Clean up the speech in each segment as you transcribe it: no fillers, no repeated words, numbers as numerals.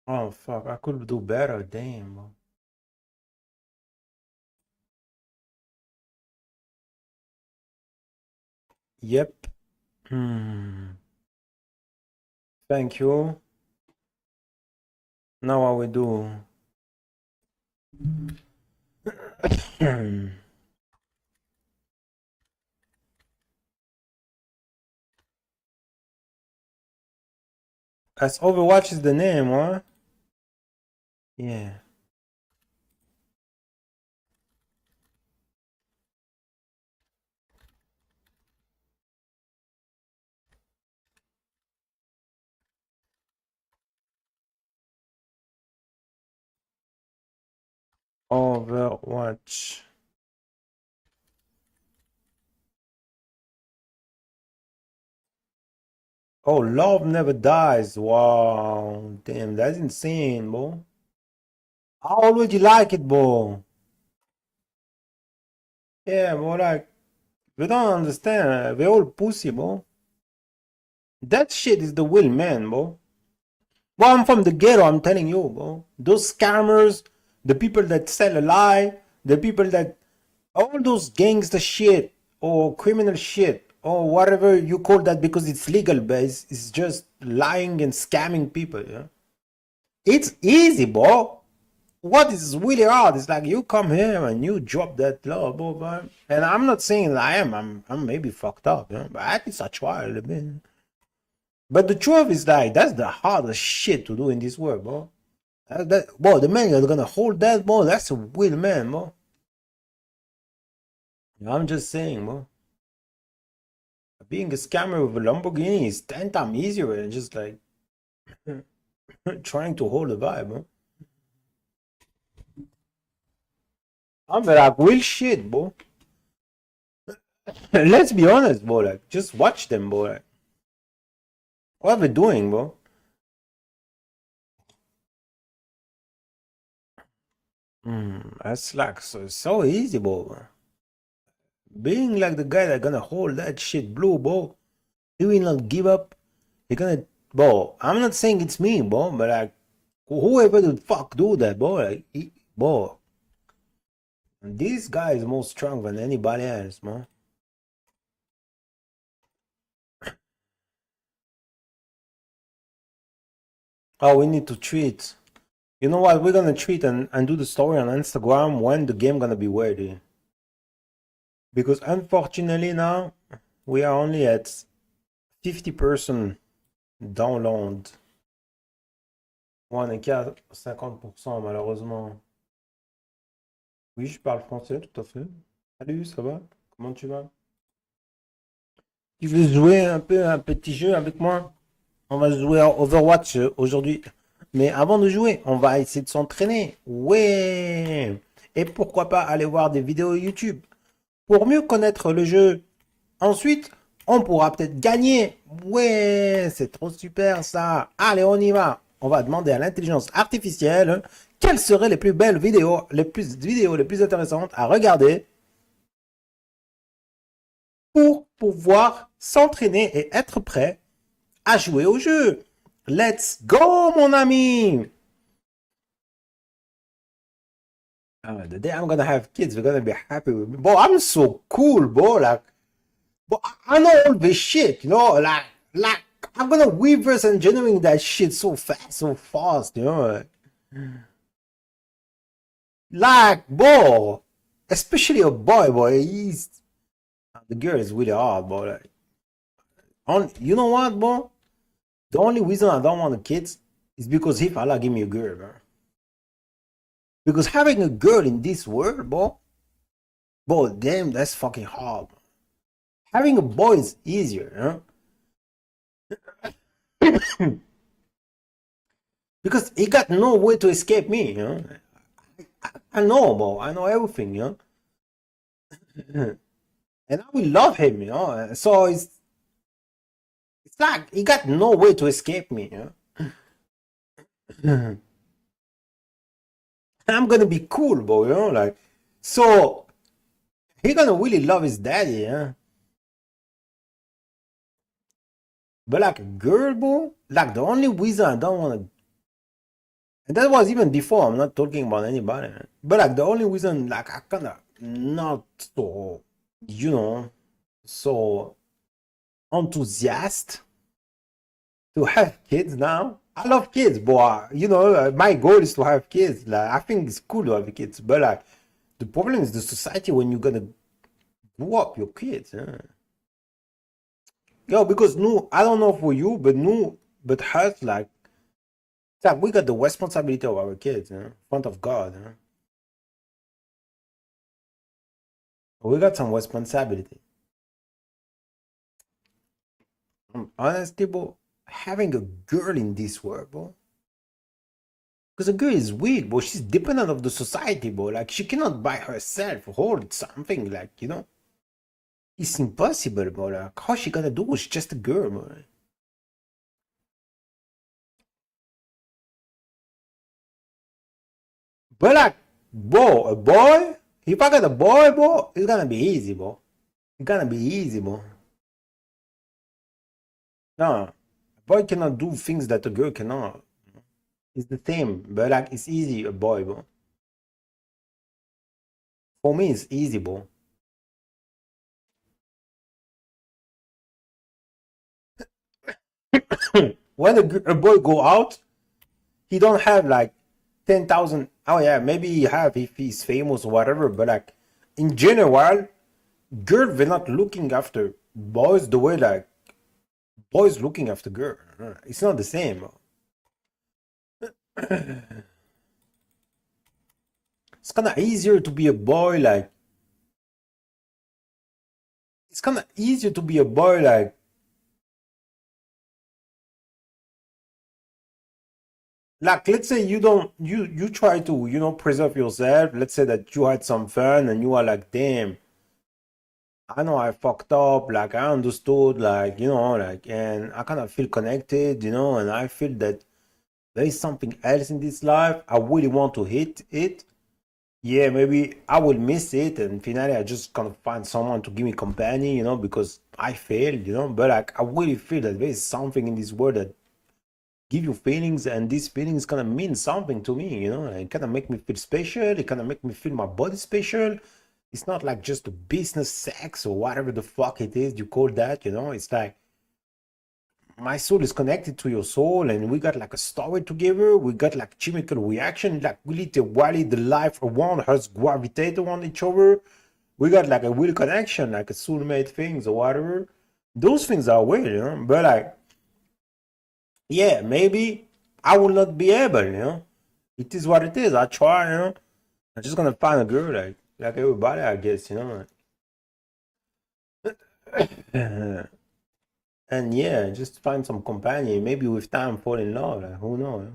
Oh fuck, I could do better, damn, bro. Yep. Hmm. Thank you. Now what we do? As Overwatch is the name, huh? Yeah. Overwatch. Oh, love never dies. Wow. Damn, that's insane, bro. How already like it, bro? Yeah, bro, like, we don't understand. We all pussy, bro. That shit is the will, man, bro. Well, I'm from the ghetto, I'm telling you, bro. Those scammers, the people that sell a lie, the people that, all those gangster shit or criminal shit or whatever you call that because it's legal, but it's just lying and scamming people, yeah? It's easy, bro. What is really hard is like you come here and you drop that love, bro. And I'm not saying I am, I'm maybe fucked up, you know, but at least I try a little bit. But the truth is like that's the hardest shit to do in this world, bro. Bro, the man that's gonna hold that, bro, that's a real man, bro. I'm just saying, bro. Being a scammer with a Lamborghini is 10 times easier than just like trying to hold a vibe, bro. I'm like real shit, bro. Let's be honest, bro. Like, just watch them, bro. Like, what are they doing, bro? That's like so easy, bro. Being like the guy that gonna hold that shit blue, bro. He will not give up. He gonna, bro. I'm not saying it's me, bro, but like whoever the fuck do that, bro. Like, bro, this guy is more strong than anybody else, man. Oh, we need to treat. You know what? We're gonna treat and do the story on Instagram when the game gonna be ready. Because unfortunately now we are only at 50% download. Ouais, on est qu'à 50% malheureusement. Oui, je parle français, tout à fait. Salut, ça va? Comment tu vas? Tu veux jouer un peu un petit jeu avec moi? On va jouer à Overwatch aujourd'hui. Mais avant de jouer, on va essayer de s'entraîner. Ouais! Et pourquoi pas aller voir des vidéos YouTube pour mieux connaître le jeu. Ensuite, on pourra peut-être gagner. Ouais, c'est trop super ça. Allez, on y va. On va demander à l'intelligence artificielle quelles seraient les plus belles vidéos les plus intéressantes à regarder pour pouvoir s'entraîner et être prêt à jouer au jeu. Let's go, mon ami. The day I'm gonna have kids, they're gonna be happy with me. Bro, I'm so cool, bro. Like, but I know all this shit, you know, like I'm gonna reverse engineering that shit so fast, you know. Like, bro, especially a boy, he's the girl is really hard, bro. Like, you know what, bro? The only reason I don't want a kids is because if Allah give me a girl, bro. Because having a girl in this world, bro, damn, that's fucking hard. Having a boy is easier, you know? Because he got no way to escape me, you know. I know, bro. I know everything, you know. And I will love him, you know. So it's like he got no way to escape me, you know. I'm gonna be cool, bro, you know, like so he gonna really love his daddy, yeah. But like a girl, bro, like the only reason I don't wanna And that was even before. I'm not talking about anybody, man. But like the only reason, like I kind of not so, you know, so enthusiastic to have kids now. I love kids, but my goal is to have kids. Like I think it's cool to have kids, but like the problem is the society when you're gonna grow up your kids. Huh? Yo, because no, I don't know for you, but no, but us like it's like we got the responsibility of our kids, in front of God. We got some responsibility. Honestly, bro, having a girl in this world, bro. Because a girl is weak, bro. She's dependent of the society, bro. Like she cannot by herself hold something, like it's impossible, bro. Like how she gonna do? She's just a girl, bro. But like, bro, a boy. If I got a boy, bro, it's gonna be easy, bro. It's gonna be easy, bro. No, a boy cannot do things that a girl cannot. It's the same, but like it's easy, a boy, bro. For me, it's easy, bro. When a boy go out, he don't have like 10,000. Oh yeah, maybe he have if he's famous or whatever. But like in general, girls they're not looking after boys the way like boys looking after girl. It's not the same, bro. It's kind of easier to be a boy. Like it's kind of easier to be a boy. Like let's say you don't you try to preserve yourself. Let's say that you had some fun and you are like, damn, I know I fucked up, like I understood, like like, and I kind of feel connected, and I feel that there is something else in this life. I really want to hit it. Yeah, maybe I will miss it, and finally I just kind of find someone to give me company, because I failed, but like I really feel that there is something in this world that give you feelings, and these feelings kind of mean something to me, it kind of make me feel special. It kind of make me feel my body special. It's not like just a business sex or whatever the fuck it is you call that, it's like my soul is connected to your soul, and we got like a story together. We got like chemical reaction, like really the life around us gravitate around each other. We got like a real connection, like a soulmate things or whatever. Those things are weird, but like, yeah, maybe I will not be able, it is what it is. I try, I'm just gonna find a girl like everybody, I guess, and yeah, just find some companion. Maybe with time fall in love. Like who knows?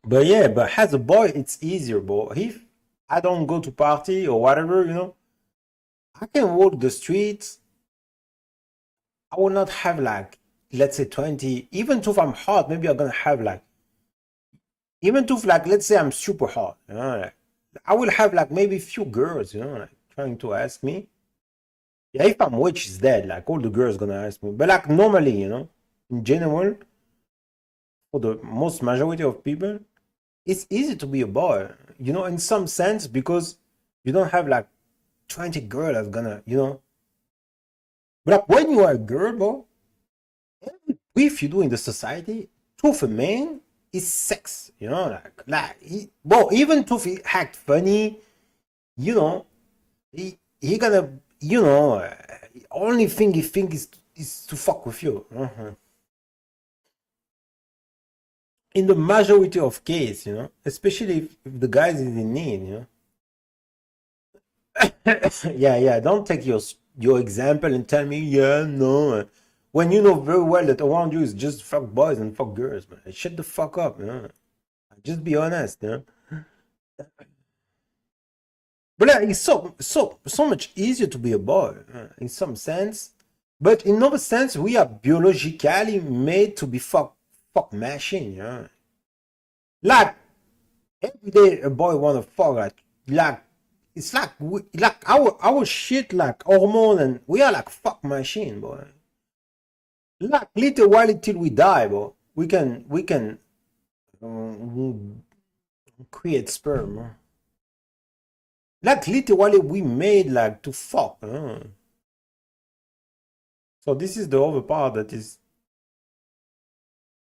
But yeah, but as a boy, it's easier. But if I don't go to party or whatever, I can walk the streets. I will not have like, let's say 20. Even if I'm hot, maybe I'm gonna have like, even if like, let's say I'm super hot, like, I will have like maybe few girls, like trying to ask me. Yeah, if I'm rich, is dead. Like all the girls gonna ask me. But like normally, in general, for the most majority of people, it's easy to be a boy, in some sense, because you don't have like 20 girls that's gonna, But like when you are a girl, bro, every brief you do in the society, to a man is sex, bro, even if he act funny, you know, he gonna, only thing he think is to fuck with you. In the majority of case, especially if the guys is in need, yeah, yeah. Don't take your example and tell me, yeah, no. When you know very well that around you is just fuck boys and fuck girls, man. Shut the fuck up, Just be honest, But like, it's so much easier to be a boy, in some sense. But in another sense, we are biologically made to be fuck machine, Like every day a boy wanna fuck like it's like like our shit like hormone, and we are like fuck machine, boy. Like little while till we die, bro. we can create sperm. Like literally we made like to fuck. So this is the other part that is.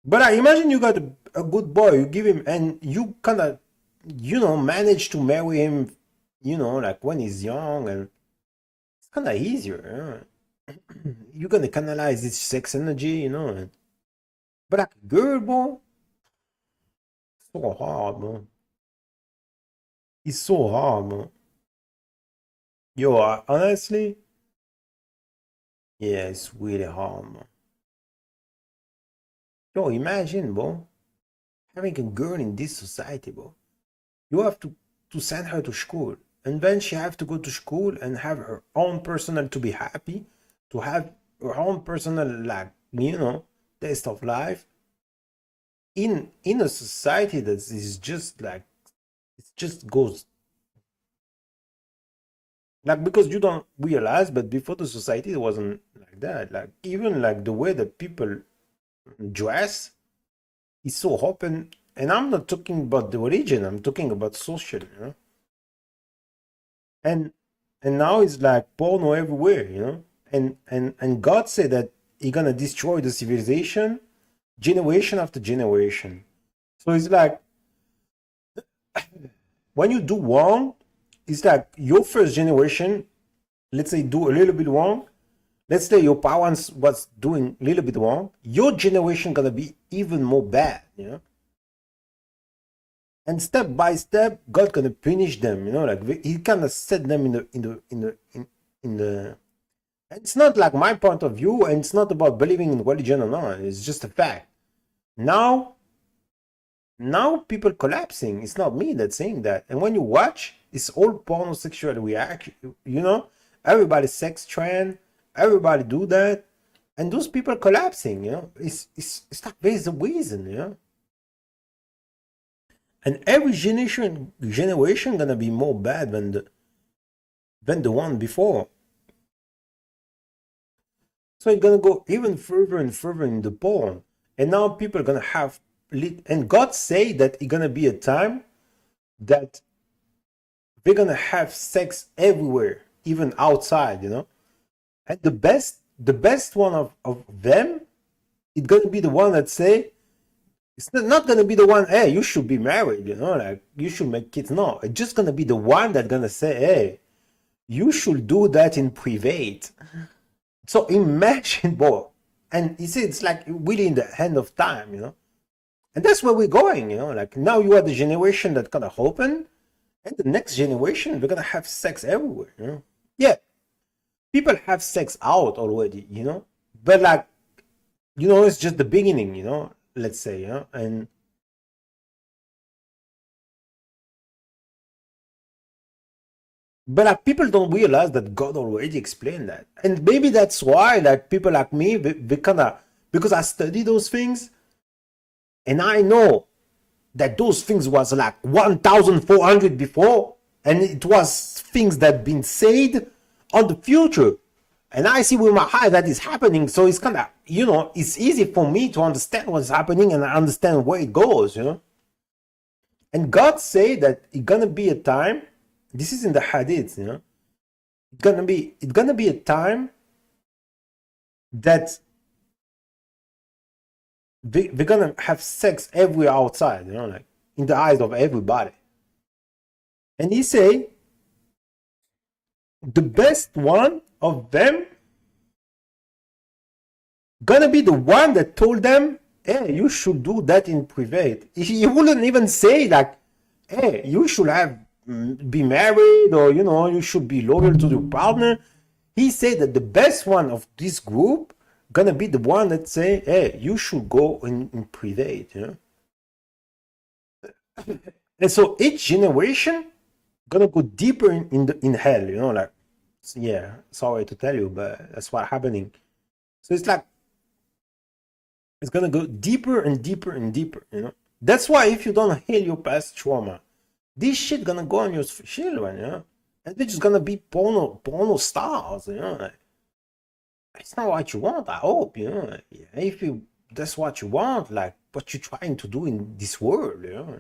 But I imagine you got a good boy, you give him, and you kind of, manage to marry him, like when he's young, and it's kind of easier. You're gonna canalize his sex energy, but like a girl, boy, so hard, man. It's so hard, man. Yo, honestly, yeah, it's really hard, man. Yo, imagine, bro, having a girl in this society, bro. You have to send her to school, and then she have to go to school and have her own personal to be happy, to have her own personal, like, taste of life in a society that is just like, it just goes like, because you don't realize, but before the society it wasn't like that. Like even like the way that people dress is so open, and I'm not talking about the religion, I'm talking about social, and now it's like porno everywhere, and God said that He gonna destroy the civilization generation after generation. So it's like when you do wrong, it's like your first generation, let's say, do a little bit wrong. Let's say your parents was doing a little bit wrong. Your generation gonna be even more bad, And step by step, God gonna punish them, like He kind of set them in the. It's not like my point of view, and it's not about believing in religion or not. It's just a fact. Now people collapsing. It's not me that's saying that. And when you watch, it's all pornosexual reaction. Everybody sex trend. Everybody do that, and those people collapsing. It's like there's a reason. And every generation gonna be more bad than the one before. So it's gonna go even further and further in the porn. And now people are gonna have and God say that it's gonna be a time that they're gonna have sex everywhere, even outside, And the best one of them, it's gonna be the one that say, it's not gonna be the one, hey, you should be married, like you should make kids. No, it's just gonna be the one that's gonna say, hey, you should do that in private. So imagine, boy, and you see, it's like really in the hand of time, and that's where we're going, like now you are the generation that kind of open, and the next generation, they're gonna have sex everywhere, Yeah, people have sex out already, but like, it's just the beginning, let's say, and but like people don't realize that God already explained that, and maybe that's why like people like me, they kind of, because I study those things, and I know that those things was like 1,400 before, and it was things that been said on the future, and I see with my eyes that is happening. So it's kind of, it's easy for me to understand what's happening, and I understand where it goes, And God say that it's gonna be a time. This is in the Hadith, It's gonna be a time that they're gonna have sex everywhere outside, like in the eyes of everybody. And He say the best one of them gonna be the one that told them, hey, you should do that in private. He wouldn't even say like, hey, you should be married, or you should be loyal to your partner. He said that the best one of this group gonna be the one that say, hey, you should go in private, And so each generation gonna go deeper in hell, like, yeah, sorry to tell you, but that's what's happening. So it's like it's gonna go deeper and deeper and deeper, That's why if you don't heal your past trauma, this shit gonna go on your children, and they're just gonna be porno stars, Like, it's not what you want, I hope, If you that's what you want, like what you're trying to do in this world, you know.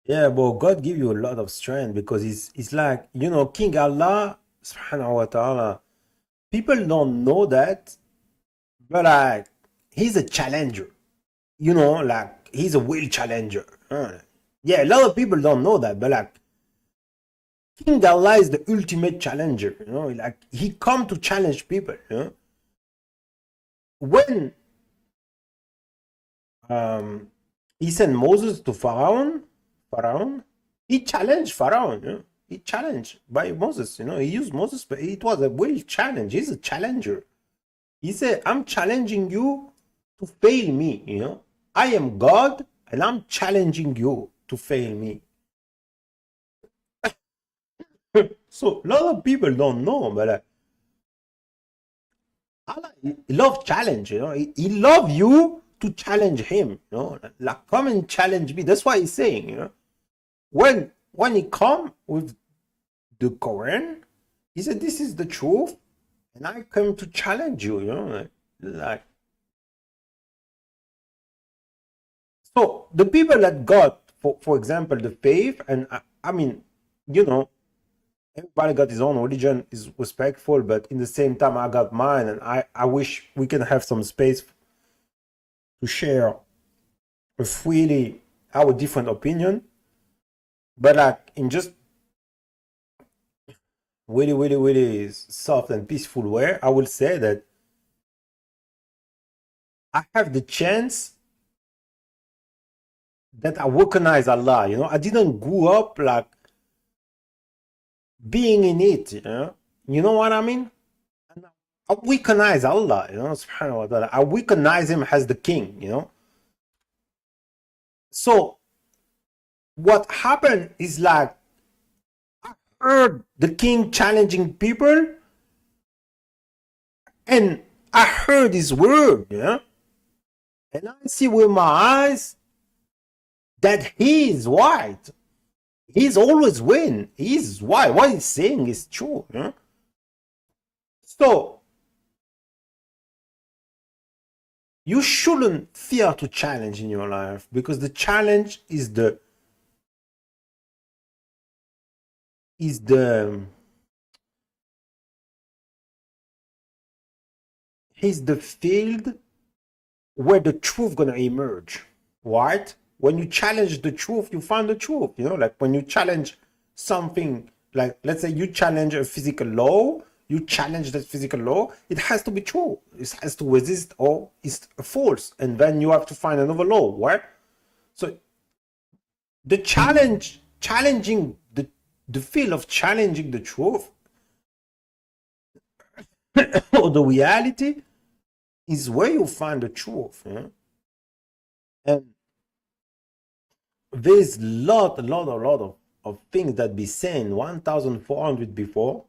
Yeah, but God give you a lot of strength because it's like, you know, King Allah subhanahu wa ta'ala. People don't know that, but like he's a challenger. You know, like he's a real challenger. Yeah, a lot of people don't know that, but like King Allah is the ultimate challenger. You know, like he come to challenge people. You know, when um he sent Moses to Pharaoh, he challenged Pharaoh. You know, he challenged by Moses. You know, he used Moses, but it was a real challenge. He's a challenger. He said, "I'm challenging you to fail me." You know, I am God, and I'm challenging you to fail me. So a lot of people don't know, but Allah, he loves challenge, you know. He loves you to challenge him, you know. Like come and challenge me. That's why he's saying, you know. When he come with the Quran, he said, "This is the truth, and I come to challenge you," you know. Like so, the people that got, for example, the faith, and I mean, you know, everybody got his own religion is respectful, but in the same time, I got mine, and I wish we can have some space to share freely our different opinion, but like in just really soft and peaceful way, I will say that I have the chance that I recognize Allah. You know, I didn't grow up like being in it. You know what I mean? I recognize Allah. You know, subhanahu wa taala. I recognize Him as the King. You know, so what happened is like heard the King challenging people, and I heard His word. Yeah. And I see with my eyes that he is right. He's always win. He's right. What he's saying is true. Huh? So you shouldn't fear to challenge in your life because the challenge is the is the field where the truth gonna emerge, right? When you challenge the truth, you find the truth. You know, like when you challenge something, like let's say you challenge a physical law, you challenge that physical law, it has to be true. It has to resist or it's false, and then you have to find another law, right? So the challenging the field of challenging the truth or the reality is where you find the truth. And there's a lot of things that be saying 1400 before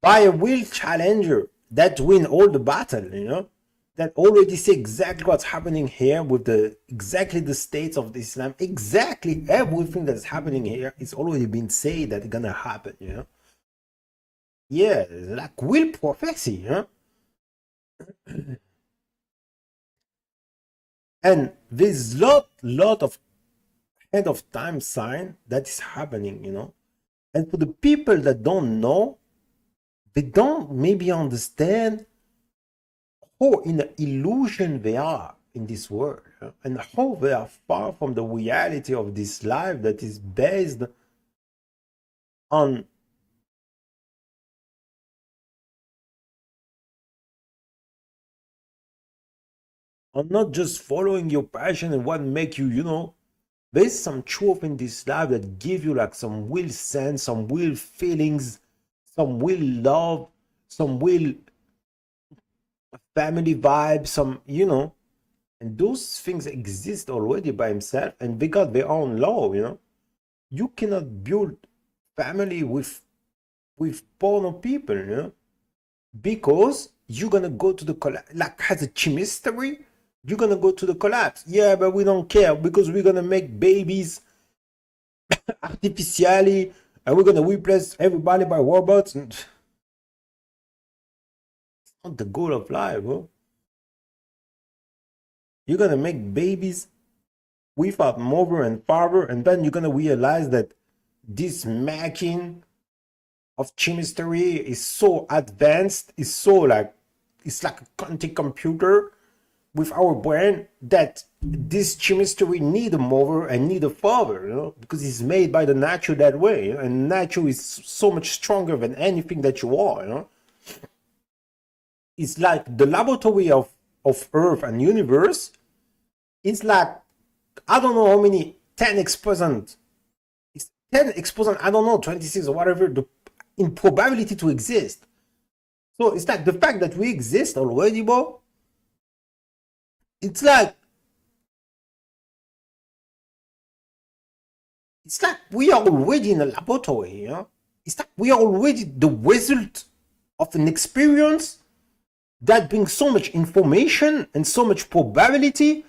by a real challenger that win all the battle, that already see exactly what's happening here with the exactly the states of the Islam, exactly everything that's happening here is already been said that it's gonna happen. Yeah, like real prophecy. And there's lot of ahead of time sign that is happening. And for the people that don't know, they don't maybe understand how in the illusion they are in this world, and how they are far from the reality of this life that is based on not just following your passion and what make you. There's some truth in this life that give you like some real sense, some real feelings, some real love, some real family vibe, some. And those things exist already by himself, and they got their own law. You cannot build family with porno people, because you're gonna go to the like has a chemistry. You're gonna go to the collapse. Yeah, but we don't care because we're gonna make babies artificially and we're gonna replace everybody by robots. It's not the goal of life, bro. You're gonna make babies without mother and father, and then you're gonna realize that this machine of chemistry is so advanced, is so like it's like a quantum computer with our brain that this chemistry need a mother and need a father, because it's made by the nature that way, and nature is so much stronger than anything that you are. It's like the laboratory of Earth and universe. It's like I don't know how many 10x%. It's 10x%. I don't know 26 or whatever the improbability to exist. So it's like the fact that we exist already, bro. It's like we are already in a laboratory, It's like we are already the result of an experience that brings so much information and so much probability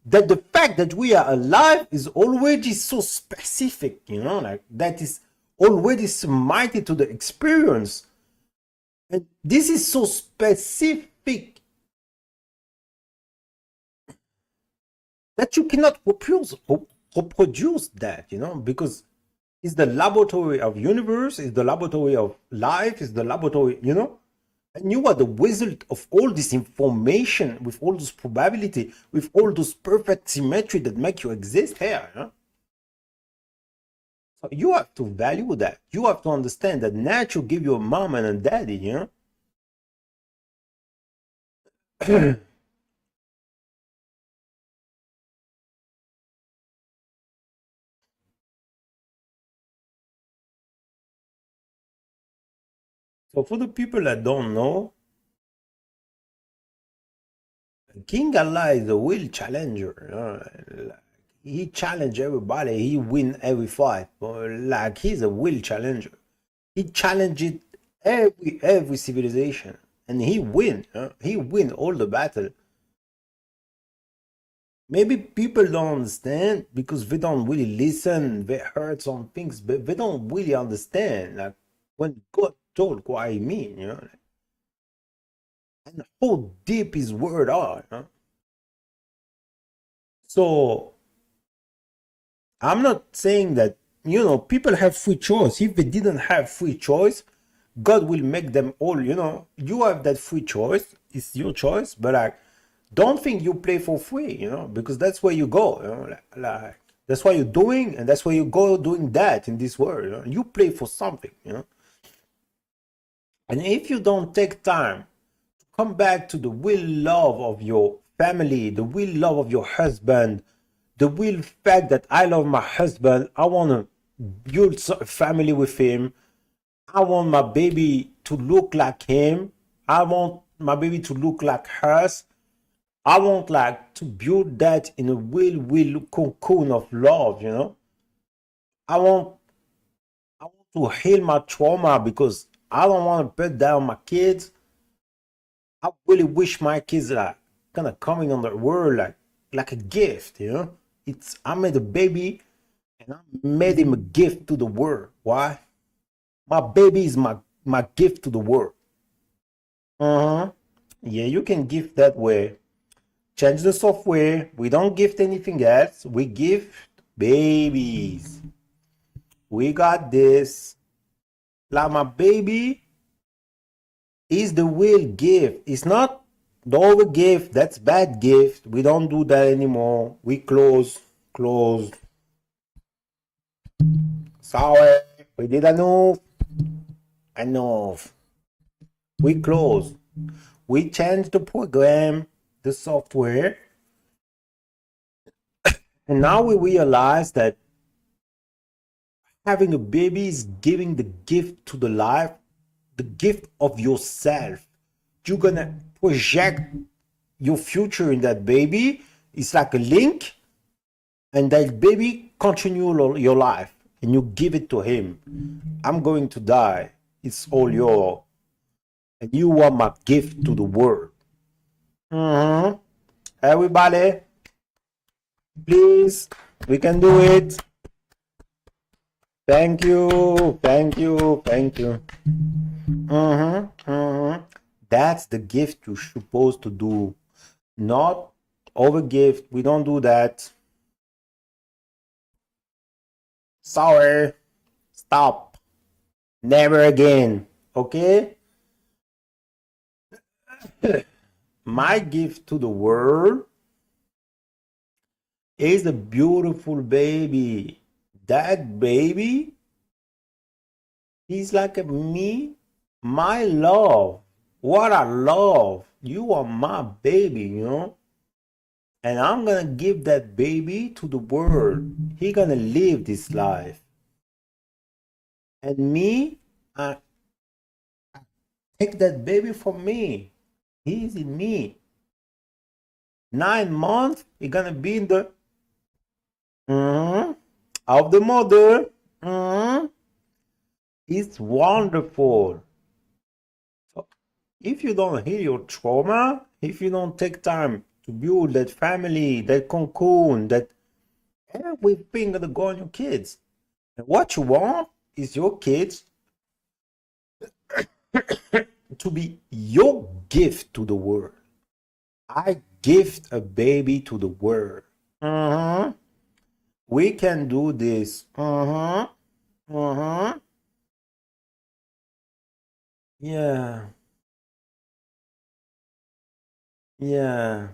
that the fact that we are alive is already so specific, like that is already submitted to the experience. And this is so specific that you cannot reproduce that, because it's the laboratory of universe, it's the laboratory of life, it's the laboratory, and you are the result of all this information with all this probability, with all those perfect symmetry that make you exist here. So you have to value that. You have to understand that nature give you a mom and a daddy, So for the people that don't know, King Allah is a real challenger. He challenge everybody. He win every fight. Like he's a real challenger. He challenged every civilization, and he win. He win all the battle. Maybe people don't understand because they don't really listen. They heard some things, but they don't really understand. Like when God told what I mean, and how deep his word are. So I'm not saying that people have free choice. If they didn't have free choice, God will make them all. You have that free choice. It's your choice, but like, don't think you play for free. Because that's where you go. Like that's what you're doing, and that's where you go doing that in this world. You play for something. And if you don't take time to come back to the real love of your family, the real love of your husband, the real fact that I love my husband, I want to build a family with him, I want my baby to look like him, I want my baby to look like hers, I want like to build that in a real cocoon of love. I want to heal my trauma because I don't want to put down my kids. I really wish my kids are kind of coming on the world like a gift. I made a baby and I made him a gift to the world. Why? My baby is my gift to the world. Yeah, you can gift that way. Change the software. We don't gift anything else. We gift babies. We got this. Like my baby is the real gift. It's not the other gift. That's bad gift. We don't do that anymore. We close. Sorry. We did enough. We close. We changed the program, the software. And now we realize that having a baby is giving the gift to the life, the gift of yourself. You're gonna project your future in that baby. It's like a link, and that baby continue your life, and you give it to him. I'm going to die. It's all yours, and you are my gift to the world. Everybody, please, we can do it. Thank you, thank you, thank you. That's the gift you're supposed to do, not over gift. We don't do that. Sorry, stop. Never again. Okay? My gift to the world is a beautiful baby. That baby is like a me, my love. What I love. You are my baby, you know? And I'm gonna give that baby to the world. He gonna live this life. And me, I take that baby from me. He's in me. 9 months, he gonna be in the of the mother. It's wonderful. So if you don't heal your trauma, if you don't take time to build that family, that cocoon, that everything gonna go on your kids. And what you want is your kids to be your gift to the world. I gift a baby to the world. We can do this. Yeah. Yeah.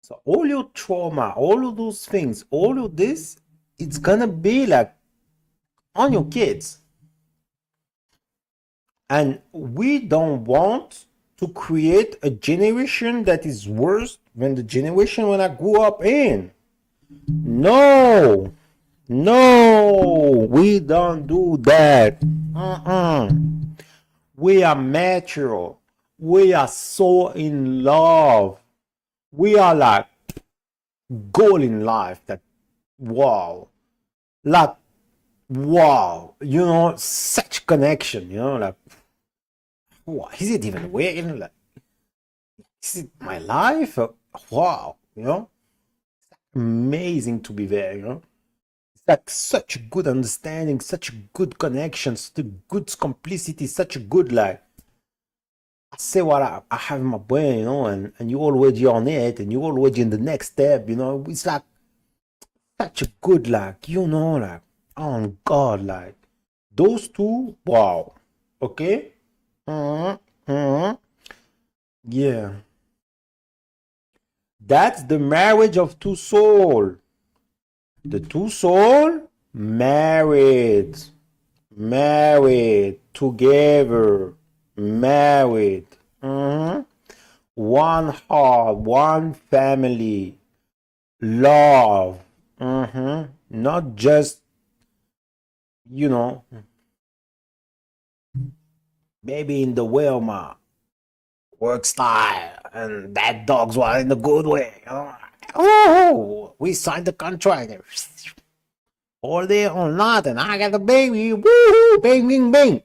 So all your trauma, all of those things, all of this, it's gonna be like on your kids. And we don't want to create a generation that is worse than the generation when I grew up in. No, no, we don't do that. We are mature. We are so in love. We are like goal in life that wow, like wow, you know, such connection, you know, like wow, is it even real? Like, is it my life? Wow, you know, amazing to be there, you know. It's like such a good understanding, such a good connection, such a good complicity, such a good like I say what I have in my brain, you know, and you already on it and you already in the next step, you know. It's like such a good like, you know, like oh god, like those two, wow. Okay? Yeah. That's the marriage of two souls. The two soul married, married together, married. One heart, one family, love. Not just, you know, maybe in the Wilma work style and that dogs were in a good way. Oh, we signed the contract. All day, all night, and I got the baby. Woo! Bing, bing, bing.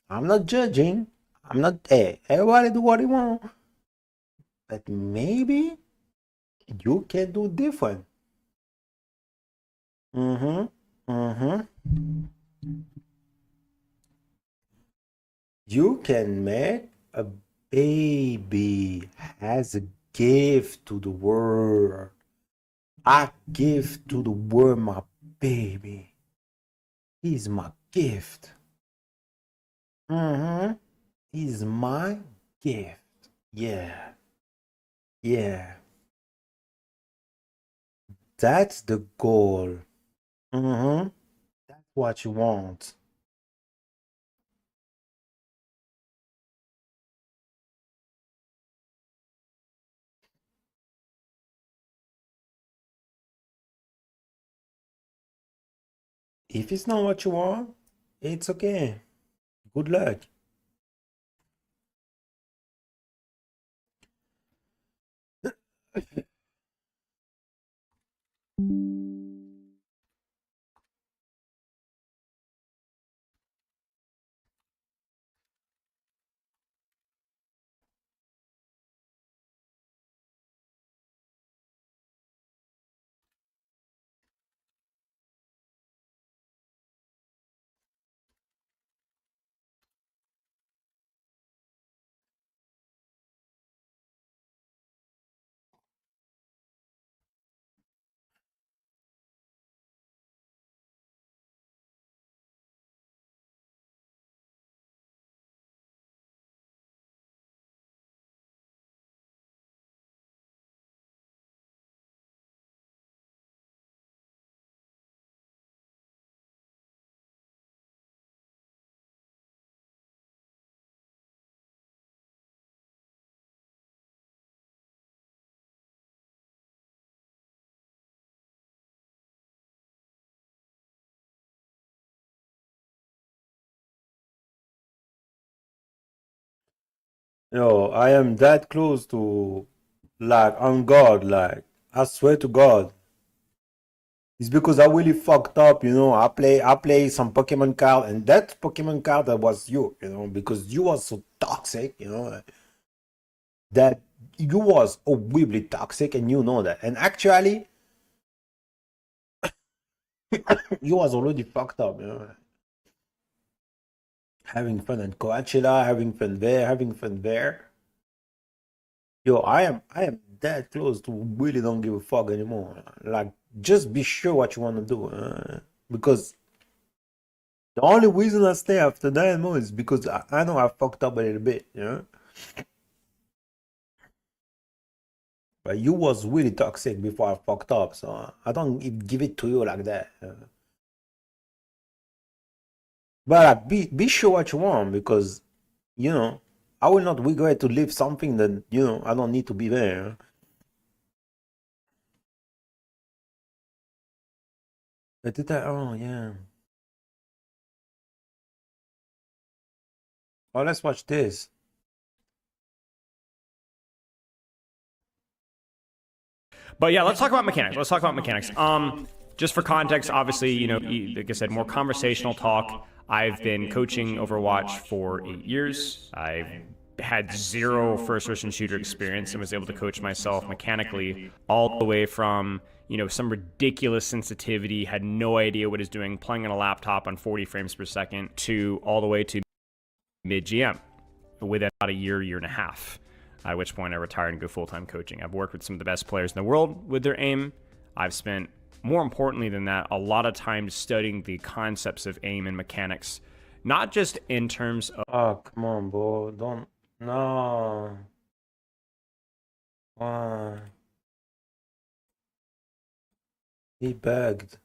I'm not judging. I'm not. Hey, everybody do what they want. But maybe you can do different. Mm-hmm. Mm-hmm. You can make a baby as a gift to the world. I give to the world my baby. He's my gift. He's my gift. Yeah. Yeah. That's the goal. That's what you want. If it's not what you want, it's okay. Good luck. Yo, I am that close to, like, on God, like, I swear to God. It's because I really fucked up, you know. I play some Pokemon card, and that Pokemon card that was you, you know, because you was so toxic, you know, that you was horribly toxic, and you know that. And actually, you was already fucked up, you know. Having fun at Coachella, having fun there, having fun there. Yo, I am that close to really don't give a fuck anymore. Like, just be sure what you want to do, because the only reason I stay after that more is because I know I fucked up a little bit, you know. But you was really toxic before I fucked up, so I don't give it to you like that. But like, be sure what you want, because you know I will not regret to leave something that you know I don't need to be there. But did I? Oh yeah. Oh, let's watch this. But yeah, let's talk about mechanics. Let's talk about mechanics. Just for context, obviously, you know, like I said, more conversational talk. I've been coaching Overwatch for 8 years. I've had zero first-person shooter experience and was able to coach myself mechanically all the way from, you know, some ridiculous sensitivity, had no idea what it's doing, playing on a laptop on 40 frames per second, to all the way to mid-GM within about a year and a half. At which point I retired and go full-time coaching. I've worked with some of the best players in the world with their aim. I've spent, more importantly than that, a lot of time studying the concepts of aim and mechanics, not just in terms of... Oh, come on, bro. Don't. No. Why? He begged.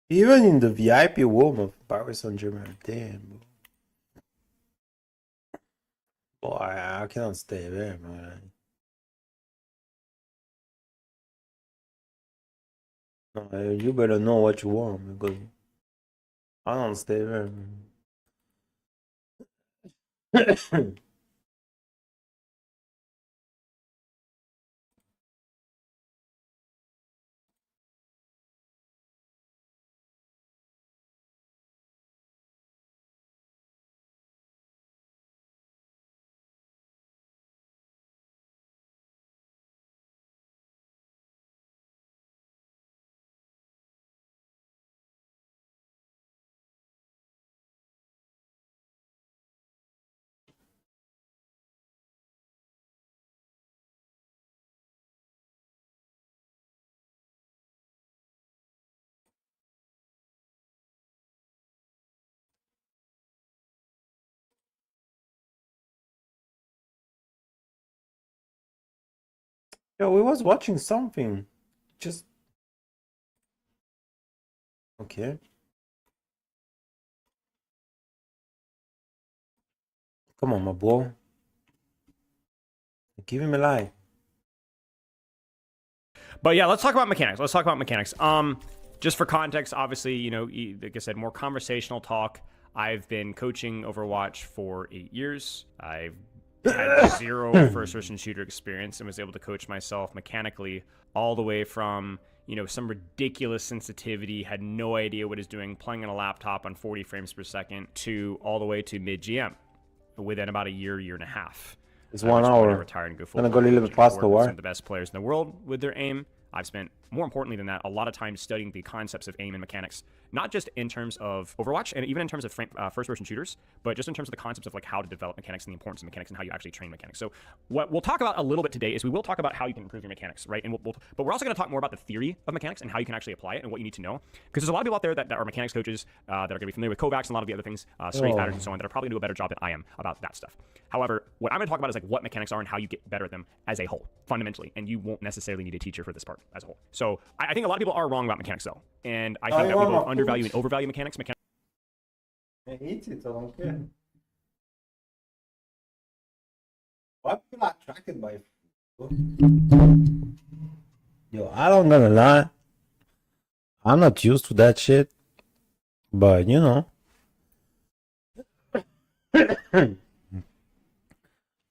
Even in the VIP room of Paris Saint-Germain. Damn, bro. Boy, I cannot stay there, man. No, you better know what you want, because I don't stay there, man. Yo, we was watching something. Just okay. Come on, my boy. Give him a lie. But yeah, let's talk about mechanics. Let's talk about mechanics. Just for context, obviously, you know, like I said, more conversational talk. I've been coaching Overwatch for 8 years. I've had zero first-person shooter experience and was able to coach myself mechanically all the way from, you know, some ridiculous sensitivity, had no idea what it's doing, playing on a laptop on 40 frames per second, to all the way to mid-GM within about a year and a half. It's 1 hour. I retired and go full. Gonna go a little bit faster, Some why? of the best players in the world with their aim. I've spent, more importantly than that, a lot of time studying the concepts of aim and mechanics, not just in terms of Overwatch and even in terms of first-person shooters, but just in terms of the concepts of like how to develop mechanics and the importance of mechanics and how you actually train mechanics. So what we'll talk about a little bit today is we will talk about how you can improve your mechanics, right? And but we're also going to talk more about the theory of mechanics and how you can actually apply it and what you need to know. Because there's a lot of people out there that are mechanics coaches that are going to be familiar with Kovacs and a lot of the other things, strength patterns and so on, that are probably going to do a better job than I am about that stuff. However, what I'm going to talk about is like what mechanics are and how you get better at them as a whole, fundamentally, and you won't necessarily need a teacher for this part as a whole. So So I think a lot of people are wrong about mechanics, though. And I Oh, think you that we want both my undervalue food? and overvalue mechanics. Eat it, I don't care. Why people are attracted by food? Yo, I don't gonna lie. I'm not used to that shit. But you know.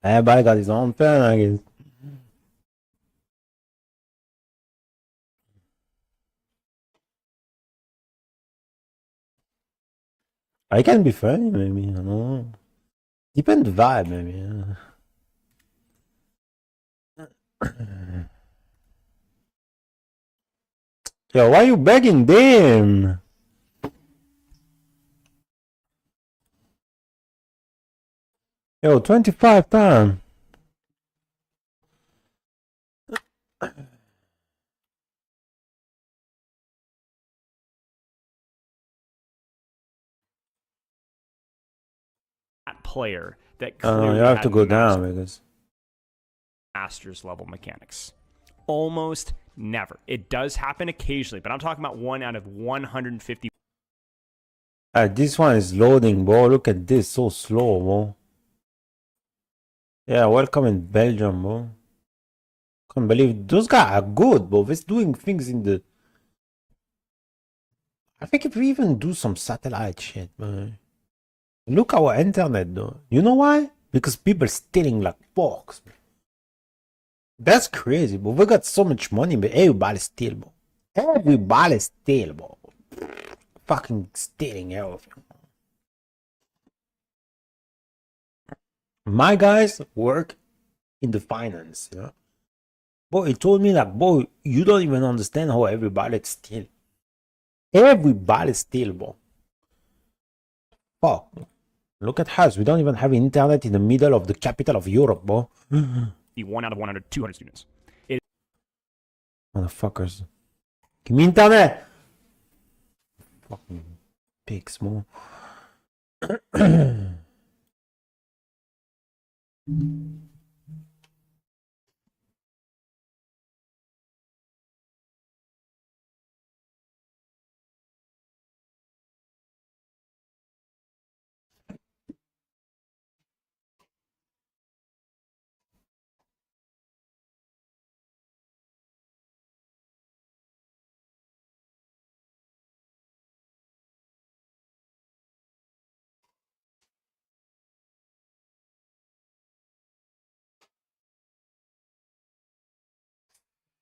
Everybody got his own fan, I guess. I can be funny, maybe. I don't know. Depend the vibe, maybe. Yo, why you begging them? Yo, 25 times. Player that clearly You have to had go down because master's level mechanics. Almost never. It does happen occasionally, but I'm talking about 1 out of 150. this one is loading, bro. Look at this, so slow, bro. Yeah, welcome in Belgium, bro. Can't believe those guys are good, bro. They're doing things in the. I think if we even do some satellite shit, man. Look our internet, though. You know why? Because people stealing like forks. That's crazy, but we got so much money, but everybody steal, bro. Everybody steal, bro. Fucking stealing everything. My guys work in the finance, you know. Boy, he told me like, boy, you don't even understand how everybody steal. Everybody steal, bro. Fuck. Look at us. We don't even have internet in the middle of the capital of Europe, bro. 1 out of 100, 200 students. Motherfuckers. Give me internet. Fucking pigs, bro.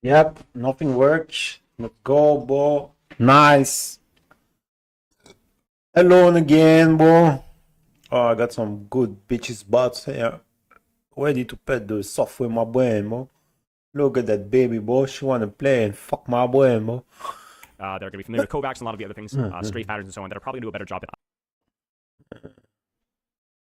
Yep, nothing works. Let's go, bro. Nice. Alone again, bro. Oh, I got some good bitches butts here. Ready to pet the software, my boy, bro. Look at that baby, bro. She wanna play and fuck my boy, bro. They're going to be familiar with Kovacs and a lot of the other things, strafe patterns and so on, that are probably going to do a better job than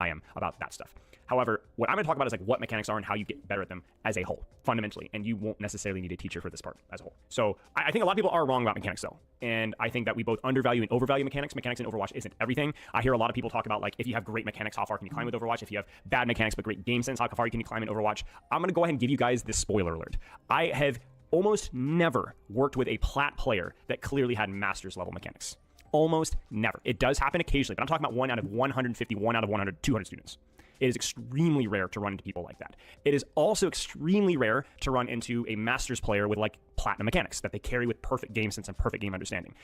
I am about that stuff. However, what I'm going to talk about is like what mechanics are and how you get better at them as a whole, fundamentally. And you won't necessarily need a teacher for this part as a whole. So I think a lot of people are wrong about mechanics, though. And I think that we both undervalue and overvalue mechanics. Mechanics in Overwatch isn't everything. I hear a lot of people talk about like, if you have great mechanics, how far can you climb with Overwatch? If you have bad mechanics but great game sense, how far can you climb in Overwatch? I'm going to go ahead and give you guys this spoiler alert. I have almost never worked with a plat player that clearly had master's level mechanics. Almost never. It does happen occasionally, but I'm talking about 1 out of 150, 1 out of 100, 200 students. It is extremely rare to run into people like that. It is also extremely rare to run into a Masters player with like platinum mechanics that they carry with perfect game sense and perfect game understanding.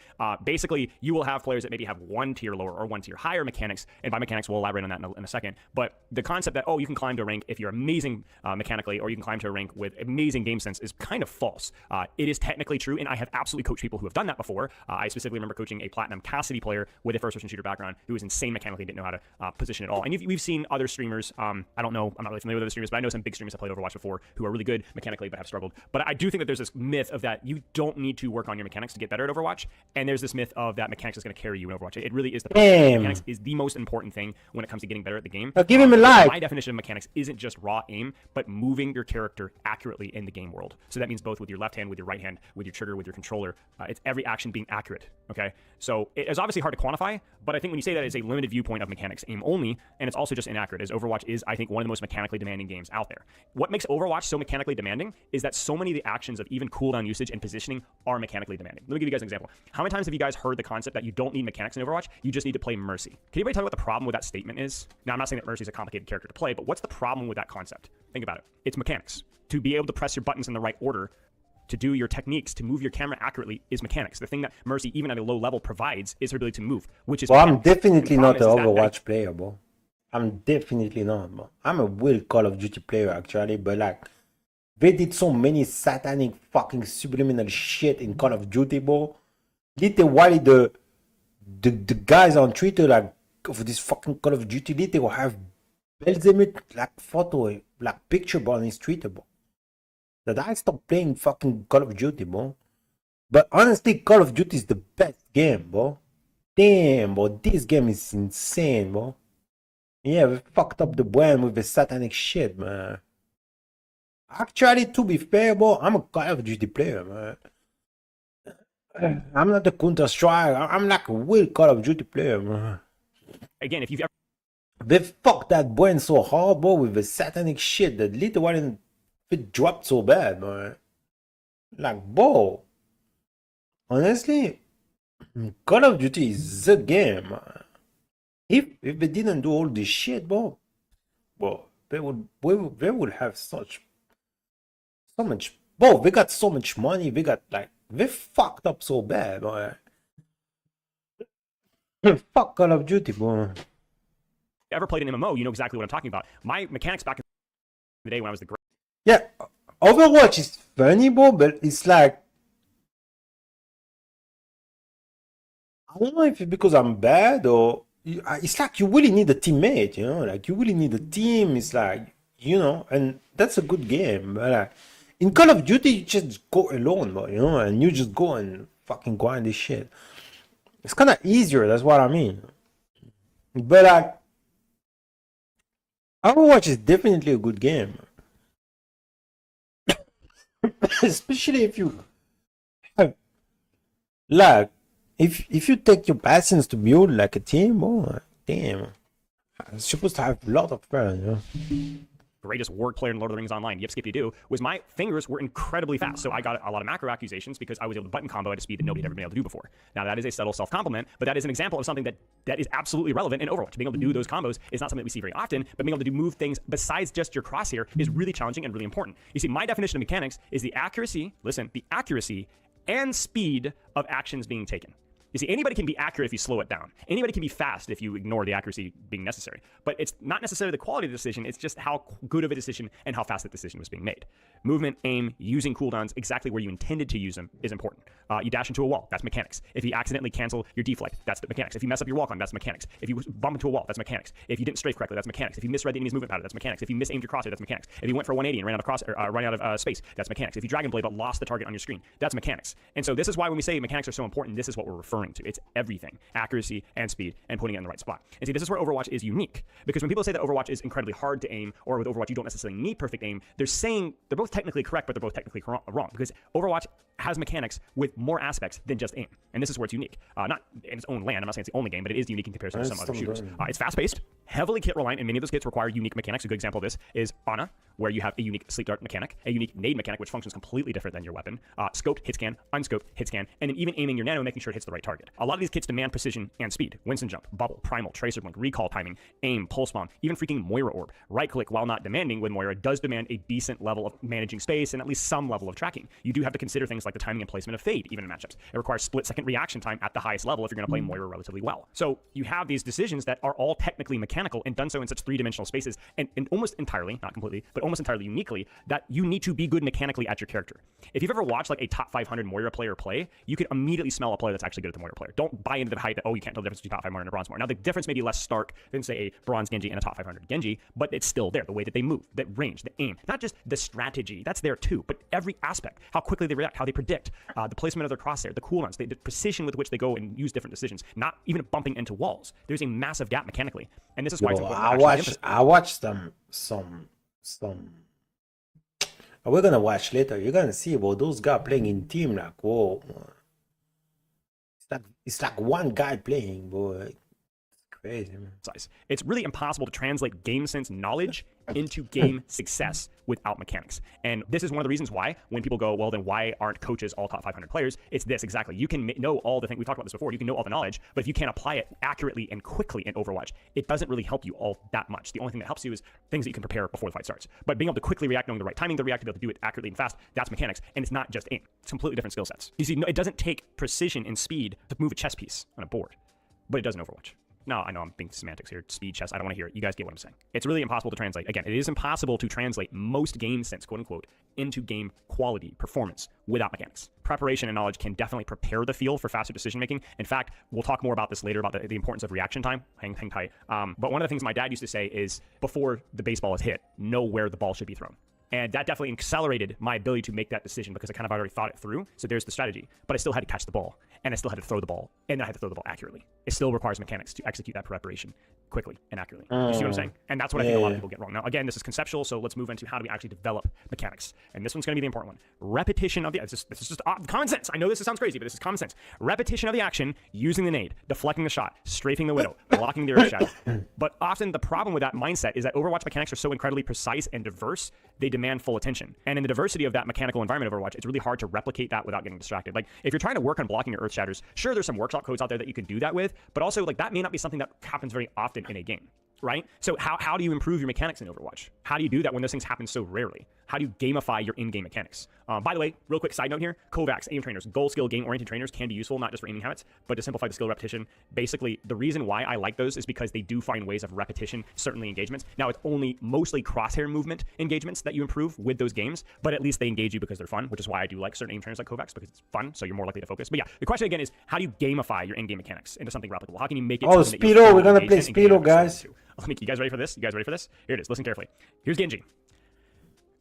Basically, you will have players that maybe have 1 tier lower or 1 tier higher mechanics, and by mechanics, we'll elaborate on that in a second. But the concept that, oh, you can climb to a rank if you're amazing mechanically, or you can climb to a rank with amazing game sense is kind of false. It is technically true, and I have absolutely coached people who have done that before. I specifically remember coaching a platinum Cassidy player with a first-person shooter background who was insane mechanically, didn't know how to position at all. And we've seen other streamers. I don't know. I'm not really familiar with other streamers, but I know some big streamers that played Overwatch before who are really good mechanically but have struggled. But I do think that there's this myth of that you don't need to work on your mechanics to get better at Overwatch, and there's this myth of that mechanics is going to carry you in Overwatch. It really is. Mechanics is the most important thing when it comes to getting better at the game. Now give him a like. My definition of mechanics isn't just raw aim, but moving your character accurately in the game world. So that means both with your left hand, with your right hand, with your trigger, with your controller. It's every action being accurate. Okay, so it's obviously hard to quantify, but I think when you say that, it's a limited viewpoint of mechanics, aim only, and it's also just inaccurate. As Overwatch is, I think, one of the most mechanically demanding games out there. What makes Overwatch so mechanically demanding is that so many of the actions of even cool cooldown usage and positioning are mechanically demanding. Let me give you guys an example. How many times have you guys heard the concept that you don't need mechanics in Overwatch, you just need to play Mercy? Can anybody tell me what the problem with that statement is? Now, I'm not saying that Mercy is a complicated character to play, but what's the problem with that concept? Think about it. It's mechanics. To be able to press your buttons in the right order, to do your techniques, to move your camera accurately is mechanics. The thing that Mercy, even at a low level, provides is her ability to move, which is Well, mechanics. I'm definitely not an that Overwatch player, bro. I'm definitely not, bro. I'm a real Call of Duty player, actually, but like, they did so many satanic fucking subliminal shit in Call of Duty, bro. Literally, the guys on Twitter, like, of this fucking Call of Duty, they will have Belzemut, like, photo, like, picture, bro, on his Twitter, bro. That I stopped playing fucking Call of Duty, bro. But honestly, Call of Duty is the best game, bro. Damn, bro, this game is insane, bro. Yeah, we fucked up the brand with the satanic shit, man. Actually, to be fair, bro, I'm a Call of Duty player, man. I'm not a Counter-Strike. I'm like a real Call of Duty player, man. Again, if you've ever They fucked that brand so hard, bro, with the satanic shit that literally it dropped so bad, man. Like, bro, honestly, Call of Duty is the game, man. If they didn't do all this shit, bro, they would have so much, bro. They got so much money. They got like they fucked up so bad, bro. Fuck Call of Duty, bro. ever played an MMO, you know exactly what I'm talking about. My mechanics back in the day when I was the Yeah, Overwatch is funny, bro, but it's like, I don't know if it's because I'm bad or it's like you really need a teammate, you know, like you really need a team. It's like, you know, and that's a good game. But like in Call of Duty, you just go alone, bro, you know, and you just go and fucking grind this shit. It's kind of easier. That's what I mean. But like, Overwatch is definitely a good game, especially if you have, like, if you take your passions to build like a team, oh damn, it's supposed to have a lot of fun, you know. greatest warg player in Lord of the Rings Online, yip skippy doo, was my fingers were incredibly fast. So I got a lot of macro accusations because I was able to button combo at a speed that nobody had ever been able to do before. Now that is a subtle self-compliment, but that is an example of something that is absolutely relevant in Overwatch. Being able to do those combos is not something that we see very often, but being able to move things besides just your crosshair is really challenging and really important. You see, my definition of mechanics is the accuracy, the accuracy and speed of actions being taken. You see, anybody can be accurate if you slow it down. Anybody can be fast if you ignore the accuracy being necessary. But it's not necessarily the quality of the decision, it's just how good of a decision and how fast that decision was being made. Movement, aim, using cooldowns exactly where you intended to use them is important. You dash into a wall, that's mechanics. If you accidentally cancel your deflect, that's the mechanics. If you mess up your wall climb, that's mechanics. If you bump into a wall, that's mechanics. If you didn't strafe correctly, that's mechanics. If you misread the enemy's movement pattern, that's mechanics. If you misaimed your crosshair, that's mechanics. If you went for 180 and ran out of space, that's mechanics. If you Dragon Blade but lost the target on your screen, that's mechanics. And so this is why when we say mechanics are so important, this is what we're referring to. It's everything. Accuracy and speed and putting it in the right spot. And see, this is where Overwatch is unique. Because when people say that Overwatch is incredibly hard to aim, or with Overwatch you don't necessarily need perfect aim, they're saying they're both technically correct, but they're both technically wrong. Because Overwatch has mechanics with more aspects than just aim. And this is where it's unique. Not in its own land, I'm not saying it's the only game, but it is unique in comparison to some other shooters. It's fast-paced, heavily kit-reliant, and many of those kits require unique mechanics. A good example of this is Ana, where you have a unique sleep dart mechanic, a unique nade mechanic, which functions completely different than your weapon, scoped, hit scan, unscoped, hit scan, and then even aiming your nano, making sure it hits the right target. A lot of these kits demand precision and speed. Winston jump, bubble, primal, tracer blink, recall timing, aim, pulse bomb, even freaking Moira orb. Right click, while not demanding with Moira, does demand a decent level of managing space and at least some level of tracking. You do have to consider things like the timing and placement of fade, even in matchups. It requires split-second reaction time at the highest level if you're going to play Moira relatively well. So you have these decisions that are all technically mechanical and done so in such three-dimensional spaces and almost entirely, not completely, but almost entirely uniquely, that you need to be good mechanically at your character. If you've ever watched like a top 500 Moira player play, you can immediately smell a player that's actually good at the Moira player. Don't buy into the hype that, oh, you can't tell the difference between top 500 and a bronze Moira. Now, the difference may be less stark than, say, a bronze Genji and a top 500 Genji, but it's still there. The way that they move, that range, the aim, not just the strategy, that's there too, but every aspect, how quickly they react, how they predict, the placement of their crosshair, the cooldowns, the precision with which they go and use different decisions, not even bumping into walls. There's a massive gap mechanically, and this is why it's important. I watched some. We're gonna watch later. You're gonna see about those guys playing in team. Like, whoa, it's like one guy playing, boy. It's Crazy, man. It's really impossible to translate game sense knowledge into game success without mechanics. And this is one of the reasons why when people go, well, then why aren't coaches all top 500 players? It's this exactly. You can know all the things. We've talked about this before. You can know all the knowledge, but if you can't apply it accurately and quickly in Overwatch, it doesn't really help you all that much. The only thing that helps you is things that you can prepare before the fight starts. But being able to quickly react, knowing the right timing to react, to be able to do it accurately and fast, that's mechanics. And it's not just aim. It's completely different skill sets. You see, it doesn't take precision and speed to move a chess piece on a board, but it does in Overwatch. No, I know I'm being semantics here. Speed, chess, I don't want to hear it. You guys get what I'm saying. It's really impossible to translate. Again, it is impossible to translate most game sense, quote unquote, into game quality, performance, without mechanics. Preparation and knowledge can definitely prepare the field for faster decision making. In fact, we'll talk more about this later, about the importance of reaction time. Hang tight. But one of the things my dad used to say is, before the baseball is hit, know where the ball should be thrown. And that definitely accelerated my ability to make that decision because I kind of already thought it through. So there's the strategy. But I still had to catch the ball, and I still had to throw the ball, and I had to throw the ball accurately. It still requires mechanics to execute that preparation quickly and accurately. You see what I'm saying? And that's what I think a lot of people get wrong. Now, again, this is conceptual, so let's move into how do we actually develop mechanics. And this one's going to be the important one. Repetition of the... This is just common sense. I know this sounds crazy, but this is common sense. Repetition of the action, using the nade, deflecting the shot, strafing the widow, blocking the earth shadow. But often the problem with that mindset is that Overwatch mechanics are so incredibly precise and diverse, they demand full attention. And in the diversity of that mechanical environment of Overwatch, it's really hard to replicate that without getting distracted. Like, if you're trying to work on blocking your earth shatters, sure, there's some workshop codes out there that you can do that with, but also, like, that may not be something that happens very often in a game, right? So how do you improve your mechanics in Overwatch? How do you do that when those things happen so rarely? How do you gamify your in-game mechanics? By the way, real quick side note here, Kovacs, aim trainers, goal skill, game-oriented trainers can be useful, not just for aiming habits, but to simplify the skill repetition. Basically, the reason why I like those is because they do find ways of repetition, certainly engagements. Now, it's only mostly crosshair movement engagements that you improve with those games, but at least they engage you because they're fun, which is why I do like certain aim trainers like Kovacs, because it's fun, so you're more likely to focus. But yeah, the question again is, how do you gamify your in-game mechanics into something replicable? How can you make it Speedo, we're gonna play Speedo, guys. You guys ready for this? You guys ready for this? Here it is. Listen carefully. Here's Genji.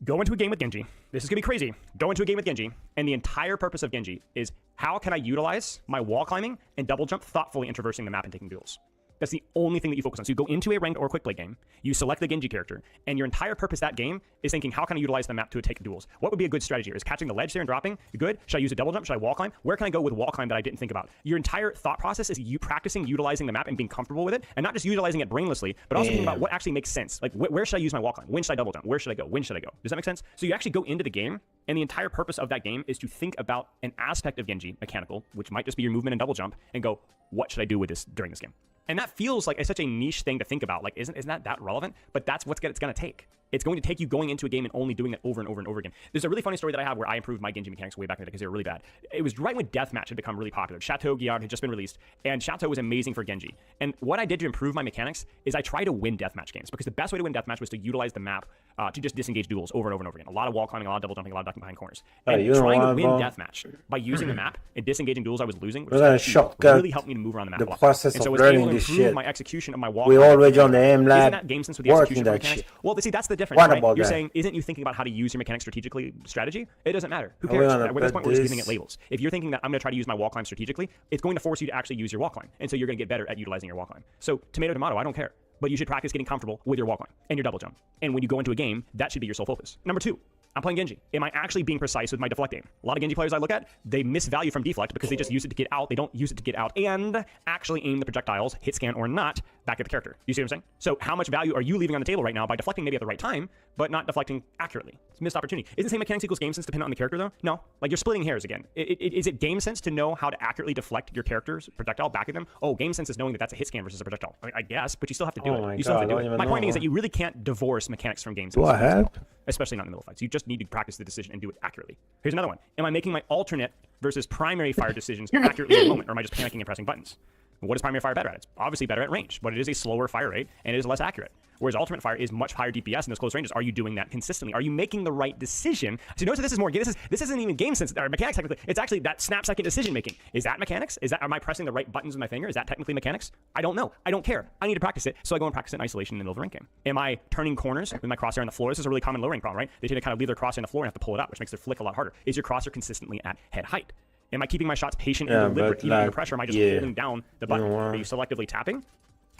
Go into a game with Genji. This is going to be crazy. Go into a game with Genji, and the entire purpose of Genji is how can I utilize my wall climbing and double jump thoughtfully in traversing the map and taking duels. That's the only thing that you focus on. So you go into a ranked or quick play game, you select the Genji character, and your entire purpose that game is thinking, how can I utilize the map to take duels? What would be a good strategy here? Is catching the ledge there and dropping good? Should I use a double jump? Should I wall climb? Where can I go with wall climb that I didn't think about? Your entire thought process is you practicing utilizing the map and being comfortable with it, and not just utilizing it brainlessly, but also thinking about what actually makes sense. Like, where should I use my wall climb? When should I double jump? Where should I go? When should I go? Does that make sense? So you actually go into the game, and the entire purpose of that game is to think about an aspect of Genji, mechanical, which might just be your movement and double jump, and go, what should I do with this during this game? And that feels like such a niche thing to think about. Like, isn't that relevant? But that's what it's going to take. It's going to take you going into a game and only doing it over and over and over again. There's a really funny story that I have where I improved my Genji mechanics way back in the day because they were really bad. It was right when Deathmatch had become really popular. Chateau Guillard had just been released, and Chateau was amazing for Genji. And what I did to improve my mechanics is I tried to win Deathmatch games because the best way to win Deathmatch was to utilize the map to just disengage duels over and over and over again. A lot of wall climbing, a lot of double jumping, a lot of ducking behind corners. And trying to win Deathmatch by using the map and disengaging duels I was losing, which really helped me to move around the map a lot. Process and so of I was able learning to this improve shit. my execution of my wall We're climbing. already on the aim lab. Isn't that game sense with the execution of that mechanics? shit. Well, see, that's the difference, What right? about You're that? saying, isn't you thinking about how to use your mechanics strategically? Strategy? It doesn't matter. Who Are we cares? gonna At this point, put we're just giving this? it labels. If you're thinking that I'm going to try to use my wall climb strategically, it's going to force you to actually use your wall climb. And so you're going to get better at utilizing your wall climb. So tomato, tomato, I don't care. But you should practice getting comfortable with your wall climb and your double jump. And when you go into a game, that should be your sole focus. Number two, I'm playing Genji. Am I actually being precise with my deflect aim? A lot of Genji players I look at, they miss value from deflect because they just use it to get out. They don't use it to get out and actually aim the projectiles, hit scan or not, back at the character. You see what I'm saying? So how much value are you leaving on the table right now by deflecting maybe at the right time, but not deflecting accurately? It's a missed opportunity. Isn't saying mechanics equals game sense dependent on the character though? No. Like, you're splitting hairs again. Is it game sense to know how to accurately deflect your character's projectile back at them? Oh, game sense is knowing that that's a hit scan versus a projectile. I guess, but you still have to do it. You still have to do it. My point is that you really can't divorce mechanics from game sense. Do I have? Especially not in the middle of fights. You just need to practice the decision and do it accurately. Here's another one. Am I making my alternate versus primary fire decisions accurately in the moment, or am I just panicking and pressing buttons? What is primary fire better at? It's obviously better at range, but it is a slower fire rate and it is less accurate. Whereas alternate fire is much higher DPS in those close ranges. Are you doing that consistently? Are you making the right decision? So notice that this is more. This isn't even game sense or mechanics technically. It's actually that snap-second decision making. Is that mechanics? Am I pressing the right buttons with my finger? Is that technically mechanics? I don't know. I don't care. I need to practice it, so I go and practice it in isolation in the middle of a rank game. Am I turning corners with my crosshair on the floor? This is a really common low rank problem, right? They tend to kind of leave their crosshair on the floor and have to pull it out, which makes their flick a lot harder. Is your crosshair consistently at head height? Am I keeping my shots patient and deliberate even under pressure? Am I just holding down the button? Are you selectively tapping?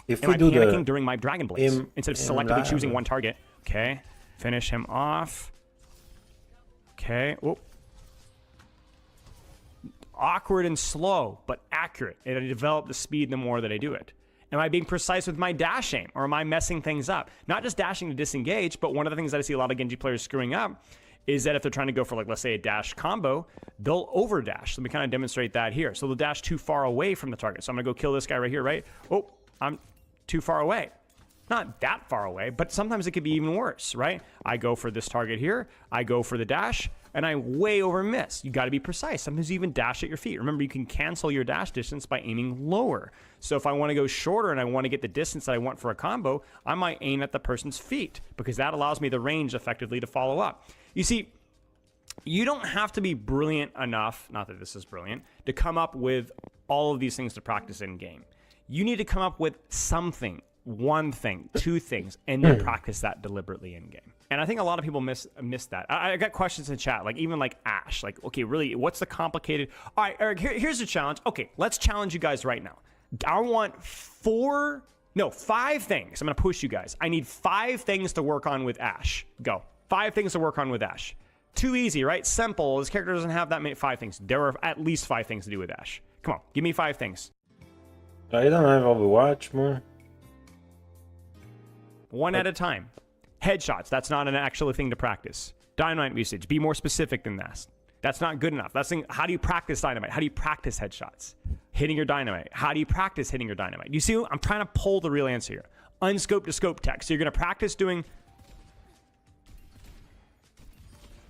If Am we I do panicking the during my Dragon Blades instead of selectively choosing one target? Okay, finish him off. Okay, whoop. Awkward and slow, but accurate. And I develop the speed the more that I do it. Am I being precise with my dash aim, or am I messing things up? Not just dashing to disengage, but one of the things that I see a lot of Genji players screwing up is that if they're trying to go for, like, let's say a dash combo, they'll over dash. Let me kind of demonstrate that here. So they'll dash too far away from the target. So I'm gonna go kill this guy right here, right? Oh, I'm too far away. Not that far away, but sometimes it could be even worse, right? I go for this target here, I go for the dash, and I way over miss. You gotta be precise. Sometimes you even dash at your feet. Remember, you can cancel your dash distance by aiming lower. So if I wanna go shorter and I wanna get the distance that I want for a combo, I might aim at the person's feet because that allows me the range effectively to follow up. You see, you don't have to be brilliant enough, not that this is brilliant, to come up with all of these things to practice in game. You need to come up with something, one thing, two things, and then practice that deliberately in game. And I think a lot of people miss that. I got questions in chat, like even like Ash, like, okay, really, what's the complicated? All right, Eric, here's a challenge. Okay, let's challenge you guys right now. I want 5 things. I'm gonna push you guys. I need 5 things to work on with Ash. Go. 5 things to work on with Ash. Too easy, right? Simple. This character doesn't have that many 5 things. There are at least 5 things to do with Ash. Come on, give me 5 things. I don't have Overwatch, man. One at a time. Headshots. That's not an actual thing to practice. Dynamite usage. Be more specific than that. That's not good enough. How do you practice dynamite? How do you practice headshots? Hitting your dynamite. How do you practice hitting your dynamite? You see, I'm trying to pull the real answer here. Unscope to scope tech. So you're going to practice doing...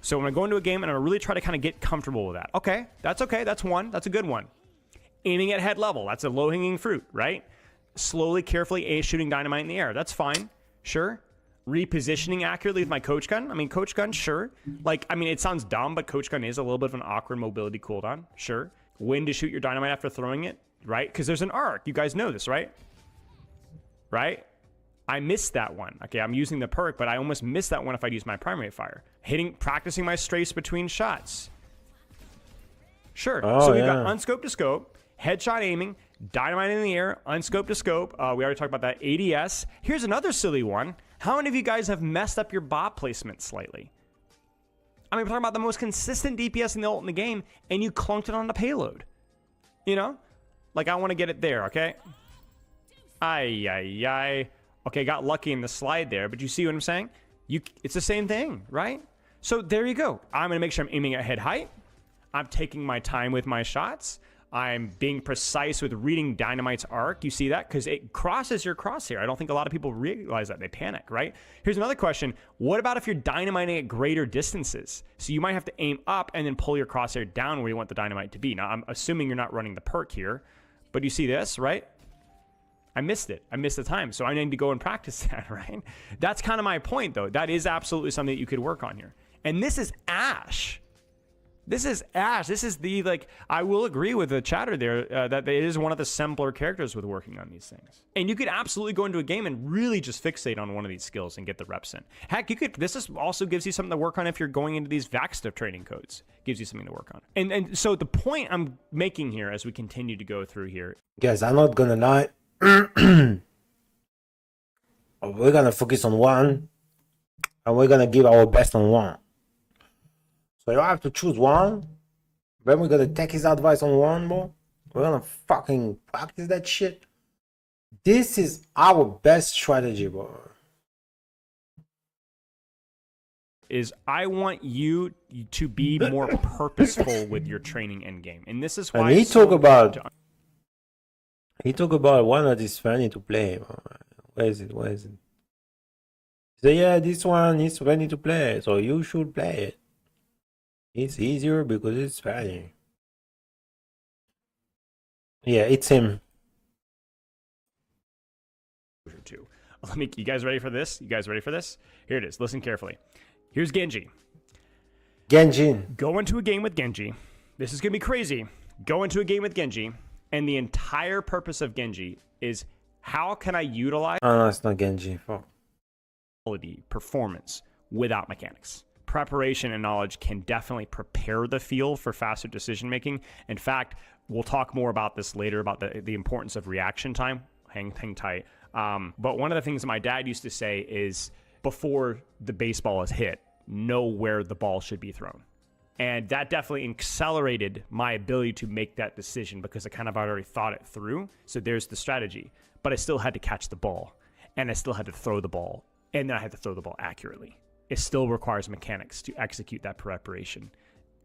So I'm going to go into a game and I'm going to really try to kind of get comfortable with that. Okay, that's okay. That's one. That's a good one. Aiming at head level. That's a low-hanging fruit, right? Slowly, carefully shooting dynamite in the air. That's fine. Sure. Repositioning accurately with my coach gun. I mean, coach gun, sure. Like, I mean, it sounds dumb, but coach gun is a little bit of an awkward mobility cooldown. Sure. When to shoot your dynamite after throwing it, right? Because there's an arc. You guys know this, right? Right? I missed that one. Okay, I'm using the perk, but I almost missed that one if I'd use my primary fire. Practicing my strafe between shots. Sure. So we've got unscope to scope, headshot aiming, dynamite in the air, unscope to scope. We already talked about that. ADS. Here's another silly one. How many of you guys have messed up your bot placement slightly? I mean, we're talking about the most consistent DPS in the ult in the game, and you clunked it on the payload. You know? Like, I want to get it there, okay? Ay. Okay, got lucky in the slide there, but you see what I'm saying? It's the same thing, right? So there you go. I'm going to make sure I'm aiming at head height. I'm taking my time with my shots. I'm being precise with reading Dynamite's arc. You see that? Because it crosses your crosshair. I don't think a lot of people realize that. They panic, right? Here's another question. What about if you're dynamiting at greater distances? So you might have to aim up and then pull your crosshair down where you want the dynamite to be. Now, I'm assuming you're not running the perk here, but you see this, right? I missed it. I missed the time. So I need to go and practice that, right? That's kind of my point, though. That is absolutely something that you could work on here. And this is Ash. This is Ash. This is the, like, I will agree with the chatter there that it is one of the simpler characters with working on these things. And you could absolutely go into a game and really just fixate on one of these skills and get the reps in. Heck, this also gives you something to work on if you're going into these Vaxta training codes. Gives you something to work on. And so the point I'm making here as we continue to go through here. Guys, I'm not gonna lie. We're gonna focus on one, and we're gonna give our best on one. So you have to choose one. Then we're gonna take his advice on one more. We're gonna fucking practice that shit. This is our best strategy, bro. Is I want you to be more purposeful with your training end game, and this is why. And he talk about one that is funny to play. Where is it? He said, yeah, this one is funny to play, so you should play it. It's easier because it's funny. Yeah, it's him. You guys ready for this? Here it is. Listen carefully. Here's Genji. Go into a game with Genji. This is going to be crazy. Go into a game with Genji, and the entire purpose of Genji is how can I utilize... Oh, no, it's not Genji. Fuck. ...performance without mechanics. Preparation and knowledge can definitely prepare the field for faster decision making. In fact, we'll talk more about this later, about the importance of reaction time. Hang tight. But one of the things that my dad used to say is, before the baseball is hit, know where the ball should be thrown. And that definitely accelerated my ability to make that decision because I kind of already thought it through. So there's the strategy. But I still had to catch the ball, and I still had to throw the ball, and then I had to throw the ball accurately. It still requires mechanics to execute that preparation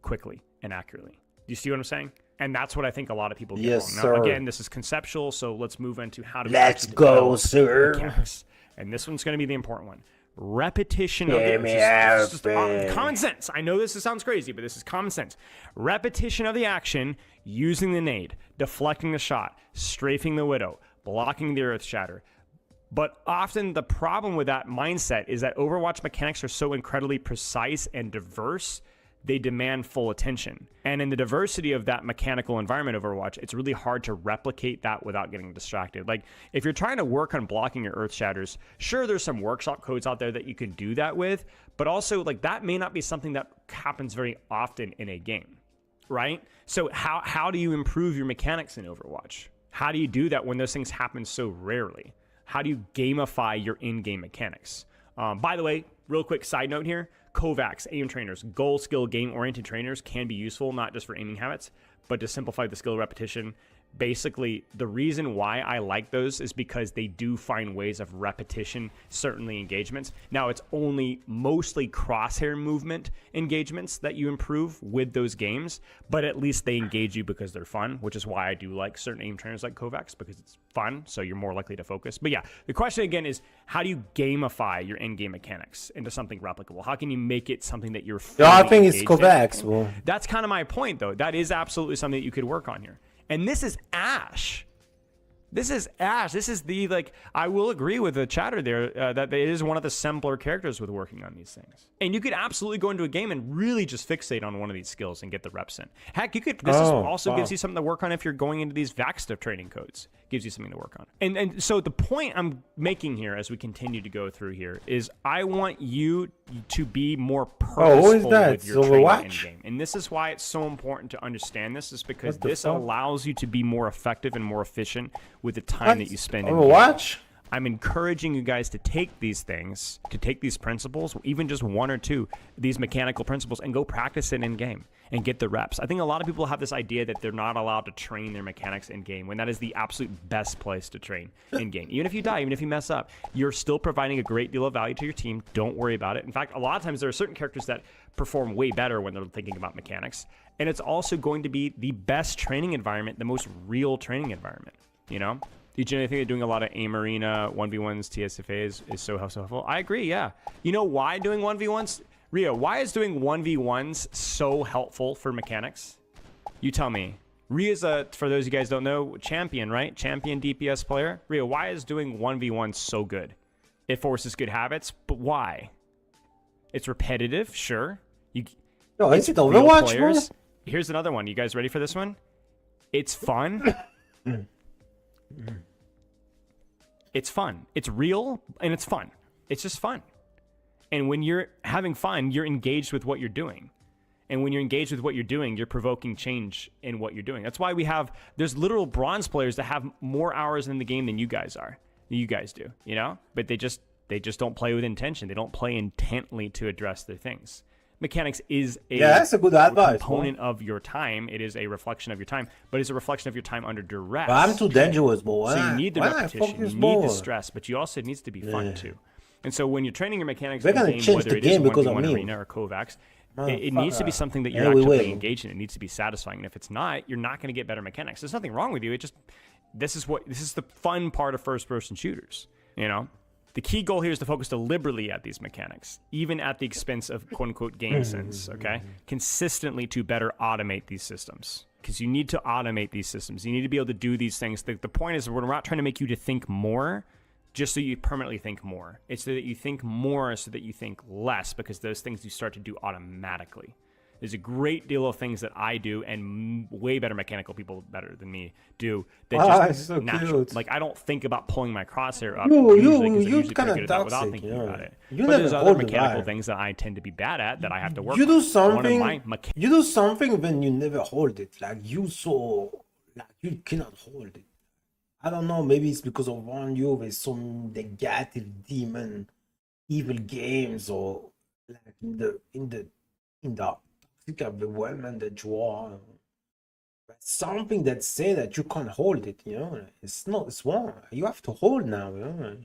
quickly and accurately. Do you see what I'm saying? And that's what I think a lot of people get Yes, wrong. sir. Now, again, this is conceptual, so let's move into how to Let's actually go, develop sir. mechanics. And this one's going to be the important one. Repetition of Give the me just everything. common sense. I know this sounds crazy, but this is common sense. Repetition of the action, using the nade, deflecting the shot, strafing the widow, blocking the earth shatter. But often the problem with that mindset is that Overwatch mechanics are so incredibly precise and diverse, they demand full attention. And in the diversity of that mechanical environment Overwatch, it's really hard to replicate that without getting distracted. Like, if you're trying to work on blocking your earth shatters, sure, there's some workshop codes out there that you can do that with, but also, like, that may not be something that happens very often in a game, right? So how do you improve your mechanics in Overwatch? How do you do that when those things happen so rarely? How do you gamify your in-game mechanics? By the way, real quick side note here, Kovacs, aim trainers, goal skill game-oriented trainers can be useful, not just for aiming habits, but to simplify the skill repetition. Basically, the reason why I like those is because they do find ways of repetition, certainly engagements. Now, it's only mostly crosshair movement engagements that you improve with those games, but at least they engage you because they're fun, which is why I do like certain aim trainers like Kovacs, because it's fun, so you're more likely to focus. But yeah, the question again is, how do you gamify your in-game mechanics into something replicable? How can you make it something that you're fully I think it's engaged in? Kovacs, bro. That's kind of my point, though. That is absolutely something that you could work on here. And this is Ash. This is Ash. This is the, like, I will agree with the chatter there that it is one of the simpler characters with working on these things. And you could absolutely go into a game and really just fixate on one of these skills and get the reps in. Heck, you could, this also gives you something to work on if you're going into these VAC stuff training codes. Gives you something to work on. And so the point I'm making here as we continue to go through here is I want you to be more purposeful with your training in game. And this is why it's so important to understand this, is because this allows you to be more effective and more efficient with the time that you spend in Overwatch? I'm encouraging you guys to take these things, to take these principles, even just one or two, these mechanical principles, and go practice it in game and get the reps. I think a lot of people have this idea that they're not allowed to train their mechanics in game, when that is the absolute best place to train in game. Even if you die, even if you mess up, you're still providing a great deal of value to your team. Don't worry about it. In fact, a lot of times there are certain characters that perform way better when they're thinking about mechanics. And it's also going to be the best training environment, the most real training environment, you know? Did you think that doing a lot of aim arena 1v1s, TSFAs is so helpful? I agree, yeah. You know why doing 1v1s? Rio, why is doing 1v1s so helpful for mechanics? You tell me. Ria's for those of you guys don't know, champion, right? Champion DPS player. Rio, why is doing 1v1s so good? It forces good habits, but why? It's repetitive, sure. Is it Overwatch, bro? Here's another one. You guys ready for this one? It's fun. It's fun. It's real, and it's fun. It's just fun. And when you're having fun, you're engaged with what you're doing. And when you're engaged with what you're doing, you're provoking change in what you're doing. That's why there's literal bronze players that have more hours in the game than you guys do, you know? But they just don't play with intention. They don't play intently to address their things. Mechanics is that's a good advice, component of your time. It is a reflection of your time, but it's a reflection of your time under duress. But I'm too dangerous, boy. So you need the repetition, you need the stress, but you also, it needs to be fun too. And so when you're training your mechanics in the game, whether it is 1v1 arena or Kovacs, it needs to be something that you're actively engaged in. It needs to be satisfying. And if it's not, you're not going to get better mechanics. There's nothing wrong with you. This is the fun part of first-person shooters, you know? The key goal here is to focus deliberately at these mechanics, even at the expense of quote-unquote game sense, okay? Consistently to better automate these systems. Because you need to automate these systems. You need to be able to do these things. The point is, we're not trying to make you to think more just so you permanently think more. It's so that you think more so that you think less, because those things you start to do automatically. There's a great deal of things that I do, and way better mechanical people better than me do, that just so natural. Cute. Like, I don't think about pulling my crosshair up You usually kind of good at that without toxic, thinking about it. You but there's never other hold the mechanical line. things that I tend to be bad at that I have to work You do on. something. One of my You do something when you never hold it. Like you cannot hold it. I don't know. Maybe it's because of around you with some negative demon, evil games, or like in the think of the well-man that draw. Something that say that you can't hold it, you know. It's not, it's wrong. You have to hold now, you know.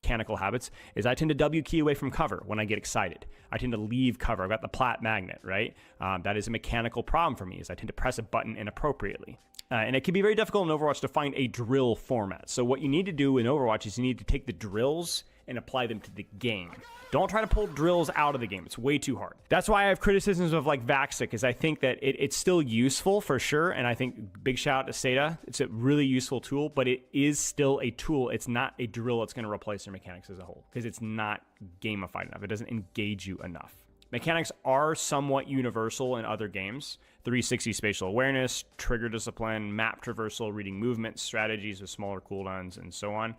Mechanical habits is I tend to W key away from cover when I get excited. I tend to leave cover. I've got the plat magnet, right? That is a mechanical problem for me, is I tend to press a button inappropriately. And it can be very difficult in Overwatch to find a drill format. So what you need to do in Overwatch is you need to take the drills and apply them to the game. Don't try to pull drills out of the game. It's way too hard. That's why I have criticisms of like Vaxic, is I think that it's still useful for sure. And I think big shout out to Seda. It's a really useful tool, but it is still a tool. It's not a drill that's going to replace their mechanics as a whole, because it's not gamified enough. It doesn't engage you enough. Mechanics are somewhat universal in other games. 360 spatial awareness, trigger discipline, map traversal, reading movement, strategies with smaller cooldowns, and so on.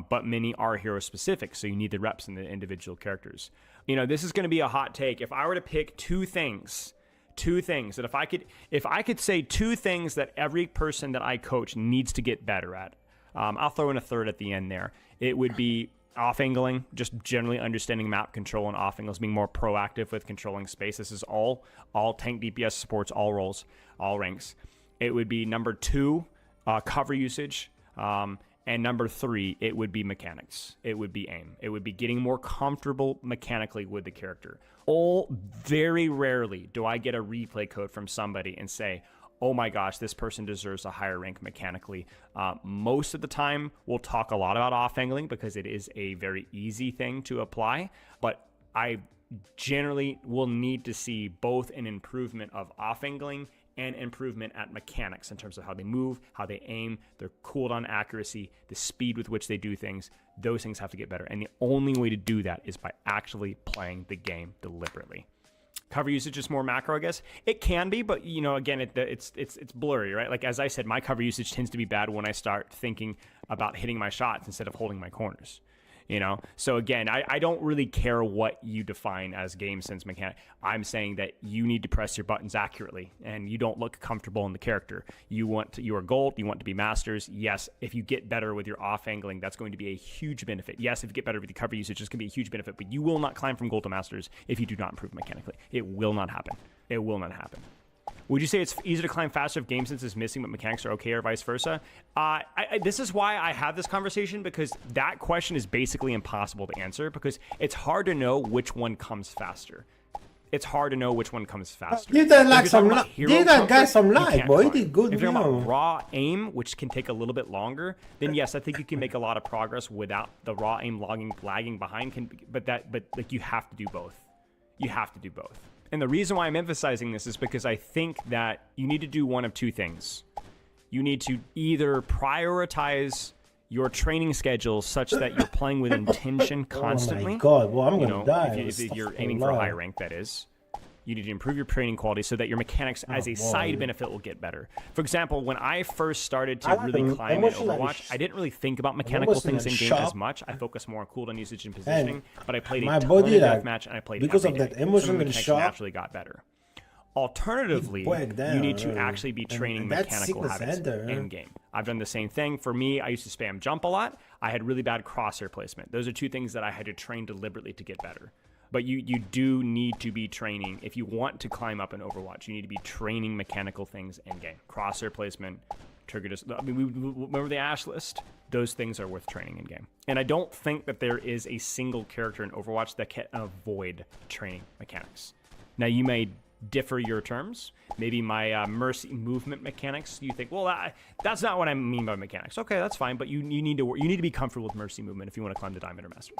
But many are hero specific, so you need the reps in the individual characters. You know, this is going to be a hot take. If I were to pick two things that if I could say two things that every person that I coach needs to get better at, I'll throw in a third at the end there. It would be off-angling, just generally understanding map control and off-angles, being more proactive with controlling space. This is all tank DPS supports, all roles, all ranks. It would be number 2, cover usage. And number 3, it would be mechanics. It would be aim. It would be getting more comfortable mechanically with the character. Very rarely do I get a replay code from somebody and say, oh my gosh, this person deserves a higher rank mechanically. Most of the time, we'll talk a lot about off-angling because it is a very easy thing to apply, but I generally will need to see both an improvement of off-angling and improvement at mechanics in terms of how they move, how they aim, their cooldown accuracy, the speed with which they do things. Those things have to get better. And the only way to do that is by actually playing the game deliberately. Cover usage is more macro, I guess. It can be, but you know, again, it's blurry, right? Like as I said, my cover usage tends to be bad when I start thinking about hitting my shots instead of holding my corners. You know, so again, I don't really care what you define as game sense mechanic. I'm saying that you need to press your buttons accurately, and you don't look comfortable in the character. You are gold. You want to be masters. Yes, if you get better with your off angling, that's going to be a huge benefit. Yes, if you get better with the cover usage, it's going to be a huge benefit. But you will not climb from gold to masters if you do not improve mechanically. It will not happen. It will not happen. Would you say it's easier to climb faster if game sense is missing but mechanics are okay, or vice versa? This is why I have this conversation, because that question is basically impossible to answer, because it's hard to know which one comes faster. It's hard to know which one comes faster. Give that like some like. Give that guy some like, boy. He did good. If you're talking about raw aim, which can take a little bit longer, then yes, I think you can make a lot of progress without the raw aim lagging behind. But like you have to do both. You have to do both. And the reason why I'm emphasizing this is because I think that you need to do one of two things. You need to either prioritize your training schedule such that you're playing with intention constantly. Oh my God, well, I'm gonna die. If you're aiming for a high rank, that is. You need to improve your training quality so that your mechanics as a side benefit will get better. For example, when I first started to really climb in Overwatch, I didn't really think about mechanical things in game as much. I focused more on cooldown usage and positioning, but I played a ton of deathmatch and I played because every of day. that emotion and shock naturally got better. Alternatively, you need to actually be training mechanical habits in game. I've done the same thing. For me, I used to spam jump a lot. I had really bad crosshair placement. Those are two things that I had to train deliberately to get better. But you do need to be training. If you want to climb up in Overwatch, you need to be training mechanical things in game. Crosshair placement, trigger. I mean, we remember the Ash list. Those things are worth training in game. And I don't think that there is a single character in Overwatch that can avoid training mechanics. Now, you may differ your terms. Maybe my mercy movement mechanics. You think, well, that's not what I mean by mechanics. Okay, that's fine. But you need to be comfortable with mercy movement if you want to climb the Diamond or Masters.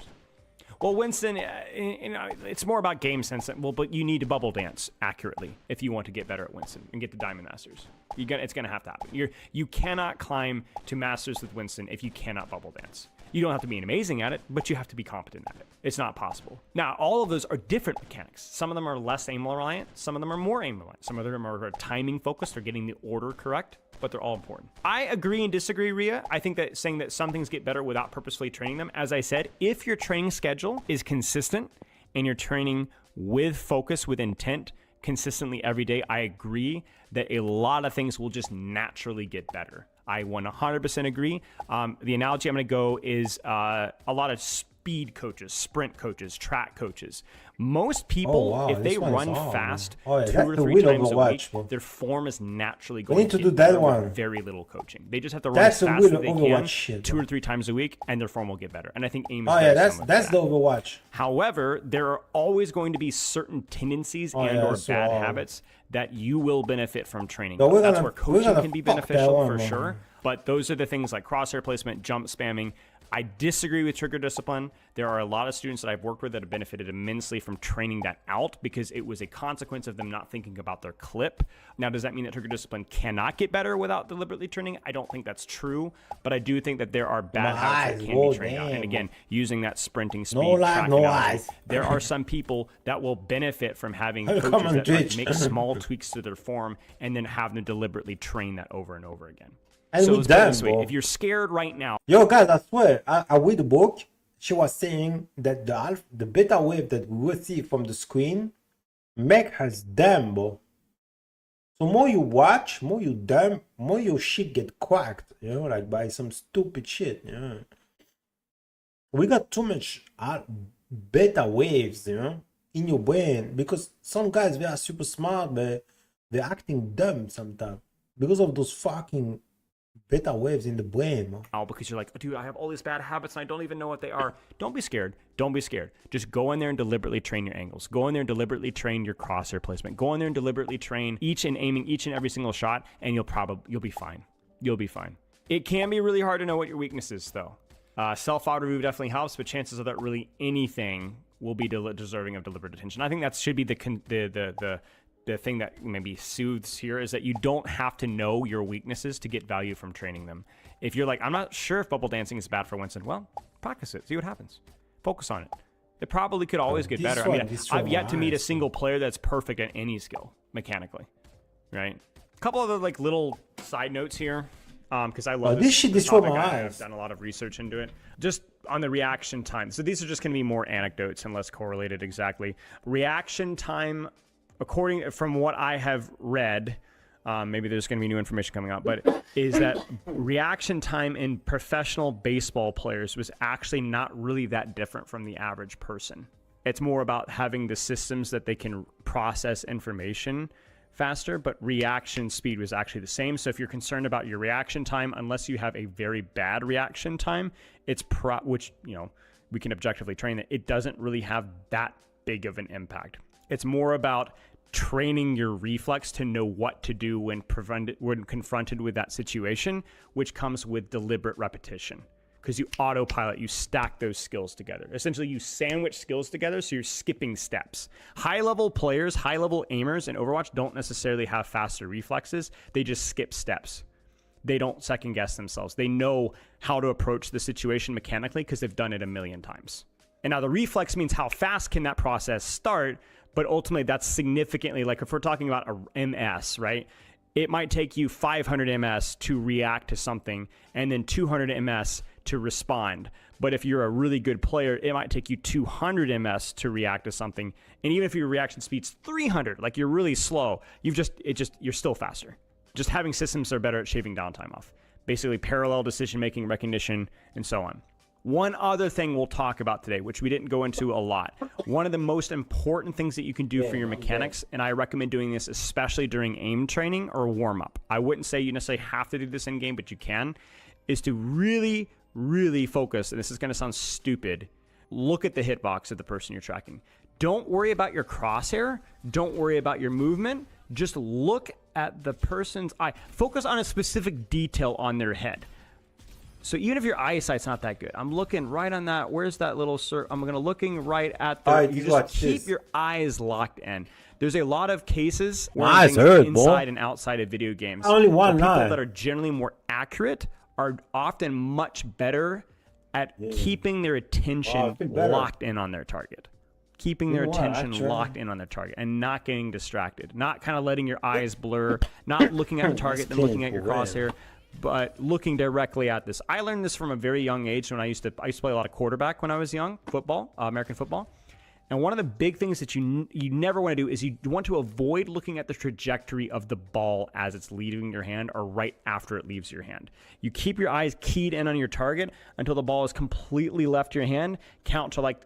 Well, Winston, it's more about game sense. Well, but you need to bubble dance accurately if you want to get better at Winston and get to Diamond Masters. It's going to have to happen. You cannot climb to Masters with Winston if you cannot bubble dance. You don't have to be amazing at it, but you have to be competent at it. It's not possible. Now, all of those are different mechanics. Some of them are less aim reliant. Some of them are more aim reliant. Some of them are timing focused or getting the order correct, but they're all important. I agree and disagree, Ria. I think that saying that some things get better without purposefully training them, as I said, if your training schedule is consistent and you're training with focus, with intent, consistently every day, I agree that a lot of things will just naturally get better. I 100% agree. The analogy I'm going to go is a lot of speed coaches, sprint coaches, track coaches. Most people, if they run fast 2 or 3 times a week, their form is naturally going to get better with very little coaching. They just have to run as fast as they can 2 or 3 times a week, and their form will get better. And I think aim is that's the Overwatch. However, there are always going to be certain tendencies and or bad habits that you will benefit from training. That's where coaching can be beneficial for sure. But those are the things like crosshair placement, jump spamming. I disagree with trigger discipline. There are a lot of students that I've worked with that have benefited immensely from training that out because it was a consequence of them not thinking about their clip. Now, does that mean that trigger discipline cannot get better without deliberately training? I don't think that's true, but I do think that there are bad habits that can be trained out. And again, using that sprinting speed, there are some people that will benefit from having coaches that like, make small tweaks to their form and then have them deliberately train that over and over again. And so with them, if you're scared right now, yo guys, I swear, I read a book. She was saying that the beta wave that we will see from the screen, make us dumb, bro. So more you watch, more you dumb, more your shit get cracked, you know, like by some stupid shit. You know, we got too much beta waves, you know, in your brain because some guys they are super smart, but they're acting dumb sometimes because of those fucking beta waves in the brain, man. Oh, because you're like, oh, dude, I have all these bad habits and I don't even know what they are. Don't be scared. Don't be scared. Just go in there and deliberately train your angles. Go in there and deliberately train your crosshair placement. Go in there and deliberately train aiming each and every single shot, and you'll be fine. You'll be fine. It can be really hard to know what your weakness is, though. Self-auto review definitely helps, but chances are that really anything will be deserving of deliberate attention. I think that should be the thing that maybe soothes here is that you don't have to know your weaknesses to get value from training them. If you're like, I'm not sure if bubble dancing is bad for Winston, well, practice it. See what happens. Focus on it. It probably could always get better. I mean, I've yet to meet a single player that's perfect at any skill mechanically, right? A couple other like little side notes here, because I love this topic. I've done a lot of research into it. Just on the reaction time. So these are just going to be more anecdotes and less correlated exactly. Reaction time, according from what I have read, maybe there's going to be new information coming out, but is that reaction time in professional baseball players was actually not really that different from the average person. It's more about having the systems that they can process information faster, but reaction speed was actually the same. So if you're concerned about your reaction time, unless you have a very bad reaction time, which, you know, we can objectively train that, it doesn't really have that big of an impact. It's more about training your reflex to know what to do when confronted with that situation, which comes with deliberate repetition. Because you autopilot, you stack those skills together. Essentially, you sandwich skills together, so you're skipping steps. High-level players, high-level aimers in Overwatch don't necessarily have faster reflexes. They just skip steps. They don't second-guess themselves. They know how to approach the situation mechanically because they've done it a million times. And now the reflex means how fast can that process start, but ultimately that's significantly, like if we're talking about a MS, right? It might take you 500 MS to react to something and then 200 MS to respond. But if you're a really good player, it might take you 200 MS to react to something. And even if your reaction speed's 300, like you're really slow, you're still faster. Just having systems that are better at shaving downtime off. Basically parallel decision-making, recognition, and so on. One other thing we'll talk about today, which we didn't go into a lot. One of the most important things that you can do for your mechanics, and I recommend doing this especially during aim training or warm-up. I wouldn't say you necessarily have to do this in game, but you can, is to really, really focus, and this is going to sound stupid, look at the hitbox of the person you're tracking. Don't worry about your crosshair. Don't worry about your movement. Just look at the person's eye. Focus on a specific detail on their head. So even if your eyesight's not that good, I'm looking right on that. Where's that little I'm going to looking right at the. You just keep your eyes locked in. There's a lot of cases where inside and outside of video games. Only one people that are generally more accurate are often much better at keeping their attention locked in on their target. Keeping their attention locked in on their target and not getting distracted. Not kind of letting your eyes blur. Not looking at the target, then looking at your crosshair. But looking directly at this. I learned this from a very young age when I used to play a lot of quarterback when I was young, football, American football. And one of the big things that you never want to do is you want to avoid looking at the trajectory of the ball as it's leaving your hand or right after it leaves your hand. You keep your eyes keyed in on your target until the ball is completely left your hand, count to like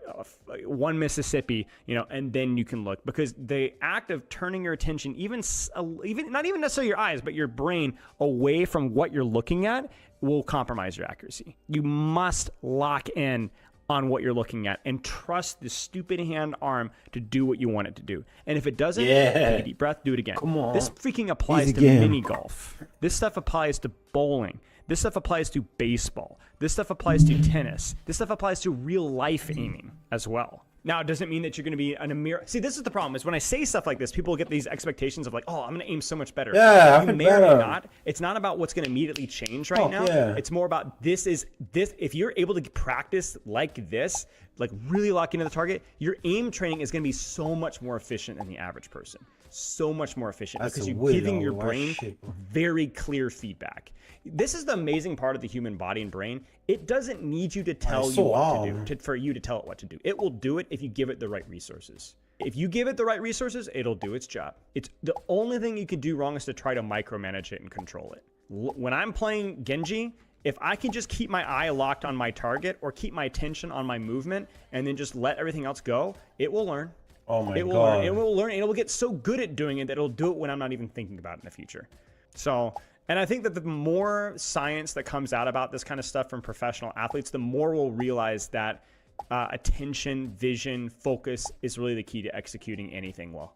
1 Mississippi, and then you can look, because the act of turning your attention, even not even necessarily your eyes, but your brain away from what you're looking at will compromise your accuracy. You must lock in on what you're looking at and trust the stupid hand arm to do what you want it to do. And if it doesn't, take a deep breath, do it again. Come on. This freaking applies to mini golf. This stuff applies to bowling. This stuff applies to baseball. This stuff applies to tennis. This stuff applies to real life aiming as well. Now, it doesn't mean that you're going to be an Amir. See, this is the problem, is when I say stuff like this, people get these expectations of like, oh, I'm going to aim so much better. Yeah, you may or may not. It's not about what's going to immediately change right now. Yeah. It's more about this. If you're able to practice like this, like really lock into the target, your aim training is going to be so much more efficient than the average person. So much more efficient, because you're giving your brain very clear feedback. This is the amazing part of the human body and brain. It doesn't need you to tell you what to do, for you to tell it what to do. It will do it if you give it the right resources. If you give it the right resources, it'll do its job. It's the only thing you can do wrong is to try to micromanage it and control it. When I'm playing Genji, if I can just keep my eye locked on my target or keep my attention on my movement and then just let everything else go, it will learn. Oh my God. It will learn, and it will get so good at doing it that it'll do it when I'm not even thinking about it in the future. So, and I think that the more science that comes out about this kind of stuff from professional athletes, the more we'll realize that attention, vision, focus is really the key to executing anything well.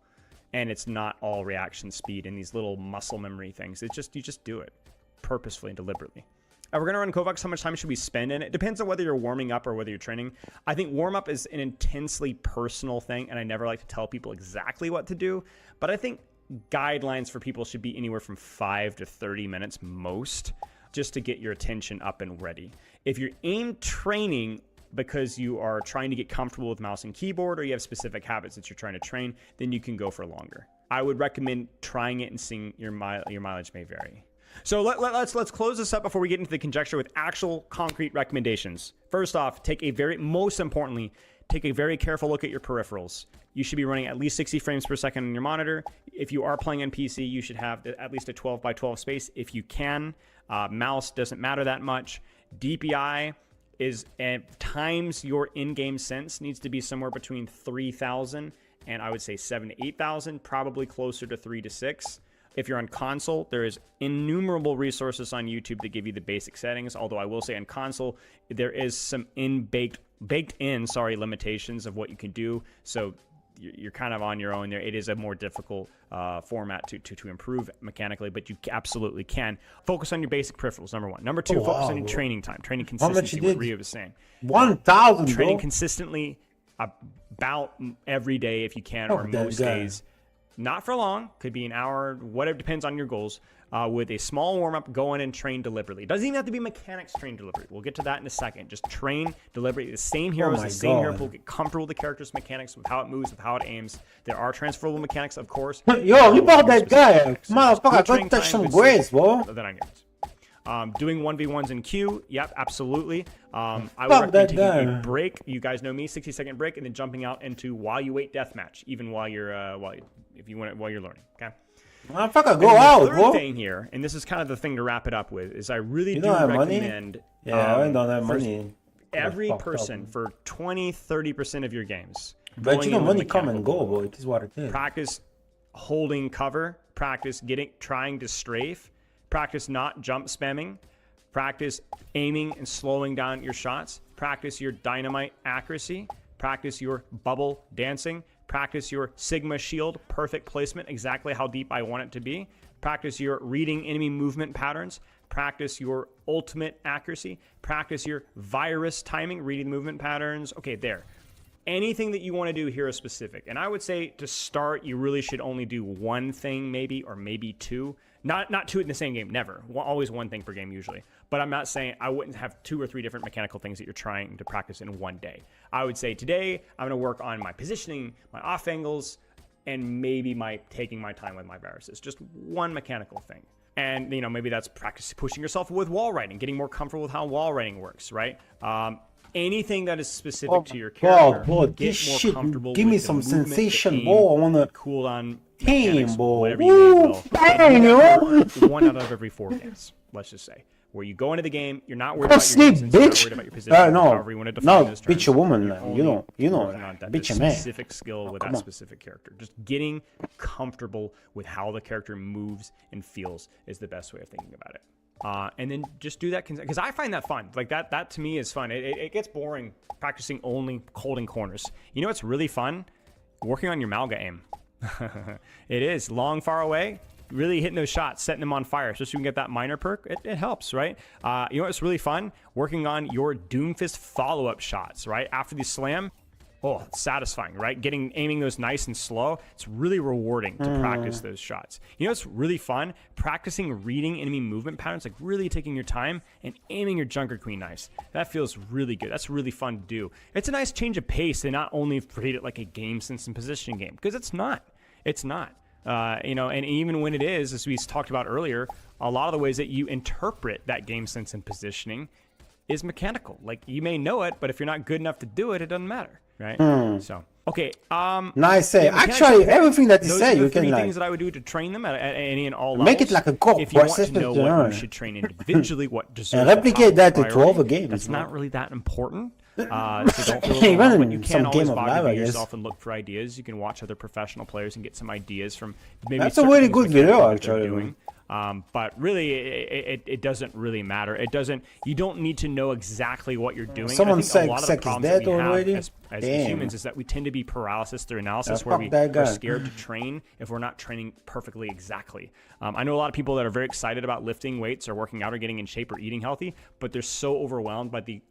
And it's not all reaction speed and these little muscle memory things. It's just, you just do it purposefully and deliberately. We're going to run Kovacs. How much time should we spend in it? It depends on whether you're warming up or whether you're training. I think warm up is an intensely personal thing, and I never like to tell people exactly what to do. But I think guidelines for people should be anywhere from 5 to 30 minutes most, just to get your attention up and ready. If you're aim training because you are trying to get comfortable with mouse and keyboard, or you have specific habits that you're trying to train, then you can go for longer. I would recommend trying it and seeing your mileage may vary. So let's close this up before we get into the conjecture with actual concrete recommendations. First off, most importantly, take a very careful look at your peripherals. You should be running at least 60 frames per second on your monitor. If you are playing on PC, you should have at least a 12 by 12 space if you can. Mouse doesn't matter that much. DPI is times your in-game sense needs to be somewhere between 3,000 and I would say 7,000 to 8,000, probably closer to 3 to 6. If you're on console, there is innumerable resources on YouTube that give you the basic settings. Although I will say on console, there is some baked in limitations of what you can do. So you're kind of on your own there. It is a more difficult format to improve mechanically, but you absolutely can. Focus on your basic peripherals, number one. Number two, focus on your training time, training consistency, what Rio was saying. 1,000, training consistently about every day if you can, or most days. Not for long, could be an hour, whatever, depends on your goals. With a small warm-up, go in and train deliberately. It doesn't even have to be mechanics train deliberately. We'll get to that in a second. Just train deliberately. The same heroes, the same hero pool, get comfortable with the character's mechanics, with how it moves, with how it aims. There are transferable mechanics, of course. Yo, you bought that guy. Motherfucker, go touch some grace, bro. Then I get doing 1v1s in queue, yep, absolutely. I would recommend taking a break. You guys know me, 60-second break, and then jumping out into while you wait deathmatch, even while you're while you're learning. Okay. Motherfucker, go out, bro. The third thing here, and this is kind of the thing to wrap it up with, is I really do recommend. Yeah, I don't have money. Every person for 20-30% of your games. But you know, money come and go, boy. It is what it is. Practice holding cover. Practice trying to strafe. Practice not jump spamming. Practice aiming and slowing down your shots. Practice your dynamite accuracy. Practice your bubble dancing. Practice your Sigma shield, perfect placement, exactly how deep I want it to be. Practice your reading enemy movement patterns. Practice your ultimate accuracy. Practice your virus timing, reading movement patterns. Okay, there. Anything that you want to do here is specific. And I would say to start, you really should only do one thing maybe, or maybe two. Not two in the same game, never. Always one thing per game usually. But I'm not saying I wouldn't have 2 or 3 different mechanical things that you're trying to practice in one day. I would say today I'm going to work on my positioning, my off angles, and maybe taking my time with my viruses. Just one mechanical thing. And, maybe that's practice pushing yourself with wall riding, getting more comfortable with how wall riding works, right? Anything that is specific to your character, bro, get this more shit comfortable give me with the some movement, the sensation, aim, bro. I wanna cooldown team, mechanics, bro. whatever you may will. Bang, yo. 1 out of every 4 games, let's just say. Where you go into the game, you're not worried Go about sleep, your distance, you're not bitch. worried about your position, No, however you want to define those terms. bitch a woman, You're man. only You know, working on that bitch a man. specific skill with that specific character. Just getting comfortable with how the character moves and feels is the best way of thinking about it. And then just do that because I find that fun. Like that to me is fun. It gets boring practicing only holding corners. You know what's really fun? Working on your Malga aim. It is long, far away. Really hitting those shots, setting them on fire, so you can get that minor perk. It helps, right? You know what's really fun? Working on your Doomfist follow-up shots, right? After the slam, oh, it's satisfying, right? Aiming those nice and slow. It's really rewarding to practice those shots. You know what's really fun? Practicing reading enemy movement patterns, like really taking your time and aiming your Junker Queen nice. That feels really good. That's really fun to do. It's a nice change of pace and not only treat it like a game sense and position game, because it's not. It's not. And even when it is, as we talked about earlier, a lot of the ways that you interpret that game sense and positioning is mechanical. Like, you may know it, but if you're not good enough to do it, it doesn't matter, right? So, okay. Nice say. Actually, everything that you say, you can things that I would do to train them at any and all levels. Make it like a core If you want process, to know what you should train individually, what deserves and replicate that to priority, other games. That's not really that important. So don't feel Even overwhelmed, in but you some can always game of life, I bother guess. yourself and look for ideas. You can watch other professional players and get some ideas from maybe That's a certain really things good mechanically video, that they're actually. doing. But really, it doesn't really matter. You don't need to know exactly what you're doing. Someone I think a lot of the is problems dead that we have already? as Damn. humans is that we tend to be paralysis through analysis, Yeah, where fuck we that guy. are scared to train if we're not training perfectly exactly. I know a lot of people that are very excited about lifting weights or working out or getting in shape or eating healthy, but they're so overwhelmed by the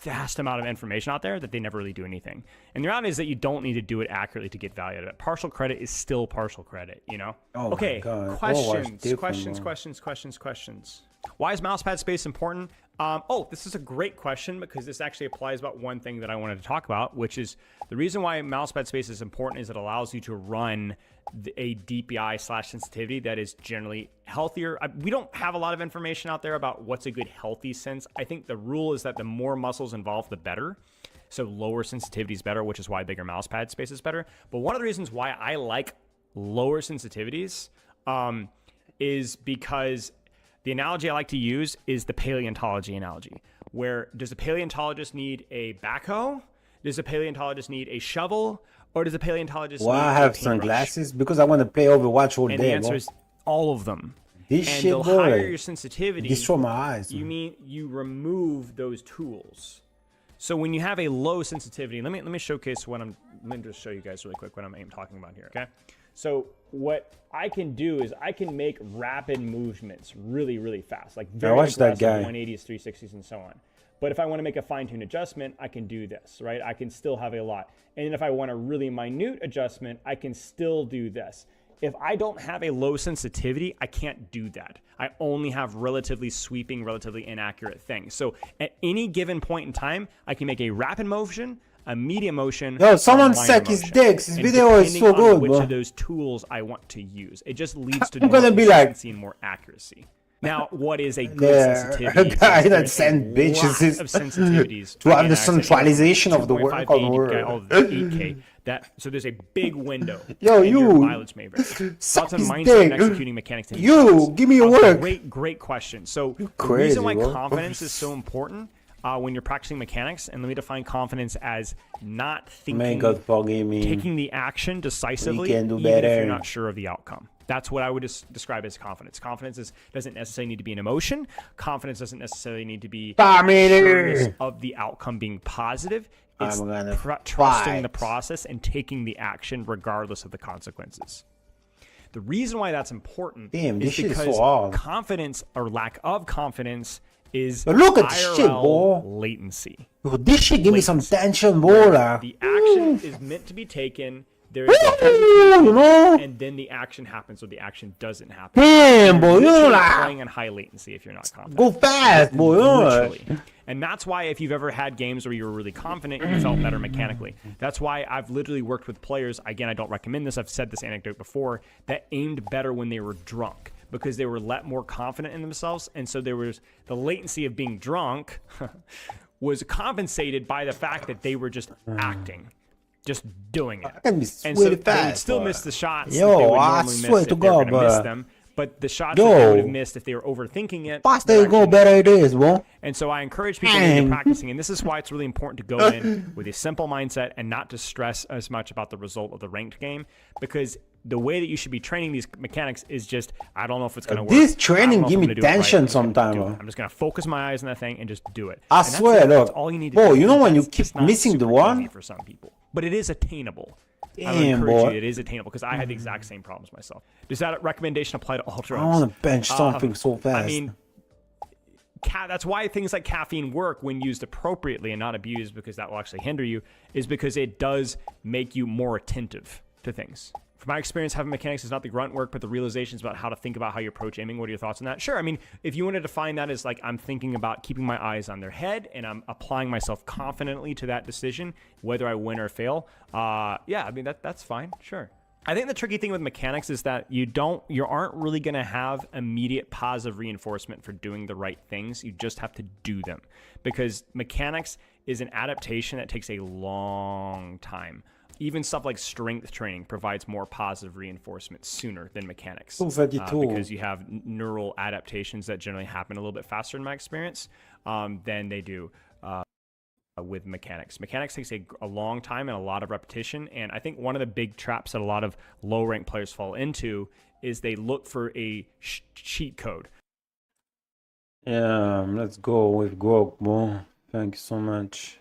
vast amount of information out there that they never really do anything. And the reality is that you don't need to do it accurately to get value out of it. Partial credit is still partial credit, you know? Oh my Okay, God. questions, Overwatch questions. Why is mousepad space important? This is a great question because this actually applies about one thing that I wanted to talk about, which is the reason why mousepad space is important is it allows you to run a DPI/sensitivity that is generally healthier. We don't have a lot of information out there about what's a good healthy sense. I think the rule is that the more muscles involved, the better. So lower sensitivity is better, which is why bigger mousepad space is better. But one of the reasons why I like lower sensitivities is because the analogy I like to use is the paleontology analogy, where does a paleontologist need a backhoe? Does a paleontologist need a shovel? Or does a paleontologist need I a have paintbrush? sunglasses? Because I want to play Overwatch all And day, the answer bro. is all of them. This And shit, the boy, higher your sensitivity, destroy my eyes. you mean you remove those tools. So when you have a low sensitivity, let me showcase let me just show you guys really quick what I'm talking about here, okay? So what I can do is I can make rapid movements really, really fast, like very watch that aggressive guy. 180s, 360s, and so on. But if I want to make a fine-tuned adjustment, I can do this, right? I can still have a lot. And then if I want a really minute adjustment, I can still do this. If I don't have a low sensitivity, I can't do that. I only have relatively sweeping, relatively inaccurate things. So at any given point in time, I can make a rapid motion, a medium motion. Yo, or a someone minor suck his motion. dick. This And video is depending so on good, which bro. of those tools I want to use, it just leads to I'm more gonna be like- consistency and more accuracy. Now, what is a good Yeah, sensitivity? a guy is that there's send a bitches lot is- of sensitivities to have Again, the I said centralization of the 2.5 work on DPI, word. all of the 8K. So there's a big window. Yo, and your you, mileage may vary. suck Lots of his mindset dick. and executing mechanics. and You, mechanics. give me your work. Great question. So the crazy, reason why bro. confidence is so important when you're practicing mechanics, and let me define confidence as not May thinking, God forgive me. taking the action decisively, We can do even if better. you're not sure of the outcome. That's what I would describe as confidence. Confidence doesn't necessarily need to be an emotion. Confidence doesn't necessarily need to be sureness of the outcome being positive. It's I'm gonna trusting fight. the process and taking the action regardless of the consequences. The reason why that's important Damn, this is shit is so because hard. confidence or lack of confidence is But look at this IRL shit, bro. latency. Yo, this shit give me some tension, bro. Like. The action is meant to be taken. There is a You hesitation, know? and then the action happens or the action doesn't happen. Damn, bro. You know, Literally like. playing on high latency if you're not confident. Go fast, boy. You know, like. Literally. And that's why if you've ever had games where you were really confident, you felt better mechanically. That's why I've literally worked with players, again, I don't recommend this, I've said this anecdote before, that aimed better when they were drunk. because they were more confident in themselves. And so there was the latency of being drunk was compensated by the fact that they were just acting, just doing it. I can be And really so fast, they would still boy. miss the shots Yo, that they would I normally swear miss to if they were God, going to miss boy. them. But the shots that they Yo. would have missed if they were overthinking it. Past they're they go actually better it is, boy. And so I encourage people when you're practicing, and this is why it's really important to go in with a simple mindset and not to stress as much about the result of the ranked game, because the way that you should be training these mechanics is just, I don't know if it's going to work. This I don't training know if give I'm me gonna do it right. tension I'm just gonna sometimes, do it. bro. I'm just going to focus my eyes on that thing and just do it. I And that's swear, it. look. That's all you need to Bro, do. you know when you That's keep just not missing the super one? easy for some people, but it is attainable. I would Damn, encourage boy. you, it is attainable, because I had the exact same problems myself. Does that recommendation apply to all drugs? I want to bench something so fast. I mean, that's why things like caffeine work when used appropriately and not abused, because that will actually hinder you, is because it does make you more attentive to things. From my experience, having mechanics is not the grunt work, but the realizations about how to think about how you approach aiming. What are your thoughts on that? Sure. I mean, if you want to define that as like I'm thinking about keeping my eyes on their head and I'm applying myself confidently to that decision, whether I win or fail, yeah, I mean, that's fine. Sure. I think the tricky thing with mechanics is that you aren't really going to have immediate positive reinforcement for doing the right things. You just have to do them, because mechanics is an adaptation that takes a long time. Even stuff like strength training provides more positive reinforcement sooner than mechanics, because you have neural adaptations that generally happen a little bit faster in my experience than they do with mechanics. Mechanics takes a long time and a lot of repetition, and I think one of the big traps that a lot of low-ranked players fall into is they look for a cheat code. Yeah, let's go with Grok, bro. Thank you so much.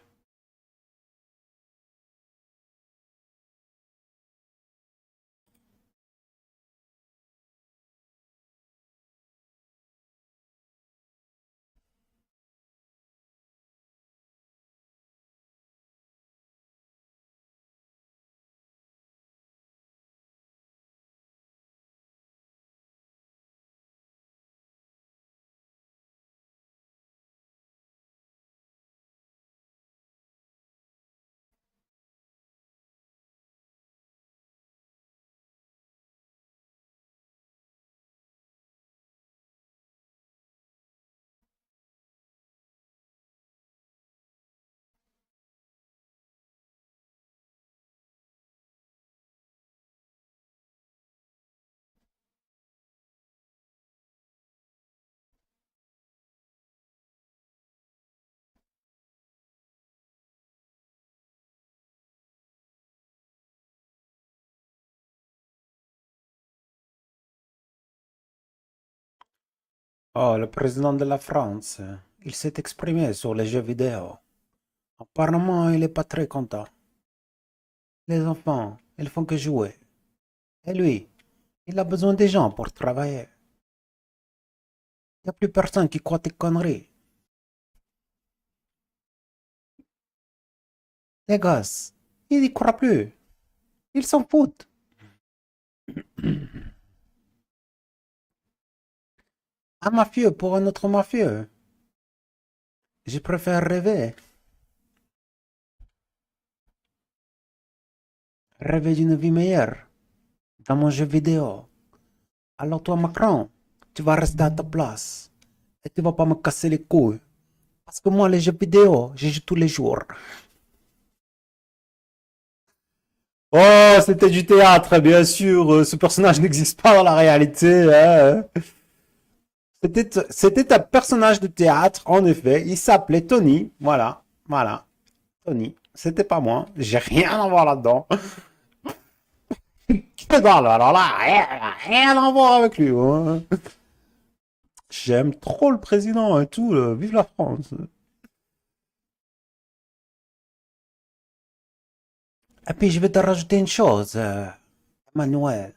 Oh, le président de la France, il s'est exprimé sur les jeux vidéo. Apparemment, il est pas très content. Les enfants, ils font que jouer. Et lui, il a besoin des gens pour travailler. Il n'y a plus personne qui croit tes conneries. Les gosses, ils n'y croient plus. Ils s'en foutent. Un mafieux pour un autre mafieux. Je préfère rêver. Rêver d'une vie meilleure dans mon jeu vidéo. Alors toi, Macron, tu vas rester à ta place. Et tu vas pas me casser les couilles. Parce que moi, les jeux vidéo, je joue tous les jours. Oh, c'était du théâtre, bien sûr. Ce personnage n'existe pas dans la réalité. Hein. C'était un personnage de théâtre, en effet. Il s'appelait Tony. Voilà, voilà. Tony. C'était pas moi. J'ai rien à voir là-dedans. Que dalle, alors là, rien à voir avec lui. Hein. J'aime trop le président et tout. Vive la France. Et puis, je vais te rajouter une chose, Emmanuel.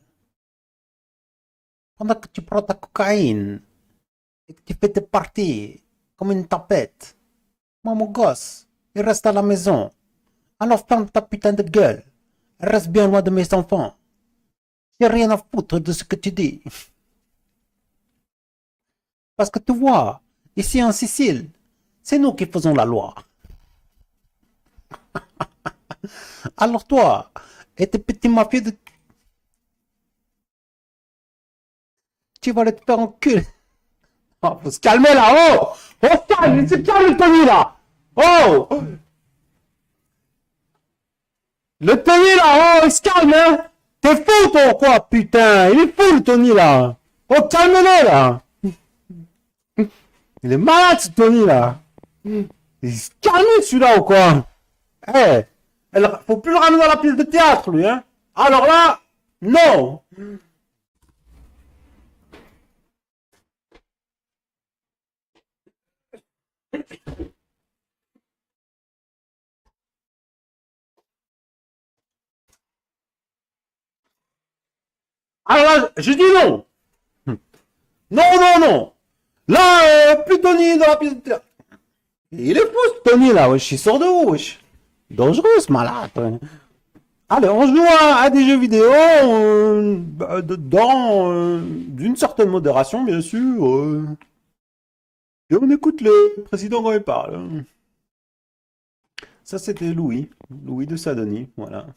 Pendant que tu prends ta cocaïne et que tu fais tes parties comme une tapette, moi, mon gosse, il reste à la maison. Alors ferme ta putain de gueule. Reste bien loin de mes enfants. J'ai rien à foutre de ce que tu dis. Parce que tu vois, ici en Sicile, c'est nous qui faisons la loi. Alors toi, et tes petits mafieux de... Tu il va aller te faire enculer. Oh, faut se calmer là, oh! Oh, calme, c'est calme le Tony là! Oh! Le Tony là, oh, il se calme, hein! T'es fou toi, quoi, putain! Il est fou le Tony là! Oh, calme-le là! Il est malade ce Tony là! Il se calme celui-là ou quoi? Eh! Faut plus le ramener dans la pièce de théâtre lui, hein! Alors là, non! Alors là, je dis non! Non, non, non! Là, plus Tony dans la pièce de théâtre! Il est fou ce Tony là, wesh, il sort de où, wesh? Dangereux ce malade! Ouais. Allez, on joue à des jeux vidéo d'une certaine modération, bien sûr. Et on écoute le président quand il parle. Ça, c'était Louis. Louis de Sadonie, voilà.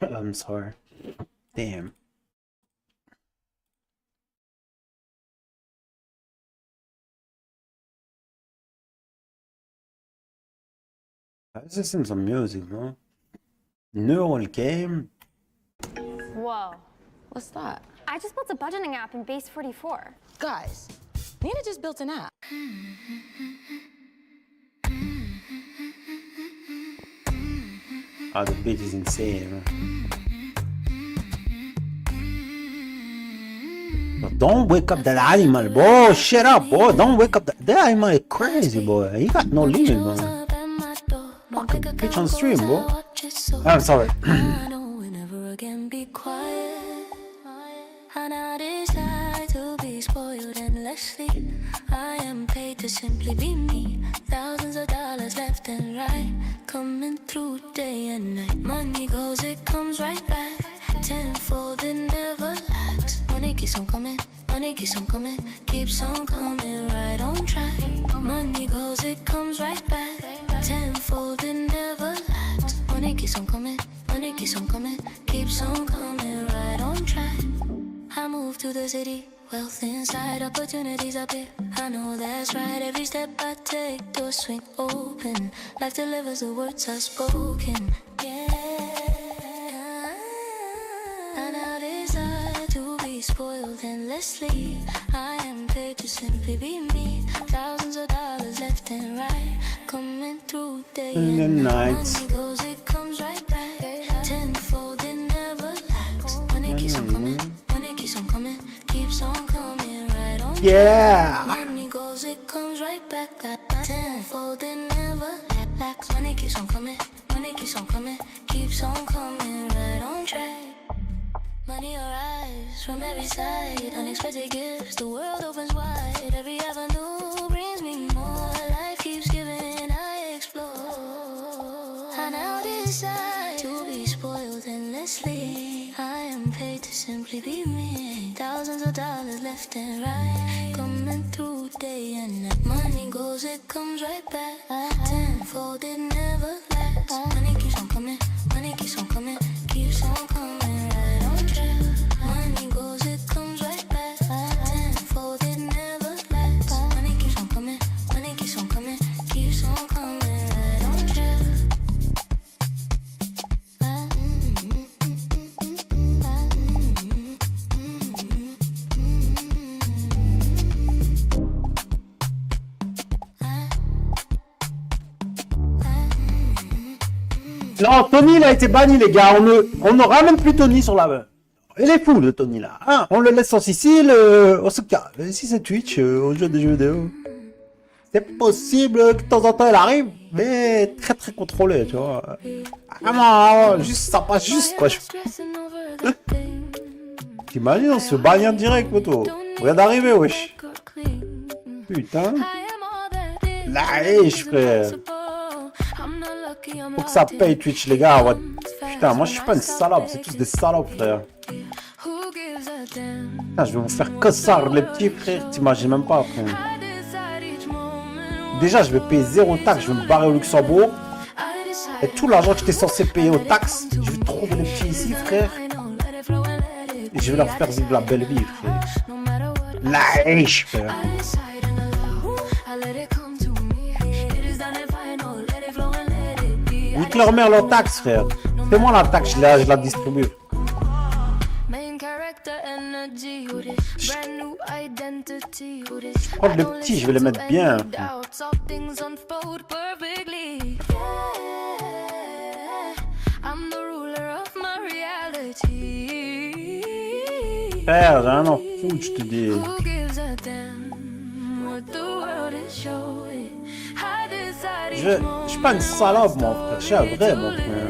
I'm sorry. Damn. Let's listen to some music, no? Neural game. Whoa. What's that? I just built a budgeting app in Base 44. Guys, Nina just built an app. Oh, the beat is insane. But don't wake up that animal, boy. Shut up, boy. Don't wake up that animal is crazy, boy. He got no limit, man. Fucking bitch on stream, boy. I'm sorry. I am paid to simply be me. Thousands of dollars left and right, coming through day and night. Money goes, it comes right back. Tenfold, it never lacks. Money keeps on coming, money keeps on coming, keeps on coming right on track. Money goes, it comes right back. Tenfold, it never lacks. Money keeps on coming, money keeps on coming, keeps on coming right on track. I moved to the city. Wealth inside, opportunities up here. I know that's right. Every step I take, doors swing open. Life delivers the words I've spoken. Yeah. I now decide to be spoiled endlessly. I am paid to simply be me. Thousands of dollars left and right, coming through day and night. Money goes, it comes right back. Tenfold, it never lacks. Money keeps on coming, money keeps on coming, keeps on coming right on. Yeah. Money goes, it comes right back. Tenfold, it never lacks. Money keeps on coming, money keeps on coming, keeps on coming right on track. Money arrives from every side, unexpected gifts, the world opens wide. Every avenue brings me more. Life keeps giving, I explore. I now decide to be spoiled endlessly. I am paid to simply be me. Thousands of dollars left and right, coming through day and night. Money goes, it comes right back. Tenfold, it never lacks. Money keeps on coming, money keeps on coming, keeps on coming right on track. Money goes, it comes right back. Tenfold, it never lacks. Money keeps on coming, money keeps on coming, keeps on coming right on track. Non, Tony, il a été banni, les gars. On ne ramène plus Tony sur la... Il est fou, le Tony, là. Hein, on le laisse en Sicile, on se calme. Si c'est Twitch, on joue à des jeux vidéo. C'est possible que de temps en temps, il arrive, mais très, très contrôlé, tu vois. Vraiment, juste, ça passe juste, quoi. T'imagines, on se banni en direct, moto. On vient d'arriver, wesh. Putain. Lâche, frère. Faut que ça paye Twitch, les gars. Ouais. Putain, moi je suis pas une salope, c'est tous des salopes, frère. Putain, je vais vous faire que ça, les petits frères, t'imagines même pas, frère. Déjà, je vais payer 0 taxe, je vais me barrer au Luxembourg. Et tout l'argent que j'étais censé payer aux taxes, je vais trouver les petits ici, frère. Et je vais leur faire vivre la belle vie, frère. La hache, frère. Nique leur mère leurs taxes, frère. Fais-moi la taxe, je la distribue. Je prends les petits, je vais les mettre bien. Frère, j'ai rien en foutre, je te dis. Je suis pas une salope, mon frère. Je suis un vrai, mon frère.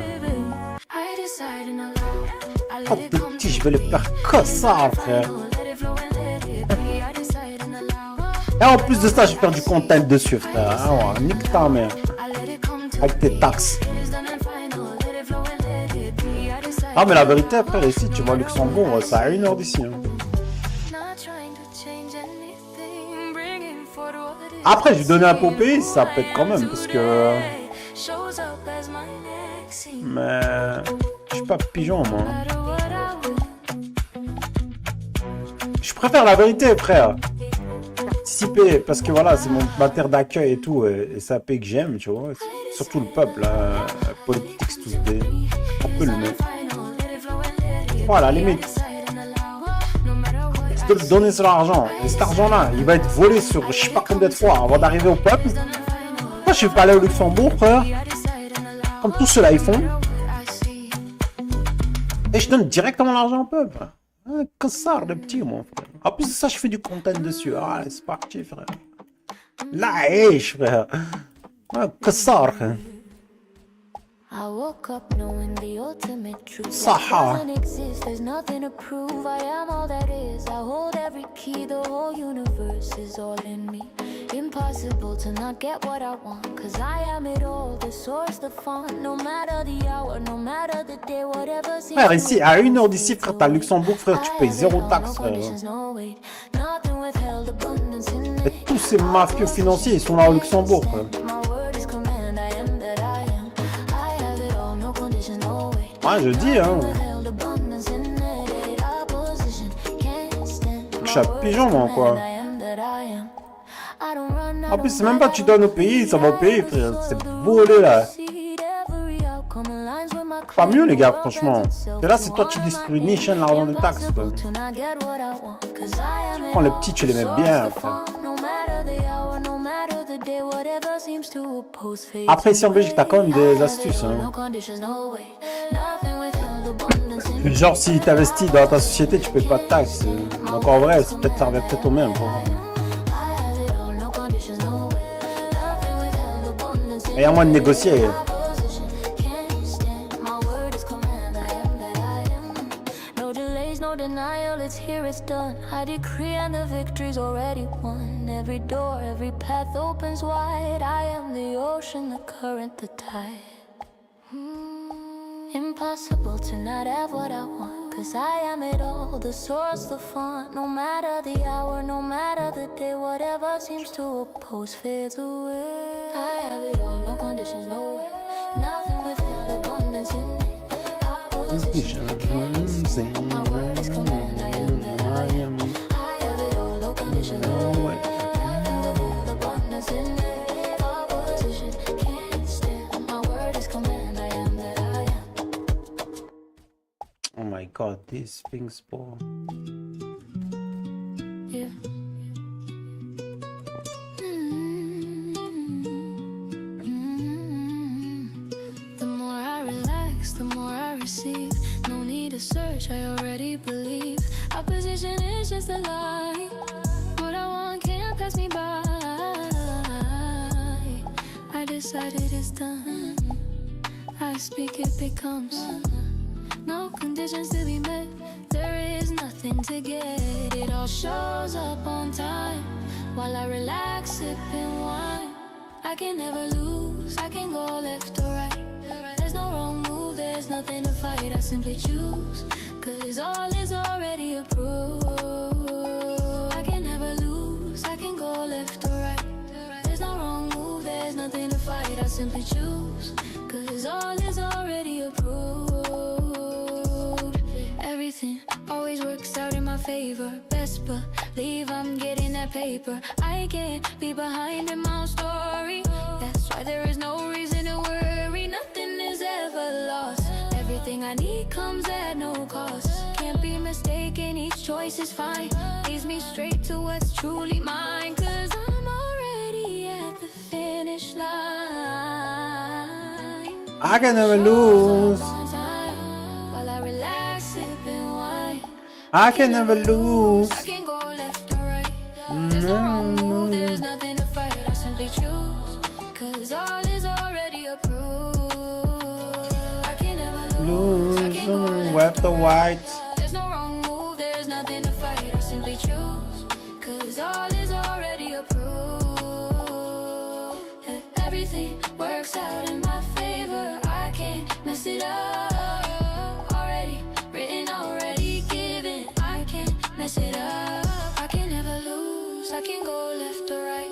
Oh, les petits, je vais les faire que ça, frère. Et en plus de ça, je vais faire du content dessus, frère. Ah ouais, nique ta mère. Avec tes taxes. Ah, mais la vérité, frère, ici, tu vois, Luxembourg, ça a 1 heure d'ici. Hein. Après, je vais donner un peu au pays, ça peut être quand même, parce que... Mais... Je suis pas pigeon, moi. Je préfère la vérité, frère. Participer, parce que voilà, c'est ma terre d'accueil et tout, et c'est un pays que j'aime, tu vois. Surtout le peuple, là, politique, tous des... On peut le mettre. Voilà, limite. Tu dois donner sur l'argent. Et cet argent-là, il va être volé sur je sais pas combien de fois avant d'arriver au peuple. Moi, je vais pas aller au Luxembourg, frère. Comme tous ceux-là, ils font. Et je donne directement l'argent au peuple. Ah, que ça, le petit, mon frère. En plus de ça, je fais du content dessus. Ah, c'est parti, frère. La hache, frère. Ah, que ça, frère. I woke up knowing the ultimate truth. Saha. Doesn't exist, there's nothing to prove. I am all that is. I hold every key, the whole universe is all in me. Impossible to not get what I want, cause I am it all, the source, the fun. No matter the hour, no matter the day, whatever seems. Frère, ici, à 1 heure d'ici, frère, t'as Luxembourg, frère, tu payes 0 taxe, frère. Et tous ces mafieux financiers, ils sont là au Luxembourg, frère. Ouais, je dis, hein. Je suis un pigeon, moi, quoi. En plus, c'est même pas tu donnes au pays, ça va au pays, frère. C'est volé, là. Pas mieux, les gars, franchement. Et là, c'est toi, tu distribues ni chaîne l'argent de taxes, quoi. Tu prends les petits, tu les mets bien, frère. Après, ici en Belgique, t'as quand même des astuces, hein. Genre, si t'investis dans ta société, tu payes pas de taxes. Donc en vrai, ça revient peut-être au même. Il y a moyen de négocier. No denial, it's here, it's done. I decree and the victory's already won. Every door, every path opens wide. I am the ocean, the current, the tide. Impossible to not have what I want, cause I am it all, the source, the fun. No matter the hour, no matter the day, whatever seems to oppose fades away. I have it all, no conditions, no way. Nothing without abundance in me. Opposition, my word is command, I am that I am. I have it all, no conditions, no way. Nothing without abundance in me. Opposition, can't stand. My word is command, I am that I am. Oh my god, these things, bro. Yeah. The more I relax, the more I receive. No need to search, I already believe. Opposition is just a lie. What I want can't pass me by. I decided it's done. I speak, it becomes. No conditions to be met. There is nothing to get. It all shows up on time. While I relax, sipping wine. I can never lose. I can go left or right. There's no wrong move. There's nothing to fight. I simply choose. Cause all is already approved. I can never lose. I can go left or right. There's no wrong move. There's nothing to fight. I simply choose. Cause all is already approved. Everything always works out in my favor. Best believe I'm getting that paper. I can't be behind in my own story. That's why there is no reason to worry. Nothing is ever lost. Everything I need comes at no cost. Can't be mistaken, each choice is fine. Leads me straight to what's truly mine. Cause I'm already at the finish line. I can never lose. While I relax, sipping wine. I can never lose. I can go left or right. There's no wrong move, there's nothing to fight. I simply choose. Cause all is already approved. I can never lose. I can go left Left or right. There's no wrong move, there's nothing to fight. I simply choose. Cause all is already approved. Everything works out in my favor. I can't mess it up. Already written, already given. I can't mess it up. I can never lose. I can go left or right.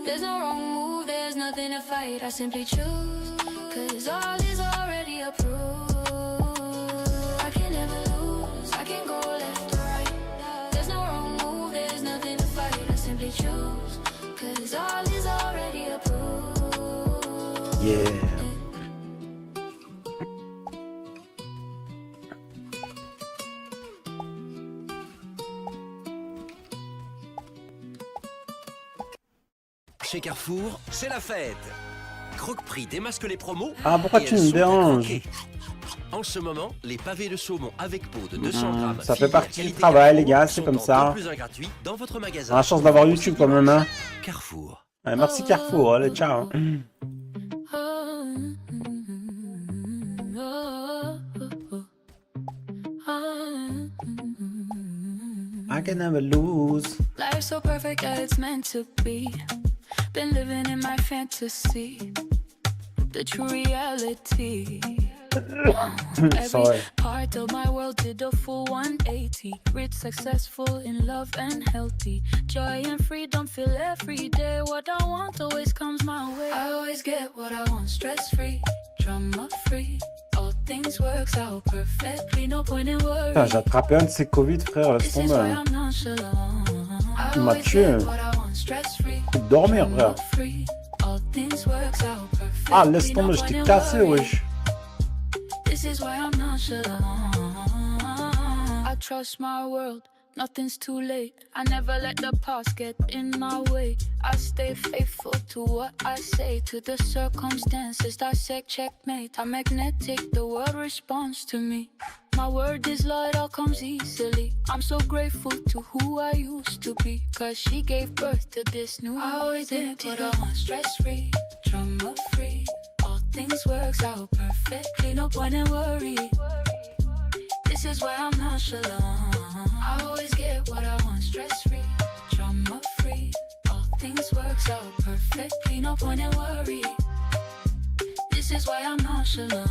There's no wrong move, there's nothing to fight. I simply choose. Cause all is already approved. I can never lose. I can go left or right. There's no wrong move, there's nothing to fight. I simply choose. Cause all is already approved. Yeah. Chez Carrefour, c'est la fête. Croque-Prix démasque les promos. Ah, pourquoi et tu elles me sont à déranges? croquer. En ce moment, les pavés de saumon avec peau de 200 grammes. Ça fait filière partie du qualité travail, Carrefour, les gars, c'est sont comme en ça. 2 + 1 gratuit dans votre magasin. On a la chance d'avoir YouTube quand même, hein. Carrefour. Allez, merci Carrefour, allez, ciao. I can never lose. Life's so perfect, yeah, it's meant to be. Been living in my fantasy, the true reality. Sorry. Every part of my world did a full 180. Rich, successful, in love and healthy. Joy and freedom feel every day. What I want always comes my way. I always get what I want, stress free, drama free. All things works out perfectly, no point in worry. Putain, j'ai attrapé un de ces Covid, frère, laisse This is tomber. why I'm nonchalant. I Tu m'as always tué. get what I want, stress free, Faut dormir, frère. drama free. All things works out perfectly, Ah, laisse no tomber, je point t'ai in cassé, worry. wesh. This is why I'm nonchalant. I trust my world, nothing's too late. I never let the past get in my way. I stay faithful to what I say, to the circumstances that say checkmate. I'm magnetic, the world responds to me. My word is law, it all comes easily. I'm so grateful to who I used to be, cause she gave birth to this new. I always did what I want, stress free, drama free. All things works out perfectly, no point in worry. This is why I'm nonchalant. I always get what I want, stress free, drama free. All things works out perfectly, no point in worry. This is why I'm nonchalant.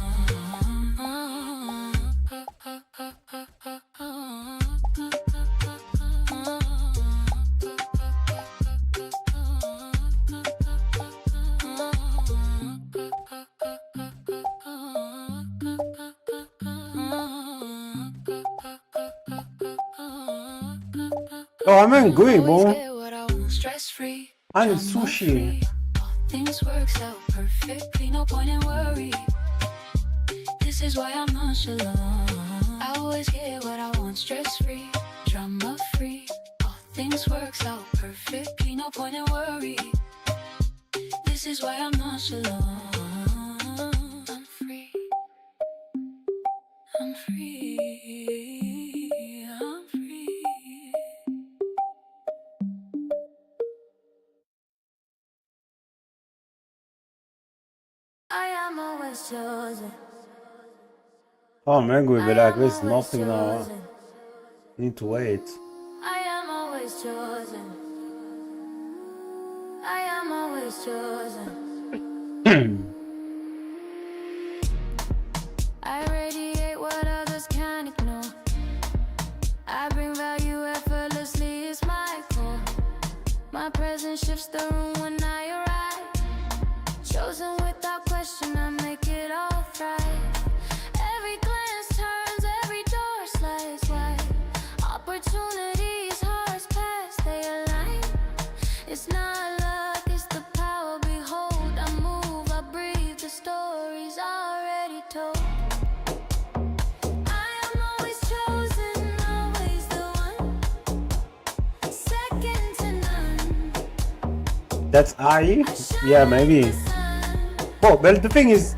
Oh, ramène Goy, bon. Always get what I want, stress free. Ah, le sushi. Things works out perfectly, no point in worry. This is why I'm nonchalant. I always get what I want, stress free, drama free. All things works out perfectly, no point in worry. This is why I'm nonchalant. I'm free. I'm free. I'm free. I am always chosen. Oh man, Goy, but like this, I'm always nothing now. chosen. Need to wait. I am always chosen. I am always chosen. I radiate what others can't ignore. I bring value effortlessly, it's my core. My presence shifts the room when I arrive. Chosen without question, I make it That's I. Yeah, maybe. Oh, but the thing is,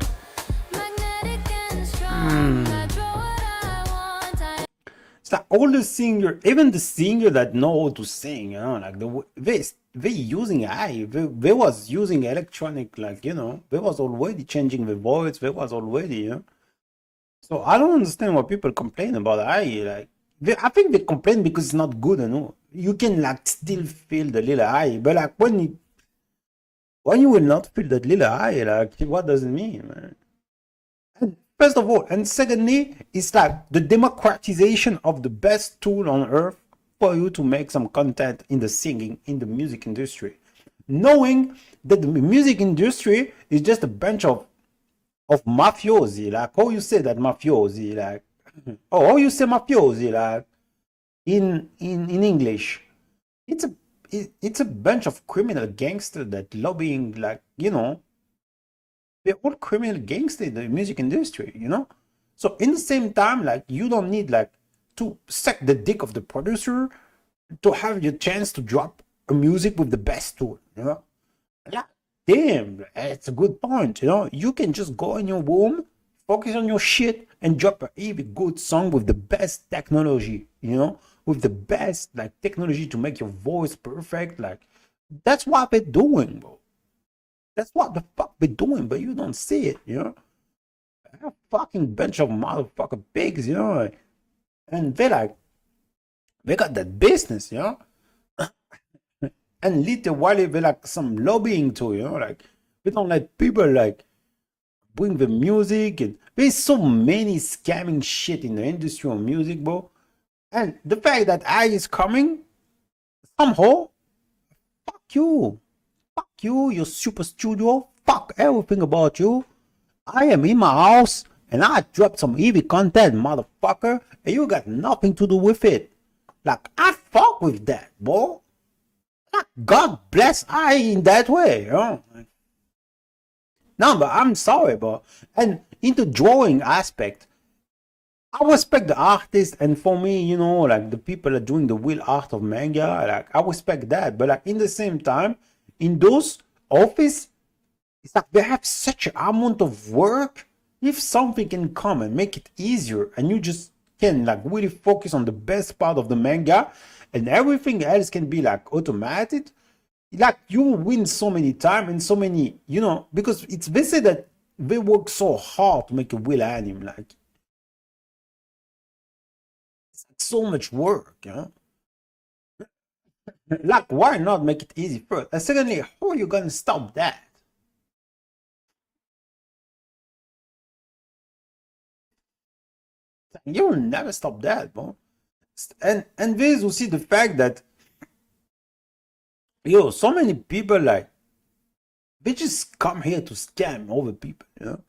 it's like all the singer, even the singer that know how to sing, you know, like they using AI. They was using electronic, like, you know, they was already changing the voice. They was already, you know. So I don't understand why people complain about AI. Like, I think they complain because it's not good, you know. You can like still feel the little AI, but like when you will not feel that little AI, like what does it mean, man? And first of all, and secondly, it's like the democratization of the best tool on earth for you to make some content in the singing, in the music industry, knowing that the music industry is just a bunch of mafiosi. Like how you say that mafiosi, like oh, how you say mafiosi, like in English, it's a bunch of criminal gangsters that lobbying, like, you know, they're all criminal gangsters in the music industry, you know. So in the same time, like, you don't need like to suck the dick of the producer to have your chance to drop a music with the best tool, you know. Yeah, damn, it's a good point, you know. You can just go in your room, focus on your shit, and drop a really good song with the best technology, you know, with the best like technology to make your voice perfect. Like, that's what they're doing, bro. That's what the fuck they're doing, but you don't see it, you know. A fucking bunch of motherfucking pigs, you know, and they got that business, you know. And little while they like some lobbying too, you know, like we don't let people like bring the music, and there's so many scamming shit in the industry of music, bro. And the fact that I is coming somehow, fuck you, your super studio, fuck everything about you. I am in my house and I dropped some heavy content, motherfucker, and you got nothing to do with it. Like, I fuck with that, bro. Like, God bless I in that way, you know. No, but I'm sorry, bro. And in the drawing aspect, I respect the artist, and for me, you know, like the people that are doing the real art of manga, like I respect that. But like in the same time, in those office, it's like they have such an amount of work. If something can come and make it easier, and you just can like really focus on the best part of the manga, and everything else can be like automated, like you win so many time and so many, you know, because it's they say that they work so hard to make a real anime, like it's like so much work, you know. Like, why not make it easy first? And secondly, how are you gonna stop that? You will never stop that, bro. And there's also the fact that so many people like they just come here to scam over people, you know.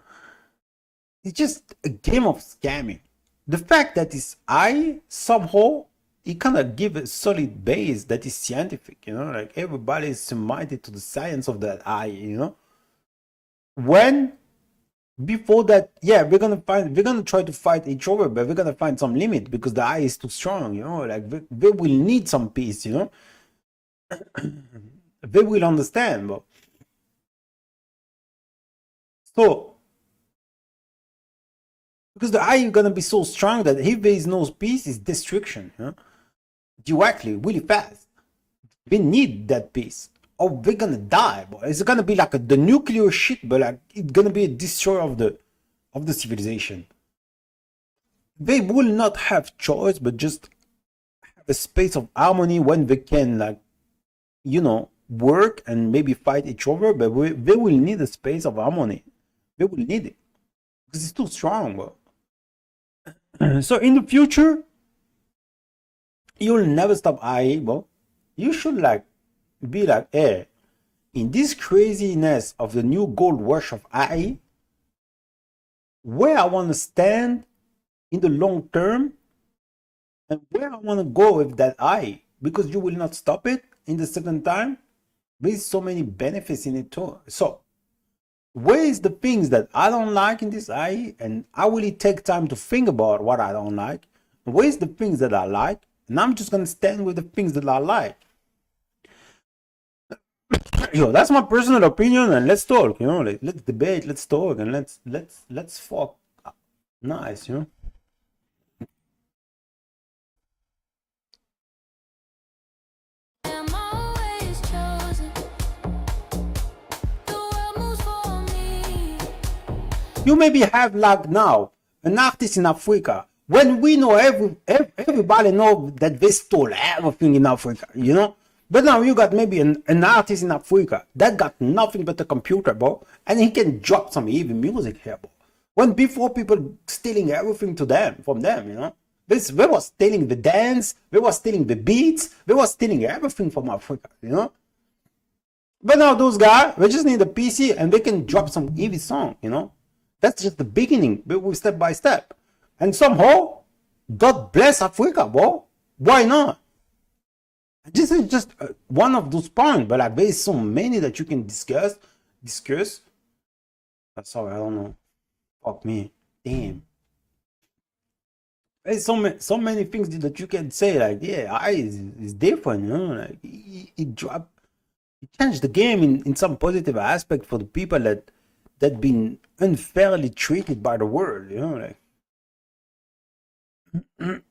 It's just a game of scamming. The fact that it's I somehow it kind of give a solid base that is scientific, you know, like everybody is submitted to the science of that I, you know. When before that, yeah, we're gonna try to fight each other, but we're gonna find some limit because the I is too strong, you know, like they will need some peace, you know. They will understand, but so because the I is gonna be so strong that if there is no peace, it's destruction, you know, directly, really fast. We need that peace, or we're gonna die, but it's gonna be like the nuclear shit, but like it's gonna be a destroyer of the civilization. They will not have choice, but just have a space of harmony when they can, like, you know, work and maybe fight each other, but they will need a space of harmony. They will need it because it's too strong, bro. So in the future, you'll never stop AI, bro. You should like be like, hey, in this craziness of the new gold rush of AI, where I want to stand in the long term and where I want to go with that AI, because you will not stop it in the second time. There's so many benefits in it too. So where is the things that I don't like in this AI, and I really take time to think about what I don't like, and where's the things that I like, and I'm just gonna stand with the things that I like. Yo, that's my personal opinion, and let's talk. You know, like let's debate, let's talk, and let's fuck. Nice, you know. I'm always chosen. The world moves for me. You maybe have like now an artist in Africa when we know everybody know that they stole everything in Africa, you know. But now you got maybe an artist in Africa that got nothing but a computer, bro, and he can drop some heavy music here, bro. When before people stealing everything to them from them, you know. They were stealing the dance, they were stealing the beats, they were stealing everything from Africa, you know. But now those guys, they just need a PC and they can drop some heavy song, you know. That's just the beginning, but we step by step. And somehow, God bless Africa, bro. Why not? This is just one of those points, but like there's so many that you can discuss. Sorry, I don't know. Fuck me. Damn. There's so many things that you can say, like, yeah, I is different, you know, like it changed the game in some positive aspect for the people that been unfairly treated by the world, you know, like.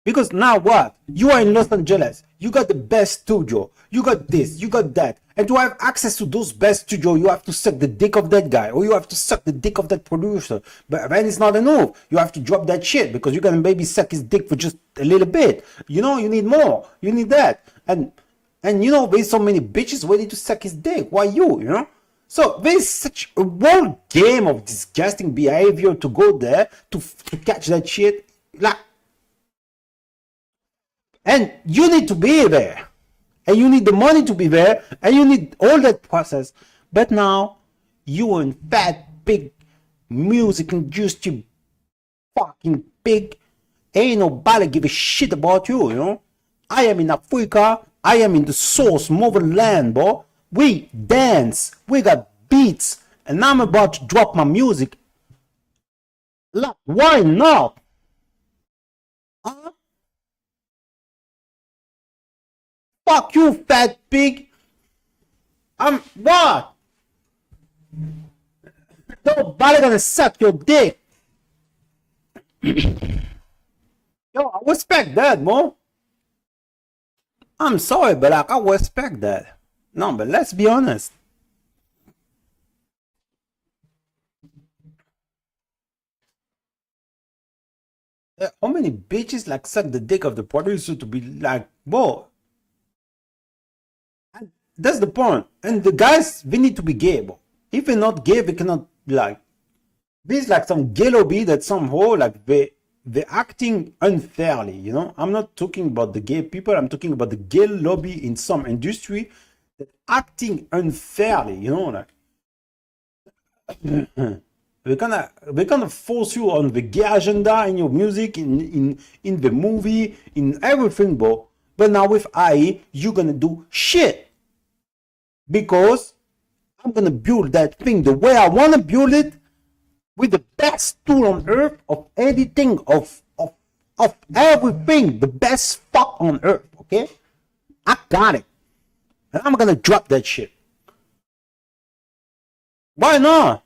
Because now what? You are in Los Angeles. You got the best studio. You got this. You got that. And to have access to those best studio, you have to suck the dick of that guy, or you have to suck the dick of that producer. But then it's not enough. You have to drop that shit because you're gonna maybe suck his dick for just a little bit. You know, you need more. You need that. And you know, there's so many bitches ready to suck his dick. Why you? You know. So there's such a whole game of disgusting behavior to go there to catch that shit. Like. And you need to be there. And you need the money to be there. And you need all that process. But now, you and fat, big music industry fucking pig. Ain't nobody give a shit about you, you know. I am in Africa. I am in the source motherland, bro. We dance. We got beats. And I'm about to drop my music. Like, why not? Huh? Fuck you, fat pig. I'm what? Nobody gonna suck your dick. Yo, I respect that, bro. I'm sorry, but like, I respect that. No, but let's be honest. How many bitches like suck the dick of the producer to be like, bro? That's the point. And the guys, we need to be gay, bro. If we're not gay, we cannot like. There's like some gay lobby that somehow like they're acting unfairly, you know. I'm not talking about the gay people. I'm talking about the gay lobby in some industry that acting unfairly, you know, like. We're gonna force you on the gay agenda in your music, in the movie, in everything, bro. But now with AI, you're gonna do shit. Because I'm gonna build that thing the way I wanna build it, with the best tool on earth of editing, of everything, the best fuck on earth, okay? I got it. And I'm gonna drop that shit. Why not?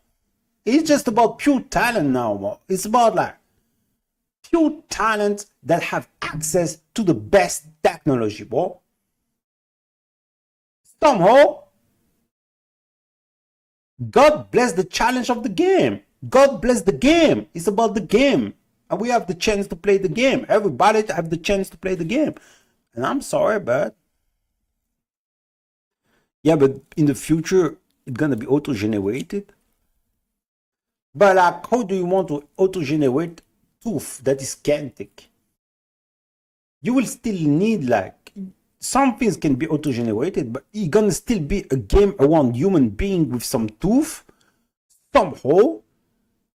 It's just about pure talent now, bro. It's about like pure talent that have access to the best technology, bro. Somehow, God bless the challenge of the game. God bless the game. It's about the game. And we have the chance to play the game. Everybody have the chance to play the game. And I'm sorry, but yeah, but in the future, it's gonna be auto-generated. But like, how do you want to auto-generate truth that is chaotic? You will still need like, some things can be auto-generated, but it's gonna still be a game around human being with some truth somehow,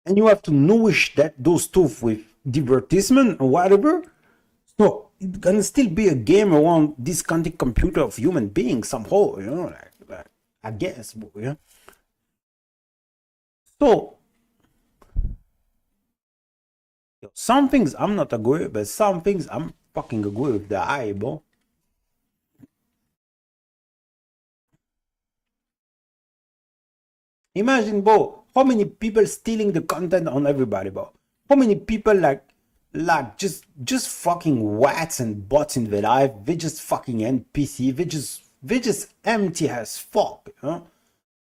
and you have to nourish those truth with divertisement or whatever. So it's gonna still be a game around this quantum computer of human beings somehow, you know, like I guess, yeah. So some things I'm not agree, but some things I'm fucking agree with the eye, bro. Imagine, bro, how many people stealing the content on everybody, bro? How many people like just fucking whats and bots in their life? They just fucking NPC. They just empty as fuck, you know?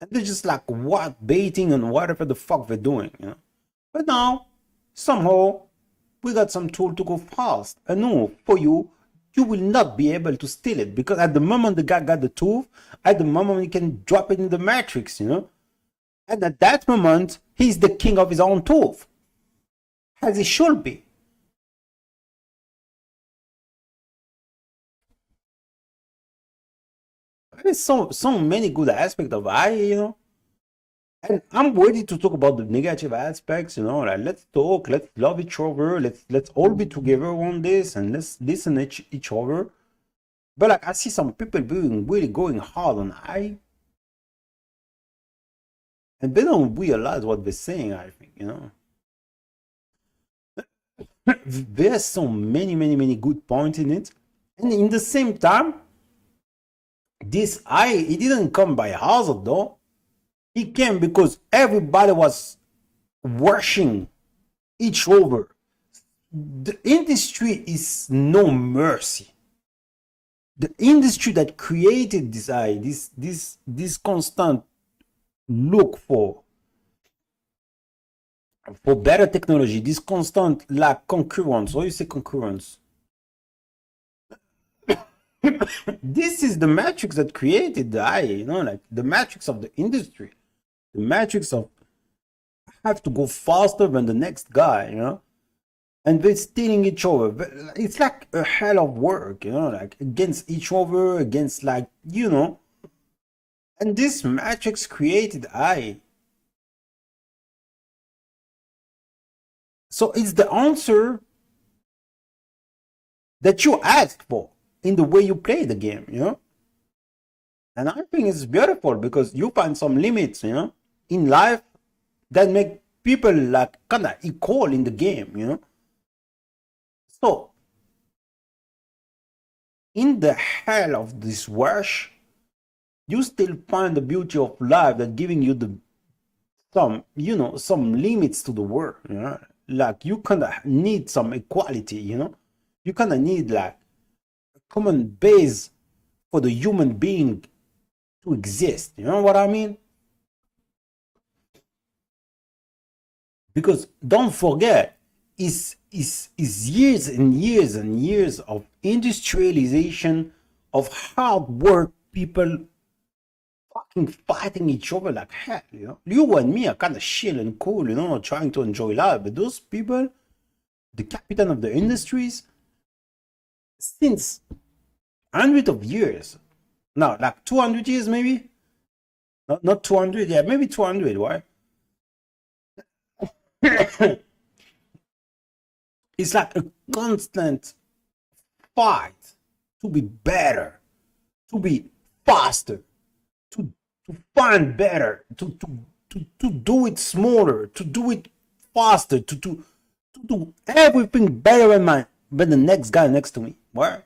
And they're just like what baiting and whatever the fuck they're doing, you know? But now, somehow, we got some tool to go fast. And no, for you, you will not be able to steal it because at the moment the guy got the tool, at the moment he can drop it in the matrix, you know? And at that moment, he's the king of his own tool, as he should be. There's so many good aspects of AI, you know? And I'm ready to talk about the negative aspects, you know, like let's talk, let's love each other, let's all be together on this and let's listen each other. But like I see some people being really going hard on AI and they don't realize what they're saying, I think, you know. There's so many good points in it. And in the same time, this AI, it didn't come by hazard though. It came because everybody was rushing each other. The industry is no mercy. The industry that created this AI, this constant look for better technology, this constant like concurrence. What do you say concurrence? This is the matrix that created the AI, you know, like the matrix of the industry. The matrix of have to go faster than the next guy, you know, and they're stealing each other. It's like a hell of work, you know, like against each other, against like, you know, and this matrix created AI. So it's the answer that you asked for in the way you play the game, you know, and I think it's beautiful because you find some limits, you know, in life that make people like kind of equal in the game, you know. So in the hell of this rush, you still find the beauty of life that giving you the some limits to the world, you know. Like you kind of need some equality, you know. You kind of need like a common base for the human being to exist, you know what I mean? Because don't forget, it's years and years and years of industrialization, of hard work, people fucking fighting each other like hell, you know. You and me are kind of chill and cool, you know, trying to enjoy life. But those people, the captain of the industries, since hundreds of years, now like 200 years maybe, not 200, yeah, maybe 200, right? It's like a constant fight to be better, to be faster, to find better, to do it smaller, to do it faster, to do everything better than the next guy next to me. Right?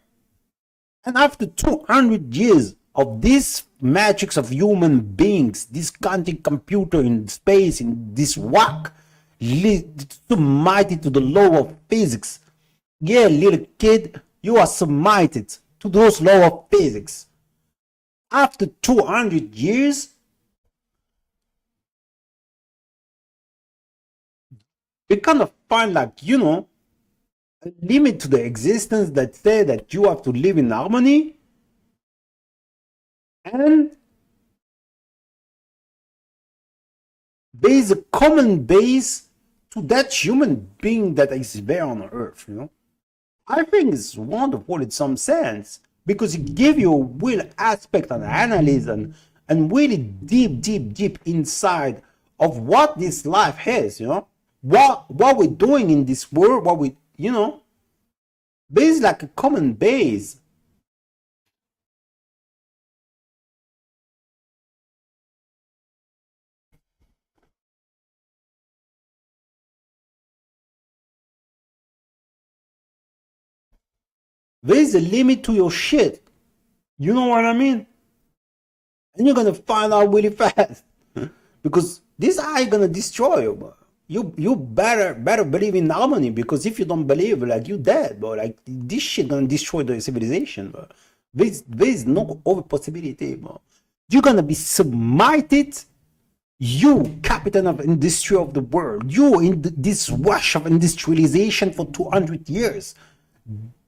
And after 200 years of this matrix of human beings, this quantum computer in space, in this whack, submitted to the law of physics. Yeah, little kid, you are submitted to those law of physics. After 200 years, we kind of find like, you know, a limit to the existence that say that you have to live in harmony, and there is a common base to that human being that is there on earth, you know. I think it's wonderful in some sense because it gives you a real aspect and analysis and really deep inside of what this life is, you know. What we're doing in this world, what we, you know, there is like a common base. There is a limit to your shit. You know what I mean? And you're gonna find out really fast. because these are gonna destroy you, bro. You better believe in harmony, because if you don't believe, like, you dead, bro. Like, this shit gonna destroy the civilization, bro. There's no other possibility, bro. You're gonna be submitted. You, capital of industry of the world, you in this rush of industrialization for 200 years,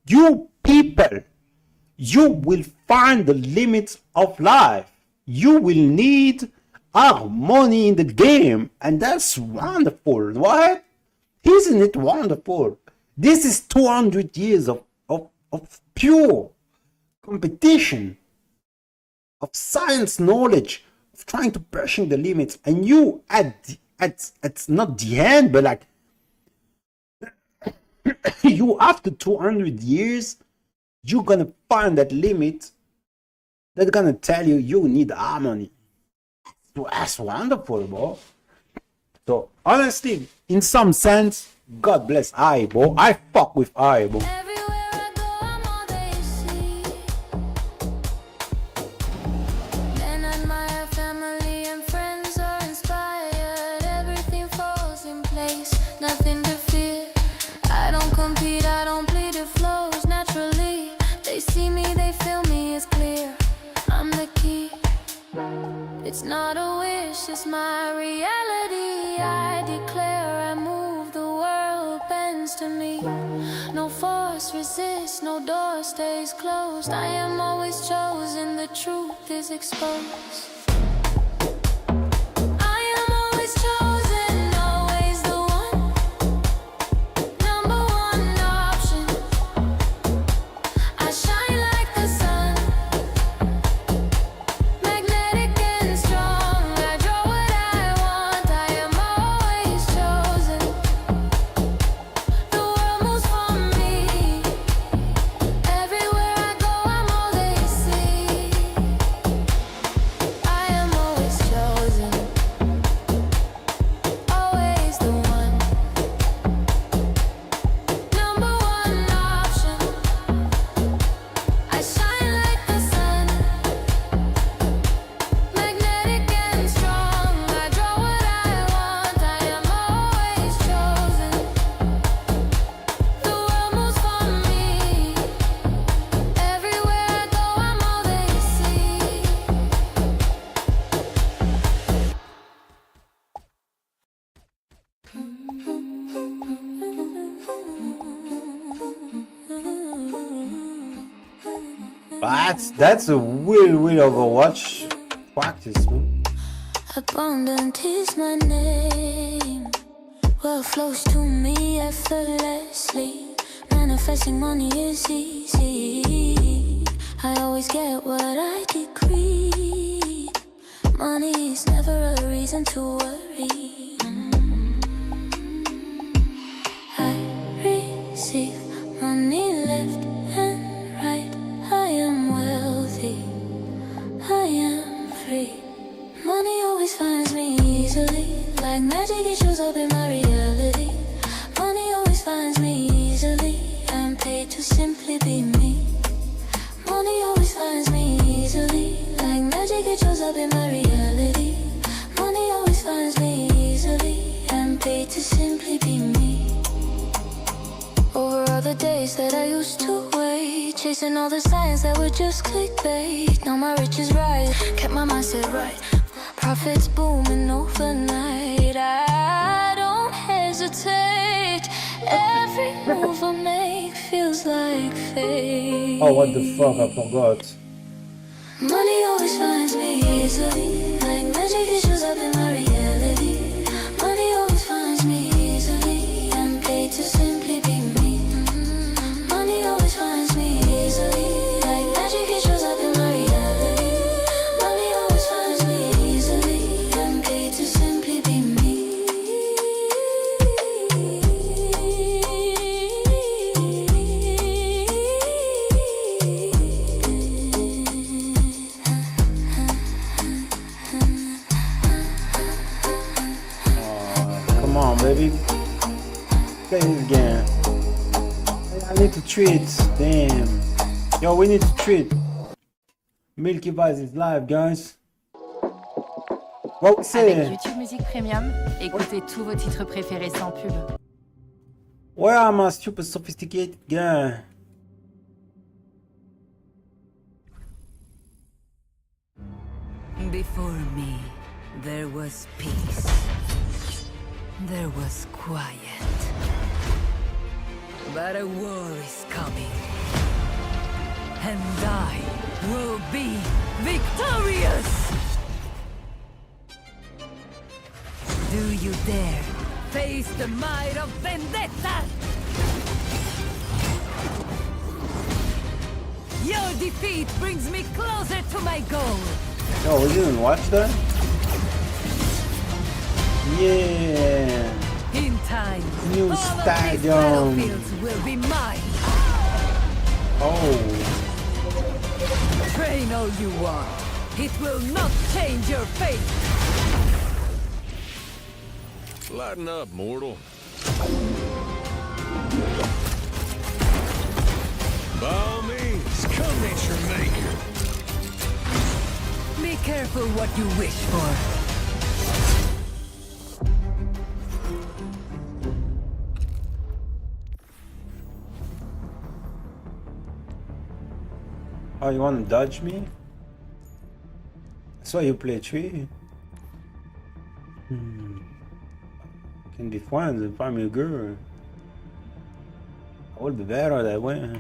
you people, you will find the limits of life. You will need harmony in the game, and that's wonderful, right? Isn't it wonderful? This is 200 years of pure competition, of science knowledge, of trying to pushing the limits, and you at not the end, but like you after 200 years, you're gonna find that limit that's gonna tell you you need harmony. That's wonderful, bro. So honestly, in some sense, God bless I, bro. I fuck with I, bro. Everywhere I go, I'm all they see. Men admire, family and friends are inspired. Everything falls in place, nothing to fear. I don't compete, I don't plead, it flows naturally. They see me, they feel me, it's clear. I'm the key. It's not a wish, it's my reality. I declare, I move, the world bends to me. No force resists, no door stays closed. I am always chosen, the truth is exposed. I am always chosen, always the one, number one option. I shine like the sun, magnetic and strong. I draw what I want, I am always chosen. The world moves for me. Everywhere I go, I'm all they see. I am always chosen, always the one, number one option. I shine like the sun, magnetic and strong. I draw what I want, I am always chosen. The world moves for me. Everywhere I go, I'm all they see. That's a real Overwatch practice, man. Abundant is my name. Wealth flows to me effortlessly. Manifesting money is easy. I always get what I decree. Money is never a reason to worry. I receive money left and right. I am wealthy, I am free. Money always finds me easily. Like magic, it shows up in my reality. Money always finds me easily. I'm paid to simply be me. Money always finds me easily. Like magic, it shows up in my reality. Money always finds me easily. I'm paid to simply be me. Over all the days that I used to wait, chasing all the signs that were just clickbait. Now my riches rise, kept my mindset right. Profits booming overnight. I don't hesitate. Every move I make feels like fate. Oh, what the fuck, I forgot. Money always finds me easily. Like magic, it shows up in my reality. Money always finds me easily. I'm paid to simply be me. Money always finds me easily. Like magic, it shows up in my reality. Money always finds me easily. I'm paid to simply be me. Come on, baby. Play this game. I need to treat. Damn. Yo, we need to treat. Milky Vice is live, guys. What we Avec say? YouTube Music Premium, écoutez tous vos titres préférés sans pub. Where am I, stupid sophisticated guy? Before me, there was peace. There was quiet. But a war is coming. And I will be victorious! Do you dare face the might of vendetta? Your defeat brings me closer to my goal. No, we didn't watch that? Yeah. In time, New all of these stadium. battlefields will be mine. Oh. Train all you want. It will not change your fate. Lighten up, mortal. By all means, come meet your maker. Be careful what you wish for. Oh, you want to dodge me? That's why you play tree. Can be friends and find me a girl. I will be better that way.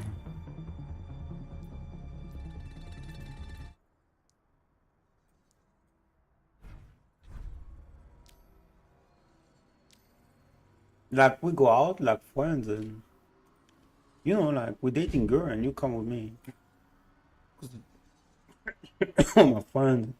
Like we go out like friends and you know, like we're dating girl and you come with me. Oh my friend.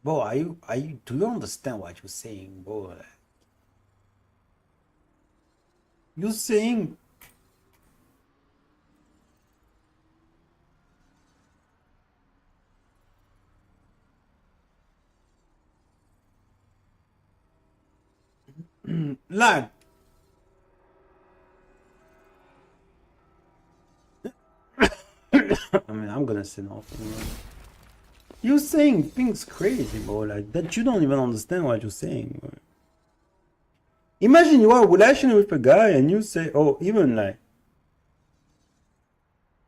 Bro, do you understand what you're saying, bro? Like, you're saying like I mean, I'm gonna say nothing. You're saying things crazy, bro, like that you don't even understand what you're saying. Bro. Imagine you are relationship with a guy and you say, oh, even like,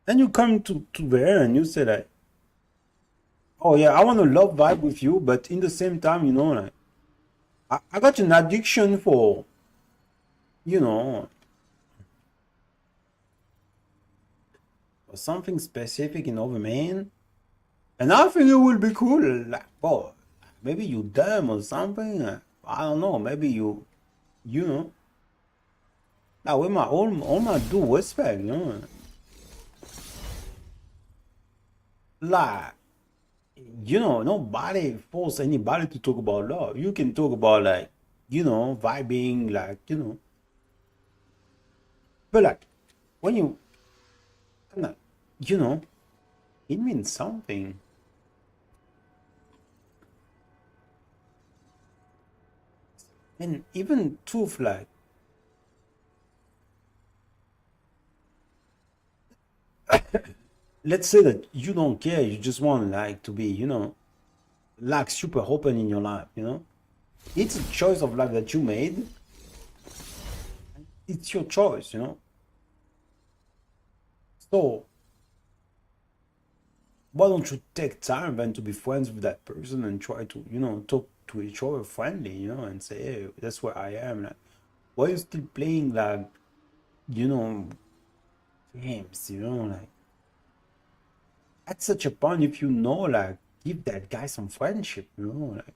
and you come to there and you say like, oh yeah, I want to love vibe with you, but in the same time, you know, like, I got an addiction for, you know, for something specific in other man. And I think it will be cool, like, bro, maybe you dumb or something. I don't know, maybe you know. Now with my all my due respect, you know. Like, you know, nobody force anybody to talk about love. You can talk about like, you know, vibing, like, you know. But like, when you, you know, it means something. And even truth, like, let's say that you don't care, you just want like to be, you know, like super open in your life, you know. It's a choice of life that you made. It's your choice, you know. So why don't you take time then to be friends with that person and try to, you know, talk to each other friendly, you know, and say, hey, that's where I am. Like, why are you still playing like, you know, games, you know, like at such a point if you know, like, give that guy some friendship, you know, like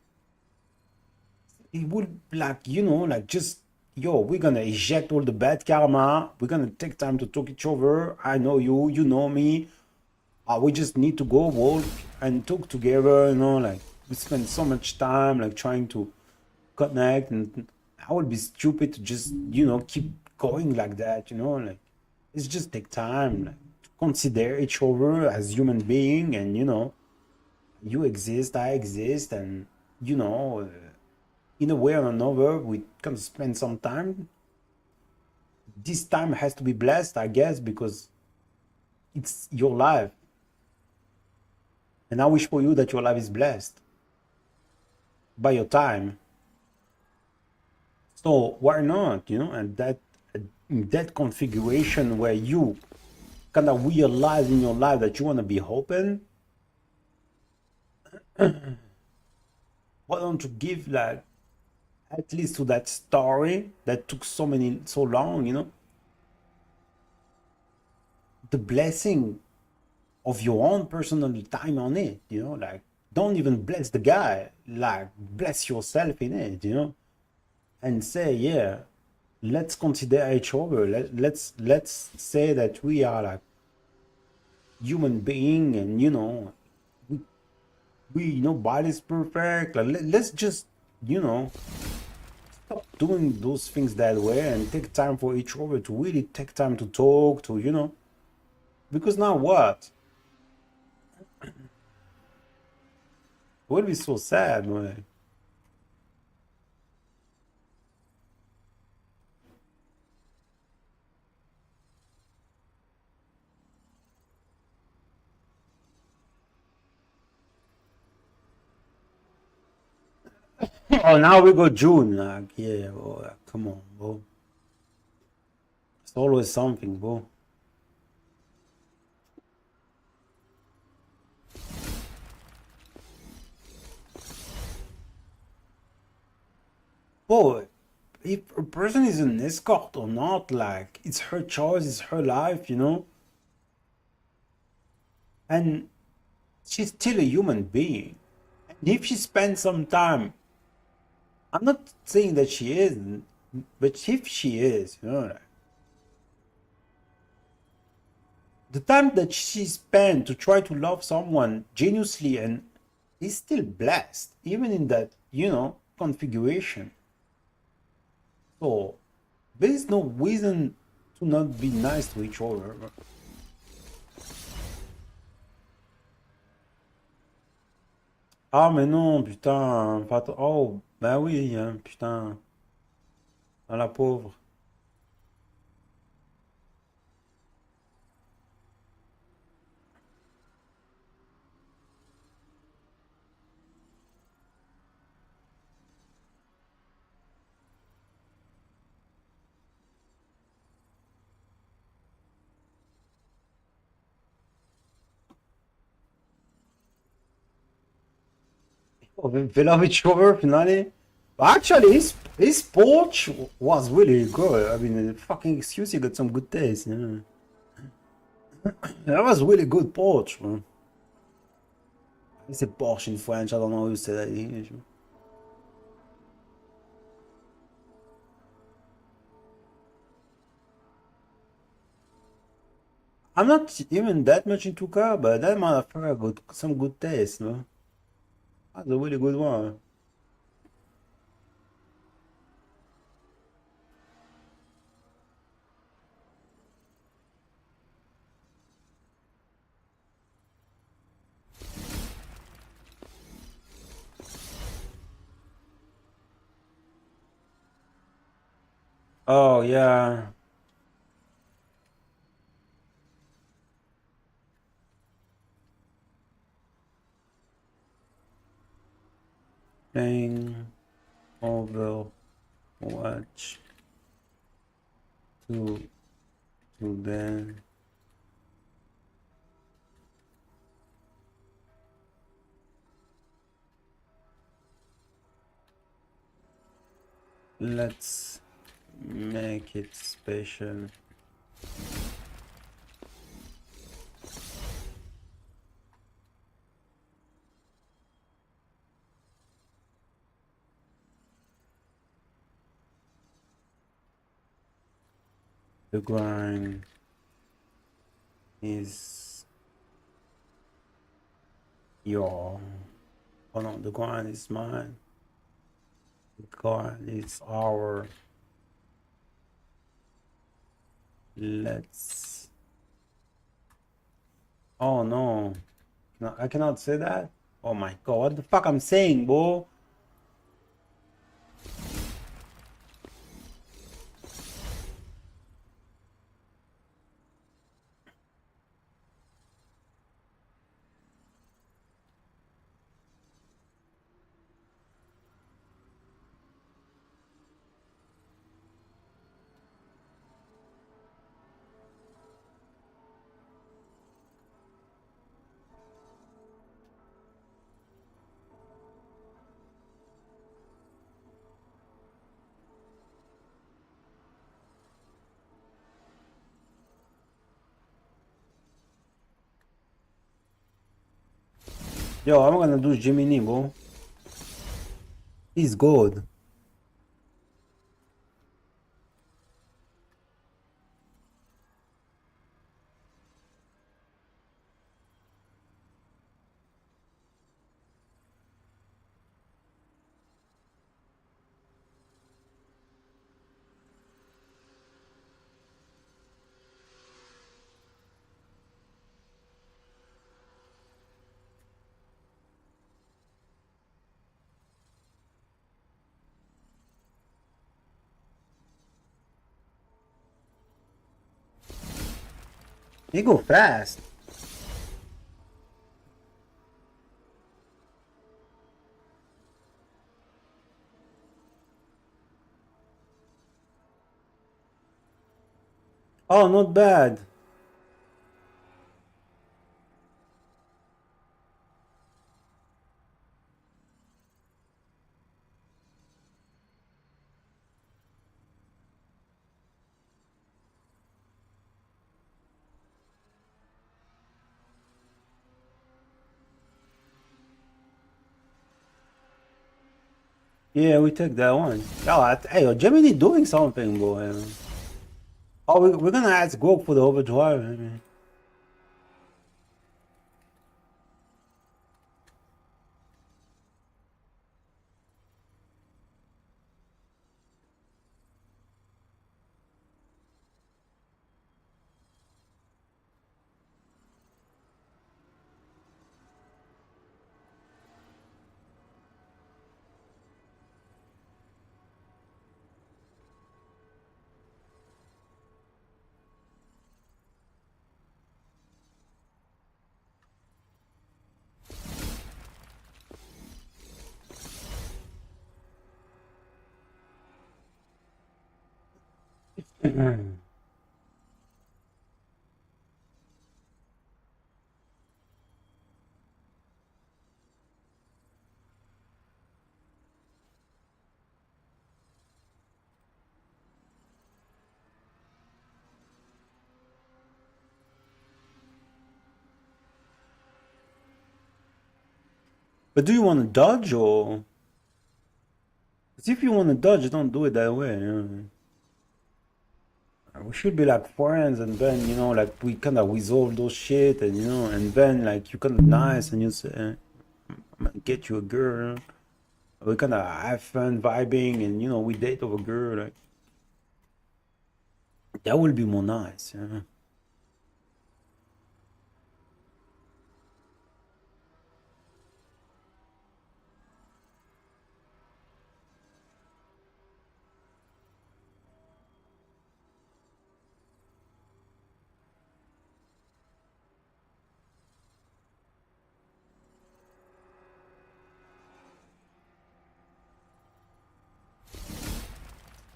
it would like, you know, like just yo, we're gonna eject all the bad karma, we're gonna take time to talk each other. I know you, you know me. We just need to go walk and talk together, you know, like we spend so much time like trying to connect and I would be stupid to just, you know, keep going like that, you know, like it's just take time, like, to consider each other as human being, and you know, you exist, I exist, and you know, in a way or another, we can spend some time. This time has to be blessed, I guess, because it's your life, and I wish for you that your life is blessed by your time. So why not, you know? And that configuration where you kind of realize in your life that you want to be open, why don't you give like at least to that story that took so long, you know, the blessing of your own personal time on it, you know, like don't even bless the guy, like bless yourself in it, you know, and say, yeah, let's consider each other. Let's say that we are like human being, and you know, we you know, body's perfect. Like let's just, you know, stop doing those things that way and take time for each other, to really take time to talk to, you know, because now what? It would be so sad, man. Oh, now we go June. Like, yeah, bro, like, come on, bro. It's always something, bro. Bro, if a person is an escort or not, like, it's her choice, it's her life, you know? And she's still a human being. And if she spends some time, I'm not saying that she isn't, but if she is, you know, like, the time that she spent to try to love someone genuinely and is still blessed, even in that, you know, configuration. So there is no reason to not be nice to each other. Ah mais non, putain, oh, bah oui, hein, putain, ah, la pauvre. Oh, they love each other finally. But actually, his porch was really good. I mean, fucking excuse, you got some good taste. Yeah. That was really good porch, man. I say Porsche in French. I don't know how you say that in English. I'm not even that much into car, but that motherfucker got some good taste, no? That's a really good one. Oh yeah, playing Overwatch to today. Let's make it special. The grind is your. Oh no, the grind is mine. God, it's our. Let's. Oh no. No, I cannot say that. Oh my God, what the fuck I'm saying, bro? Yo, I'm gonna do Jiminy, bro. He's good. He go fast. Oh, not bad. Yeah, we take that one. Yo, hey, Gemini doing something, boy. Oh, we're gonna ask Grok for the overdrive. I mean. But do you want to dodge or? 'Cause if you want to dodge, don't do it that way. We should be like friends, and then like we kind of resolve those shit, and and then like you kind of nice, and you say, "I'm gonna get you a girl." We kind of have fun vibing, and we date over girl. Like that will be more nice.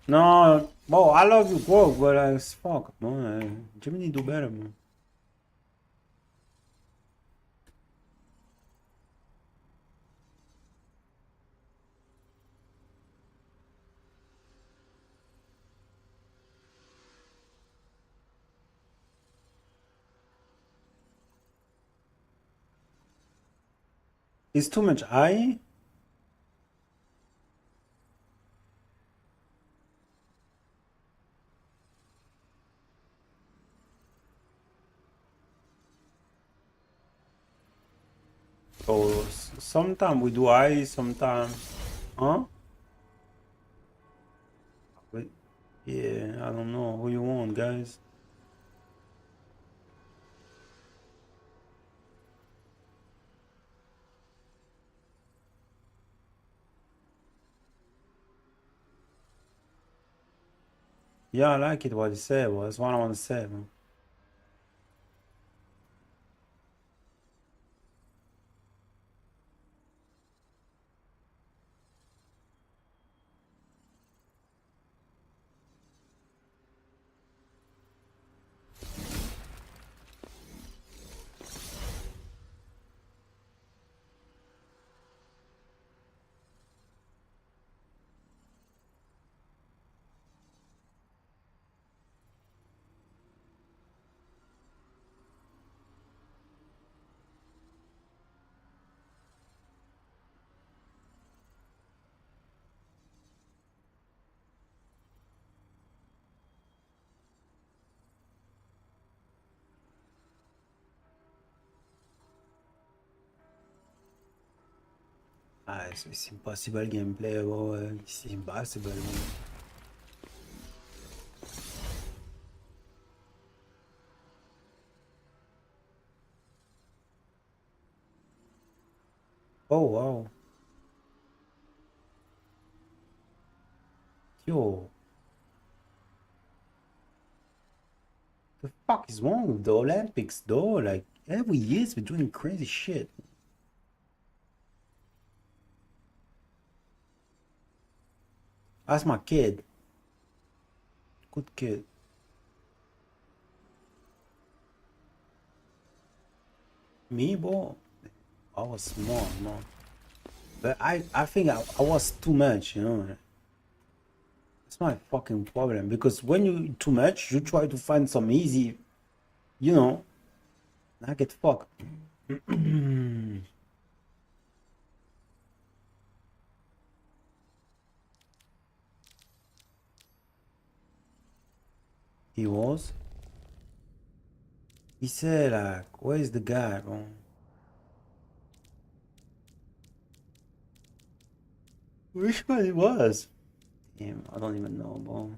No, well, I love you, bro, but as fuck, man. Jiminy do better, man. It's too much eye. So sometimes we do eye, sometimes, huh? But yeah, I don't know who you want, guys. Yeah, I like it what he said. Well, that's what I want to say, man. Ah, it's impossible gameplay, bro. It's impossible, man. Oh, wow. Yo. The fuck is wrong with the Olympics, though? Like, every year we're doing crazy shit. That's my kid. Good kid. Me, bro? I was small, man. But I think I was too much, you know. That's my fucking problem. Because when you too much, you try to find some easy, you know. I get fucked. He was. He said, like, where's the guy, bro? Which one it was? Damn, I don't even know, bro.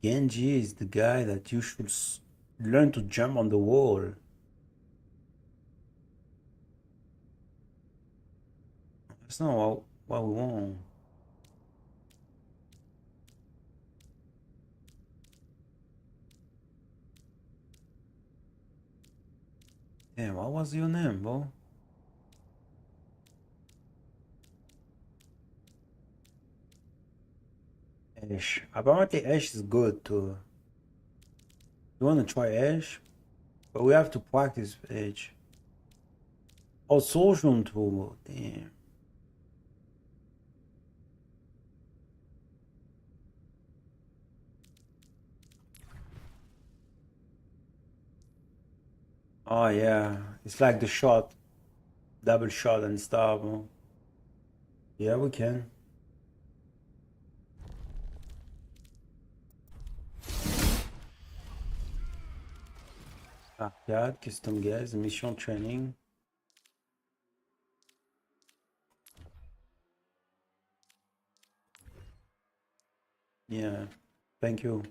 Genji is the guy that you should learn to jump on the wall. That's not what we want. Damn, what was your name, bro? Ash. Apparently Ash is good too. You wanna try Ash? But we have to practice Ash. Oh, Social too. Damn. Oh yeah, it's like the shot, double shot and stuff, bro. Yeah, we can. Arcade, custom guys, mission training. Yeah, thank you.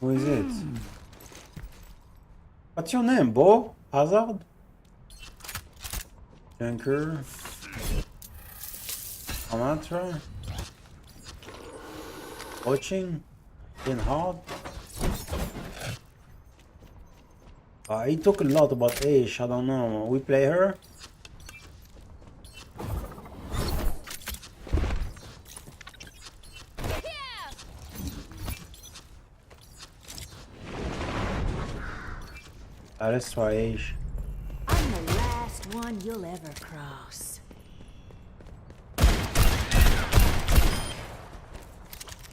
Who is it? What's your name, Bo? Hazard? Junker? Amatra? Watching? In hard? He talk a lot about Ash, I don't know. We play her? Let's try Ash. I'm the last one you'll ever cross.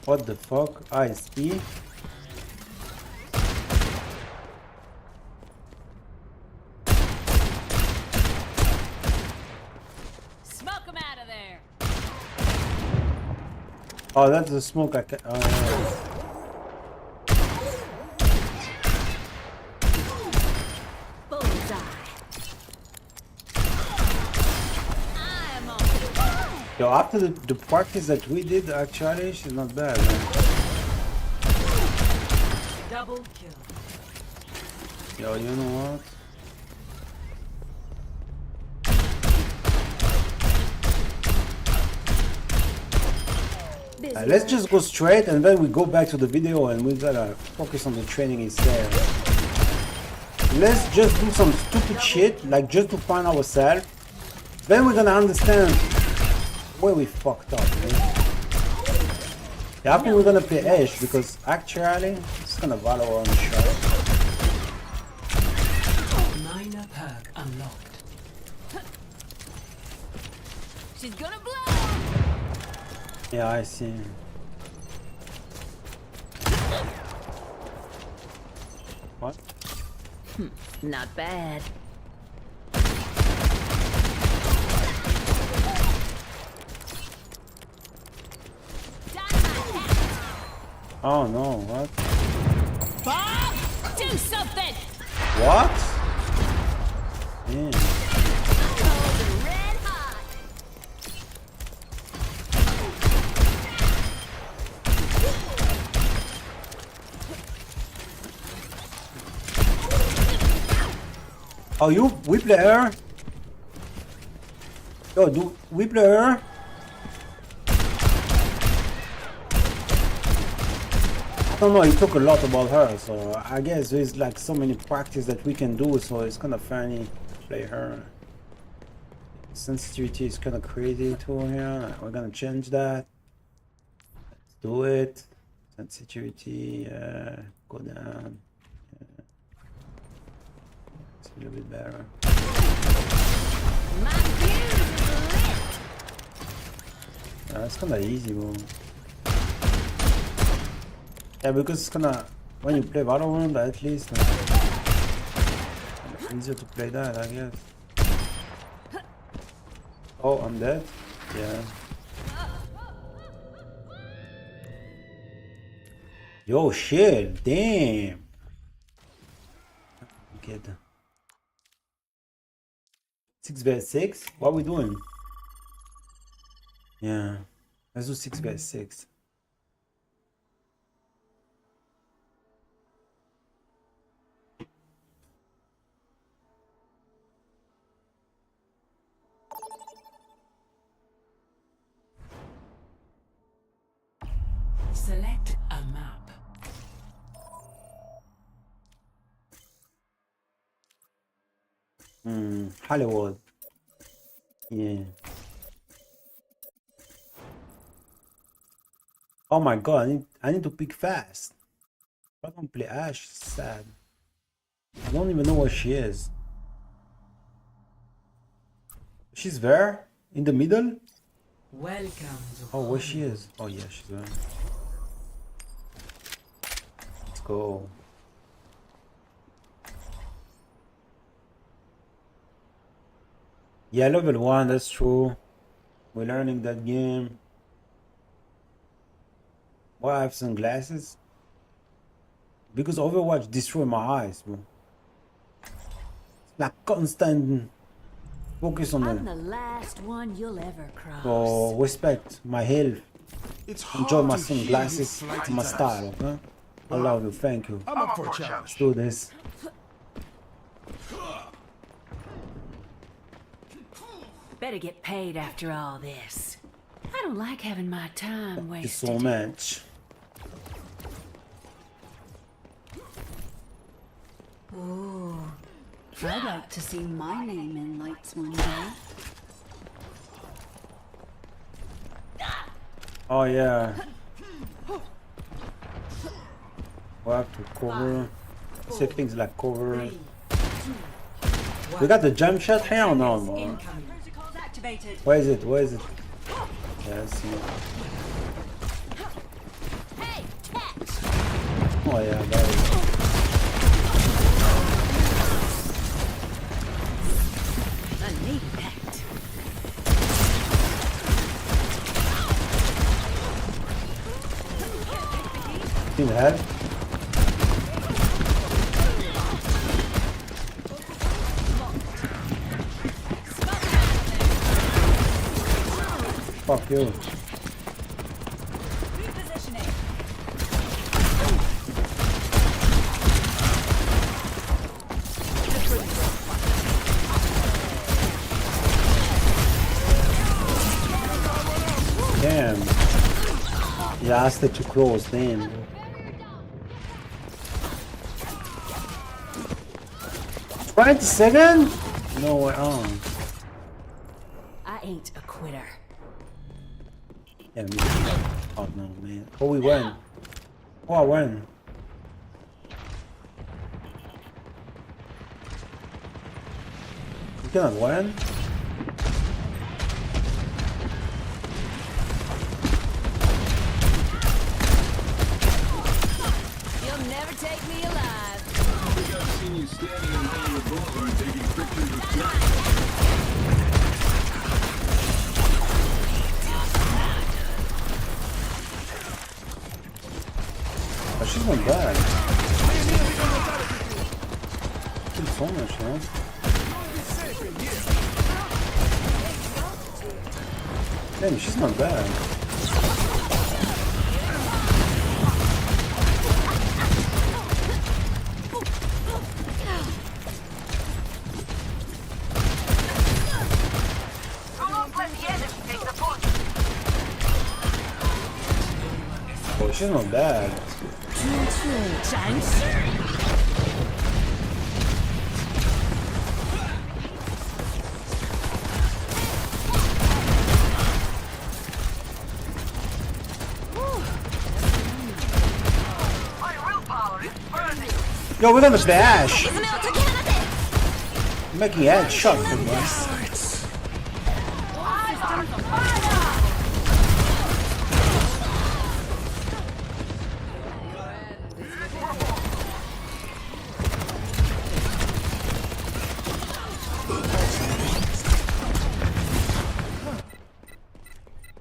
What the fuck? ISP? Smoke him out of there. Oh, that's the smoke. I can. Oh, yeah. Yo, after the practice that we did, actually, she's not bad, man. Double kill. Yo, you know what? Let's just go straight and then we go back to the video and we gotta focus on the training instead. Let's just do some stupid shit, like just to find ourselves. Then we're gonna understand where we fucked up, man. Yeah, I think we're gonna play Ash because actually it's gonna valor on the shot. Minor perk unlocked. She's gonna blow. Yeah, I see. What? Not bad. Oh no, what? Bob, do something. What? Yeah. Red hot. Oh, we play her? Yo, do we play her? I don't know, he talk a lot about her, so I guess there's like so many practice that we can do, so it's kind of funny to play her. Sensitivity is kind of crazy too here. We're gonna change that. Let's do it. Sensitivity, go down. Yeah. It's a little bit better. My fuse is lit. Yeah, it's kind of easy, bro. Yeah, because it's kinda, when you play Valorant, at least, easier to play that, I guess. Oh, I'm dead? Yeah. Yo, shit, damn. Get 6v6? What are we doing? Yeah, let's do 6v6. Select a map. Hollywood. Yeah. Oh my god, I need to pick fast. If I don't play Ash, it's sad. I don't even know where she is. She's there? In the middle? Welcome to Oh, where she is? Oh yeah, she's there. Let's go. Yeah, level 1, that's true. We're learning that game. Why I have sunglasses? Because Overwatch destroyed my eyes, bro. It's like constant focus on I'm it. the last one you'll ever cross. So respect my health. It's Enjoy hard my to hear you sunglasses, flighty my types. style, okay? I love you, thank you. I'm up for a challenge. Let's do this. Better get paid after all this. I don't like having my time Thank you wasted. so much. Ooh, I'd like to see my name in lights one day. Oh yeah. We have to cover. Say things like cover. We got the jump shot here or no? incoming. Protocols activated. Where is it? Where is it? Yeah, I see. Hey, catch! Oh yeah, that is. I need that. 15 health. Fuck you. Damn. Yeah, I stayed too close, damn. $20? No way on. I ain't a quitter. Yeah, me. Oh no, man. Oh, we win. Oh, I win. You cannot win? You'll never take me alive. I've seen you standing in Hollywood Boulevard taking pictures of flight. Oh, she's not bad. She's so much, huh? Damn, she's not bad. Oh, she's not bad. Yo, we're gonna bash. Making headshot from us.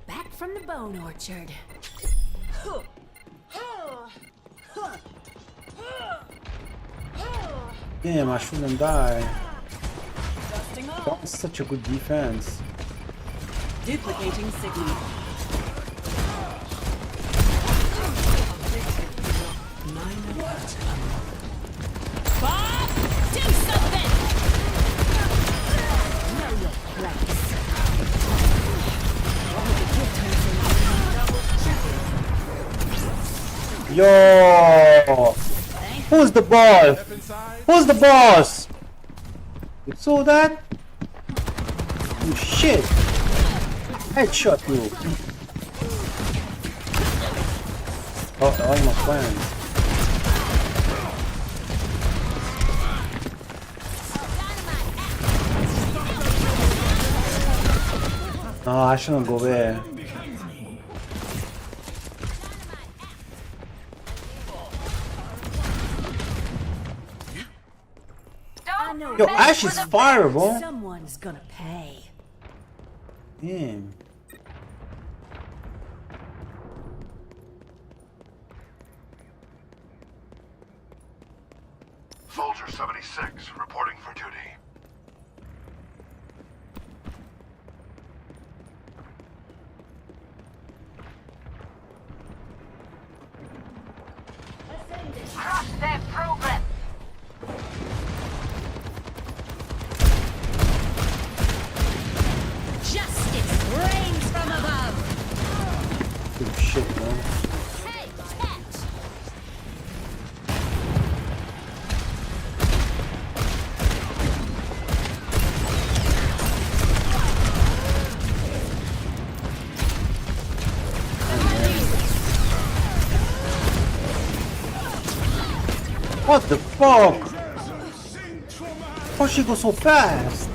Back from the bone orchard. Damn, I shouldn't die. That's such a good defense. Duplicating signal. Bob, do something! Know your place. Yo! Who's the boss? Who's the boss? You saw that? You shit! Headshot you! Oh, all my friends. No, I shouldn't go there. Yo, Ash is fireable. Someone's gonna pay. Damn. Soldier 76, reporting for duty. Trust their progress. Justice reigns from above. Good shit, man. Hey, catch! What the fuck? How she go so fast?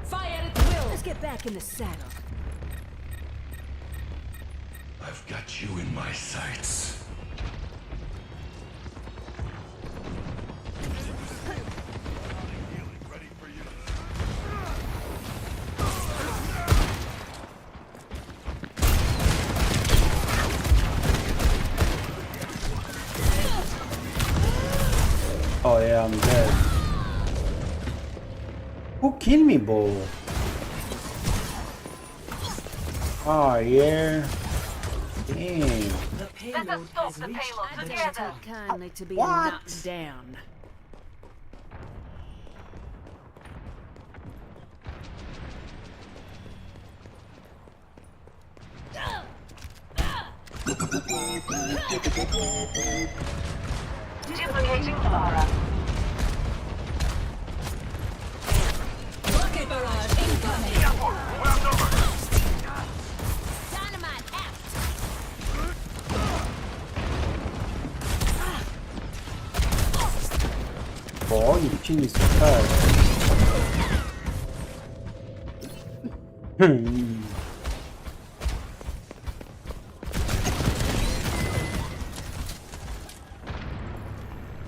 Fire at will. Let's get back in the saddle. I've got you in my sights. Yeah, I'm dead. Who killed me, bro? Oh, yeah. Damn. The payload has reached. I don't take kindly to being What? knocked down. Duplicating Clara. Rocket barrage incoming. Dynamite out. Boy, you kill me so fast.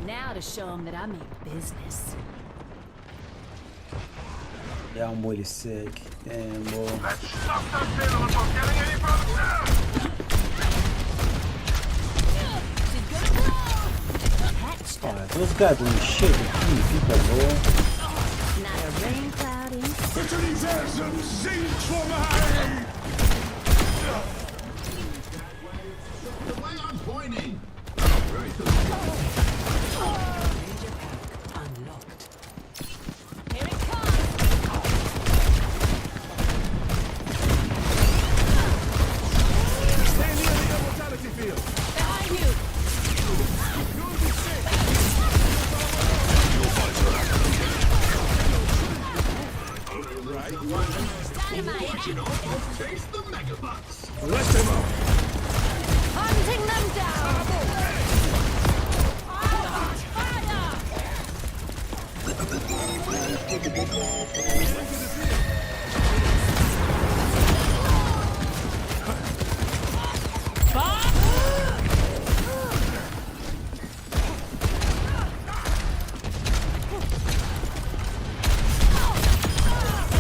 Now to show them that I mean business. Yeah, I'm really sick. Damn, bro. Alright, those guys doing shit to kill people, bro. Not a rain cloud in. The way I'm pointing. Unlocked. Here it comes. Behind you. Dynamite out. Taste the megabucks. Hunting them down.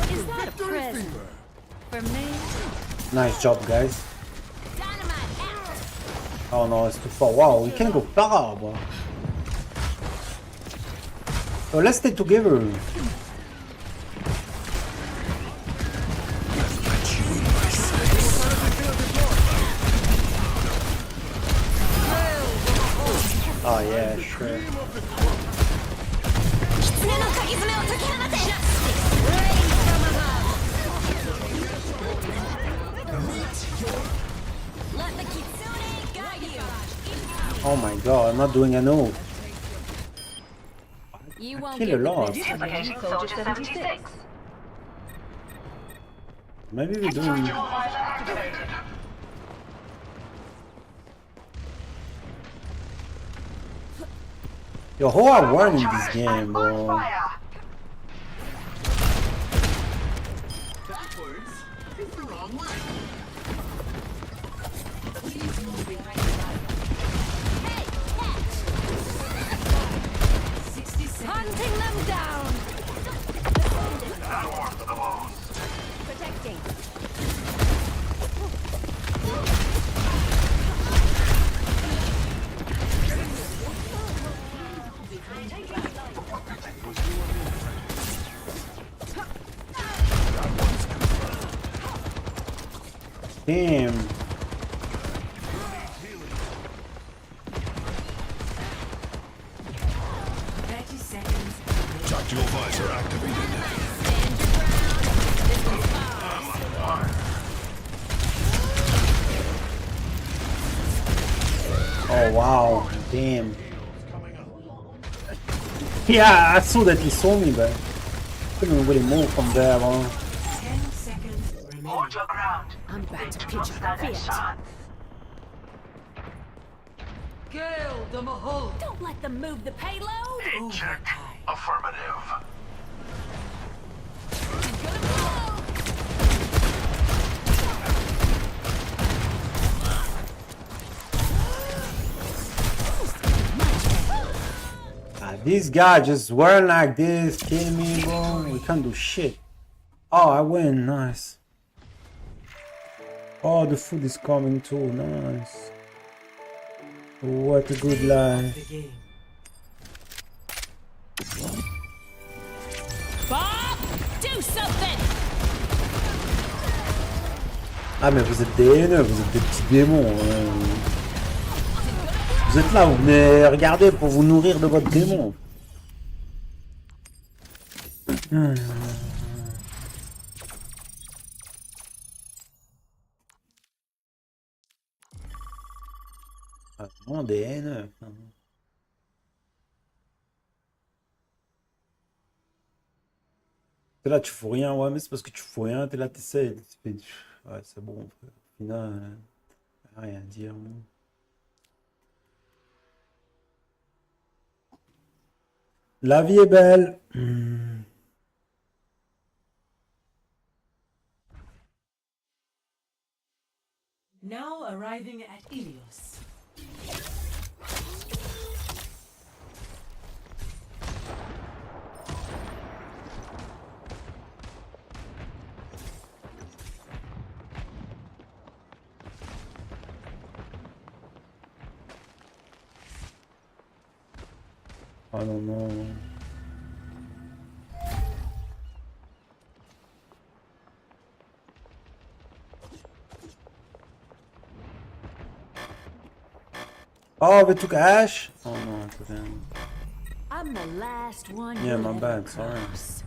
Is that a present? For me? Nice job, guys. Dynamite out. Oh no, it's too far. Wow, we can go far, bro. So let's stay together. Oh yeah, sure. Let the kitsune guide you. Oh my god, I'm not doing enough. You won't Kill a get the lot. best of me. Duplicating Soldier 76. Maybe we're doing. Activated. Yo, how I won in this game, bro. Backwards is the wrong way. Hunting them down. Protecting. Damn. 30 seconds. Tactical visor activated. Oh wow, damn. Yeah, I saw that he saw me, but couldn't really move from there, bro. 10 seconds remaining. Hold your ground. I'm about to pitch a Stand a fit. chance. Kill the Mahal. Don't let them move the payload. Overtime. Affirmative. These guys just weren't like this, kill me, bro. We can't do shit. Oh, I win, nice. Oh, the food is coming too, nice. What a good life. The game. Bob, do something. Ah mais vous êtes des haineux, vous êtes des petits démons. Vous êtes là, vous venez regarder pour vous nourrir de votre démon. Ah, non, des haineux. T'es là, tu fous rien, ouais, mais c'est parce que tu fous rien, t'es là, t'essaies. Ouais, c'est bon, frère. Au final, rien à dire. Moi. La vie est belle. Now arriving at Ilios. Ah non, non. Oh, they took Ash? Oh no, I took him. I'm the last one. Yeah, you'll my ever bad, sorry. cross.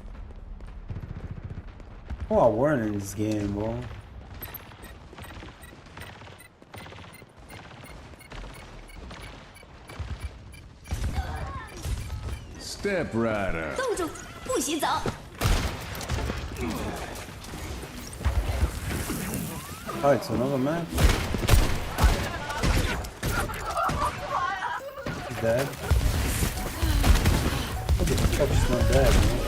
Oh, I weren't in this game, bro. Step rider. 冻住，不许走！ Oh, it's another man. He's dead. What the fuck, he's not dead, man.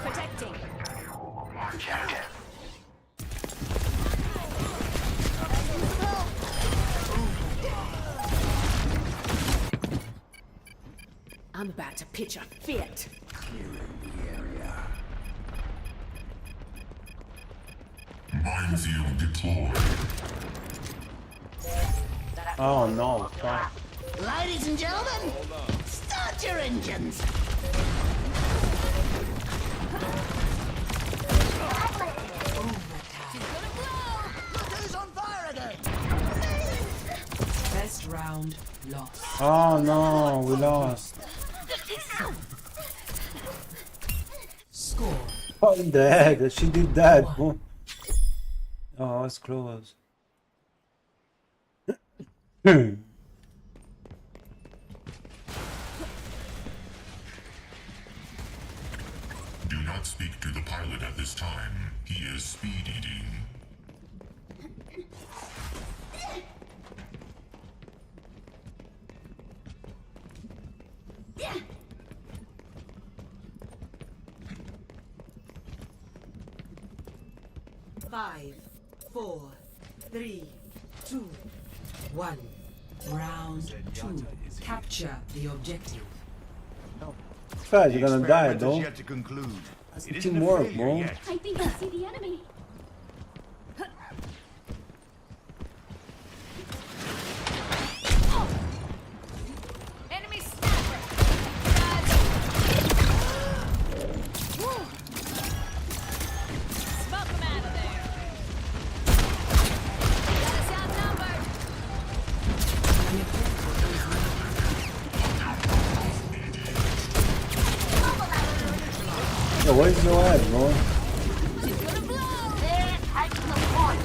Protecting. I'm about to pitch a fit. Minefield deployed. Oh no, fuck. Ladies and gentlemen, start your engines. Look who's on fire again. Best round lost. Oh no, we lost. Score. Oh, I'm dead. She did that. Oh, it's close. Do not speak to the pilot at this time. He is speed eating. Five, 4, 3, 2, 1. Round 2. Capture the objective. Fast, you're gonna die, though. Yet to conclude. That's It isn't a teamwork, failure bro. yet. I think I see the enemy. Enemy sniper. Smoke him out of there. Got us outnumbered. Yeah, where's your head, bro? She's gonna blow. There, I can support.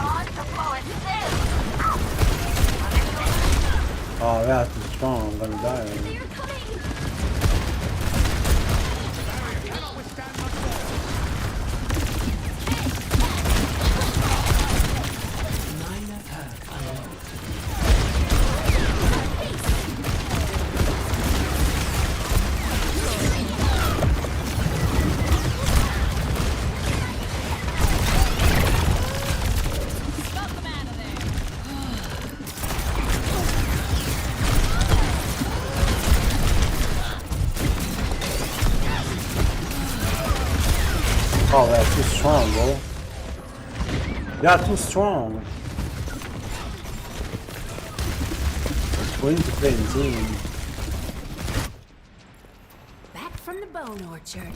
On the bullet. There. Oh, that's too strong. I'm gonna die. They're coming. Minor perk unlocked. Smoke him out of there. Oh, that's too strong, bro. They are too strong. We need to play in team. Back from the bone orchard.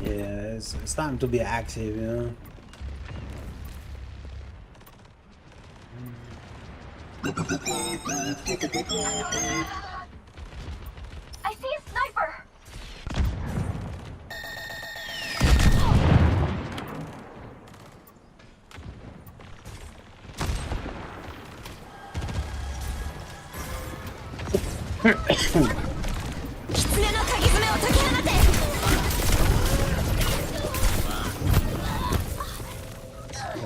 Yeah, it's time to be active, you know. I see a sniper.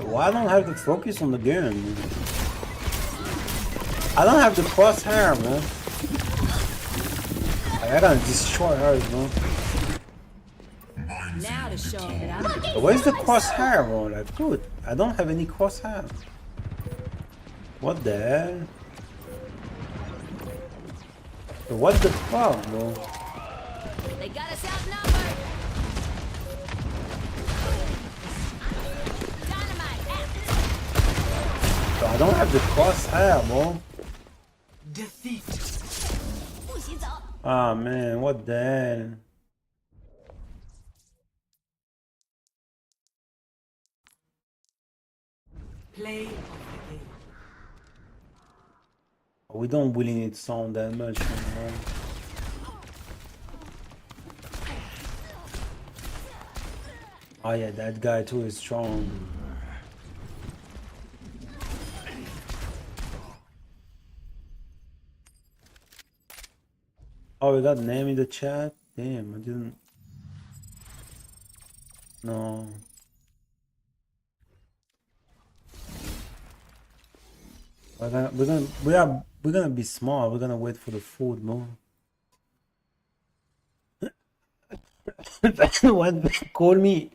Why don't I have to focus on the game? I don't have the crosshair, man. I gotta destroy her, man. Now to show 'em that I'm Where's the crosshair, bro? Like, dude, I don't have any crosshair. What the hell? What the fuck, bro? They got us outnumbered. Dynamite out. So I don't have the crosshair, bro. Defeat. Ah, man, what the hell? Play. We don't really need sound that much anymore. Oh yeah, that guy too is strong. Oh, we got name in the chat? Damn, I didn't... No. We're gonna be smart. We're gonna wait for the food, more. What? Call me.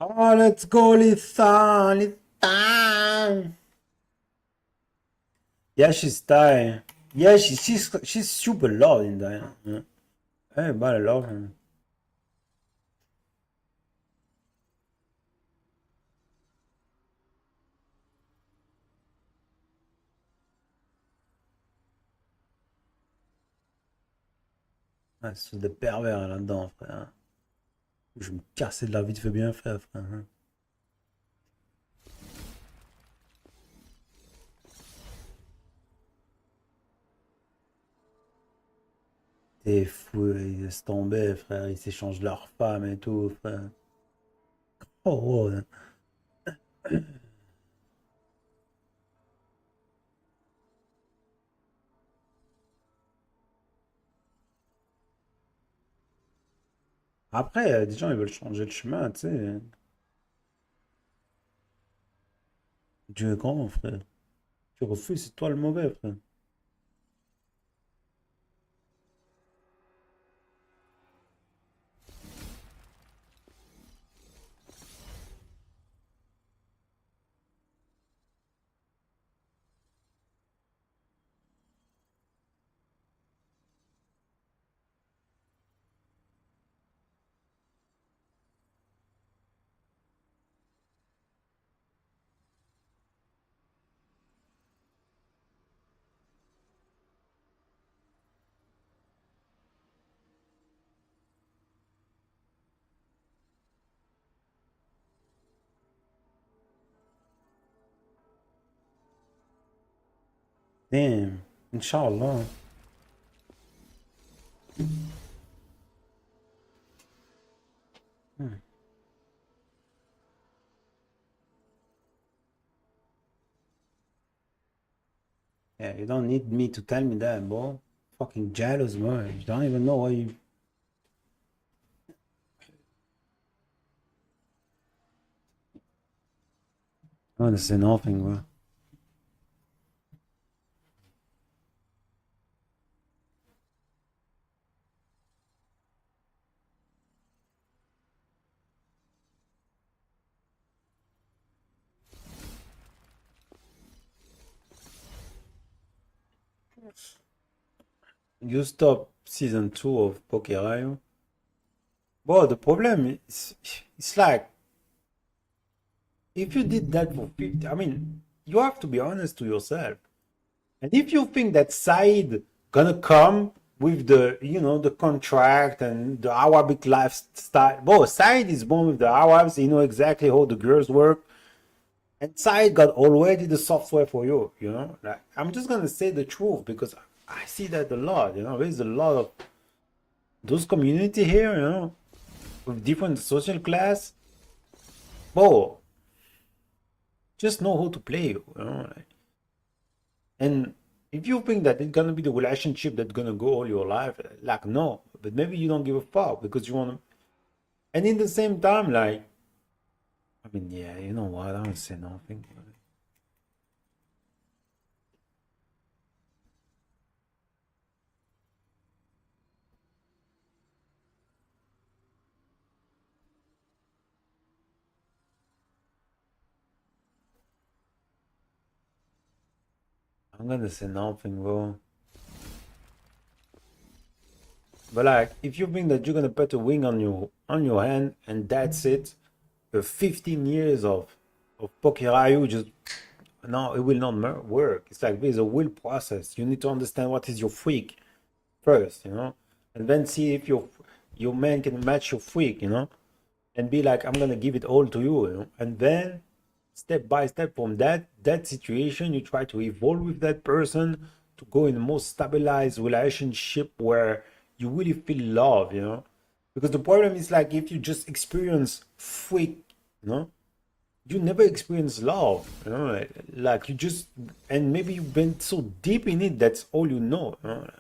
Oh, let's go, Lithan. Lithan. Yeah, she's dying. Yeah, she's super loud in there. Yeah. Everybody love her. Ah, c'est des pervers là-dedans, frère. Je vais me casser de la vie, tu fais bien faire, frère. T'es fou, ils laissent tomber, frère. Ils s'échangent leurs femmes et tout, frère. Oh, oh. Après, des gens, ils veulent changer de chemin, tu sais. Dieu est grand, frère. Tu refuses, c'est toi le mauvais, frère. Damn. Inch'Allah. Yeah, you don't need me to tell me that, bro. Fucking jealous, bro. You don't even know why you... I'm gonna say nothing, bro. You stop season 2 of Pokerayo. Well, the problem is, it's like, if you did that for 50, I mean, you have to be honest to yourself. And if you think that Said gonna come with the, you know, the contract and the Arabic lifestyle, well, Said is born with the Arabs, he know exactly how the girls work. And Said got already the software for you, you know? Like, I'm just gonna say the truth because I see that a lot, you know? There's a lot of those community here, you know, with different social class. Well, just know how to play, you know? Like, and if you think that it's gonna be the relationship that's gonna go all your life, like no, but maybe you don't give a fuck because you wanna. And in the same time, like, I mean, yeah, you know what? I don't say nothing. I'm gonna say nothing, bro. But like, if you think that you're gonna put a wing on your hand and that's it, 15 years of Pokerayu just no, it will not work. It's like there's a will process. You need to understand what is your freak first, you know, and then see if your man can match your freak, you know, and be like, I'm gonna give it all to you, you know, and then step by step from that situation, you try to evolve with that person to go in a more stabilized relationship where you really feel love, you know, because the problem is like if you just experience freak, you know, you never experience love, you know, like you just, and maybe you've been so deep in it that's all you know, you know?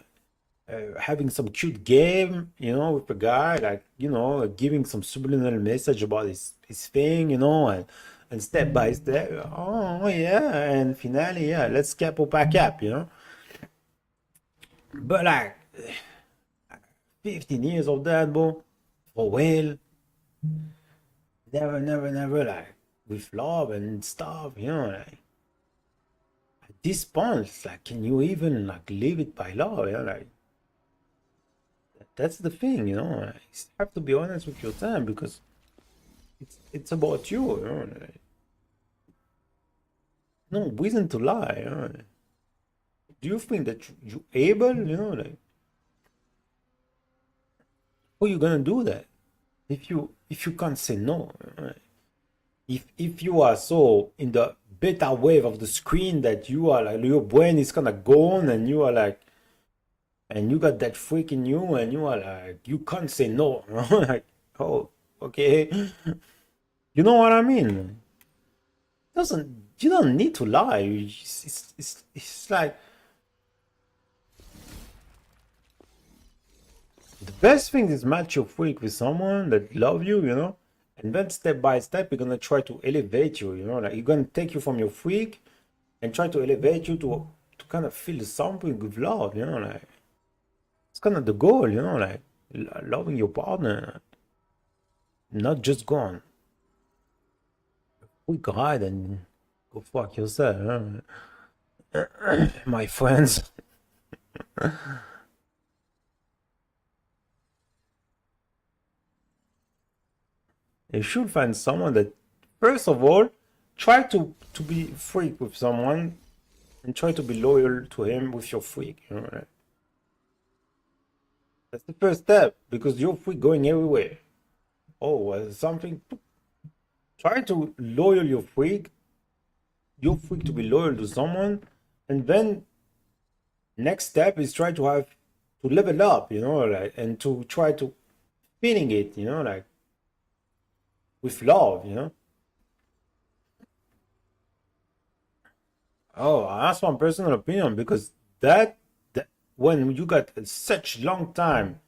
Having some cute game, you know, with a guy, like, you know, giving some subliminal message about his thing, you know, and step by step, oh yeah, and finally, yeah, let's capo pa cap, you know. But like 15 years of that, bro, for real, never, like, with love and stuff, you know, like, at this point, it's like, can you even, like, live it by love, you know, like, that's the thing, you know, like, you have to be honest with yourself because it's about you, you know, like, no reason to lie, you know, like, do you think that you able, you know, like, how you gonna do that if you can't say no, you know, like, if you are so in the beta wave of the screen that you are like your brain is kind of gone and you are like, and you got that freak in you and you are like you can't say no, you know? Like, oh, okay, you know what I mean? Doesn't, you don't need to lie. It's like the best thing is match your freak with someone that love you, you know, and then step by step you're gonna try to elevate you, you know, like you're gonna take you from your freak and try to elevate you to kind of feel something with love, you know, like it's kind of the goal, you know, like loving your partner, not just gone. We go hide and go fuck yourself, you know? My friends. You should find someone that, first of all, try to be freak with someone and try to be loyal to him with your freak, you know, right? That's the first step because your freak going everywhere. Oh, something. Try to loyal your freak to be loyal to someone, and then next step is try to have to level up, you know, like, and to try to feeling it, you know, like with love, you know. Oh, that's one personal opinion because that when you got such long time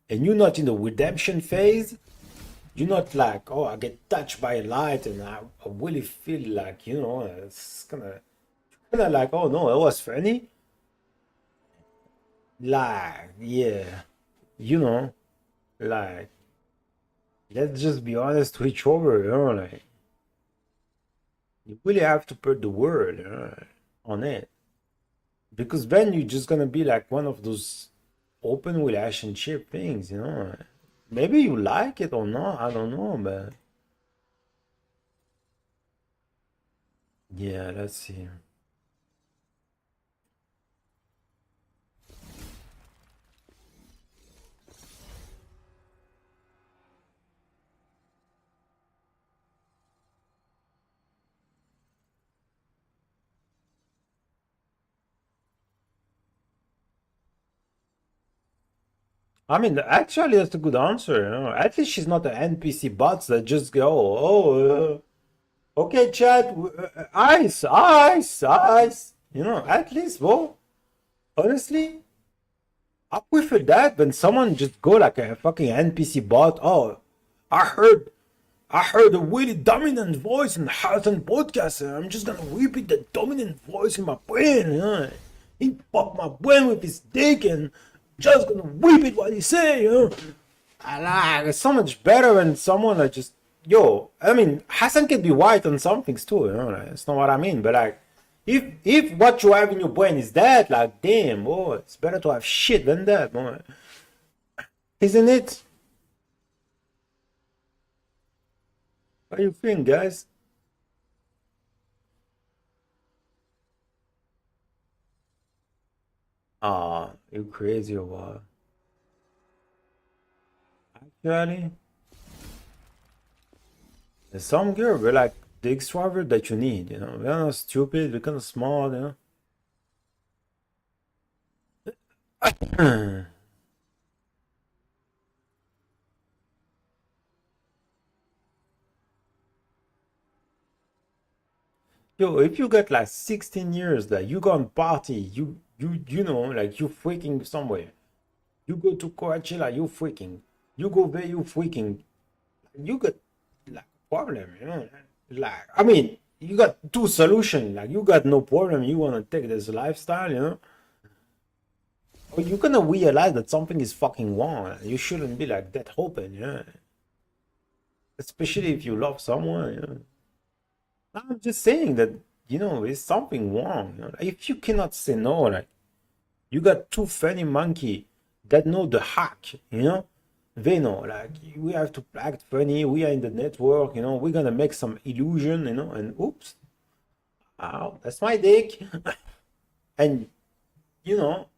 and you're not in the redemption phase, You're not like, oh, I get touched by a light and I really feel like, you know, it's kind of like, oh no, it was funny. Like, yeah, you know, like, let's just be honest with each other, you know, like, you really have to put the word on it. Because then you're just gonna be like one of those open relationship things, you know. Maybe you like it or not, I don't know, but yeah, let's see. I mean, actually, that's a good answer. You know? At least she's not an NPC bots that just go, oh, okay, chat, ice, ice, ice. You know, at least, well, honestly, I prefer that than someone just go like a fucking NPC bot. Oh, I heard, I heard a really dominant voice in the Houston podcast, and I'm just gonna repeat the dominant voice in my brain. You know? He popped my brain with his dick and just gonna repeat what he say. You know? I like it's so much better than someone that just yo. I mean, Hassan can be white on some things too. You know, like, that's not what I mean. But like, if what you have in your brain is that, like, damn, oh, it's better to have shit than that, boy. Isn't it? What do you think, guys? Ah, you crazy or what? Actually, there's some girl, but like the extrovert that you need, you know. We're not stupid, we're kind of smart, you know. Yo, if you got like 16 years that you go on party, you know, like you freaking somewhere. You go to Coachella, you freaking. You go there, you freaking. You got like problem, you know. Like I mean, you got two solutions. Like you got no problem. You wanna take this lifestyle, you know. But you're gonna realize that something is fucking wrong. You shouldn't be like that open, you know. Especially if you love someone, you know. I'm just saying that, you know, there's something wrong. You know? If you cannot say no, like you got two funny monkey that know the hack, you know, they know like we have to act funny. We are in the network, you know. We're gonna make some illusion, you know, and oops, ow, that's my dick, and you know,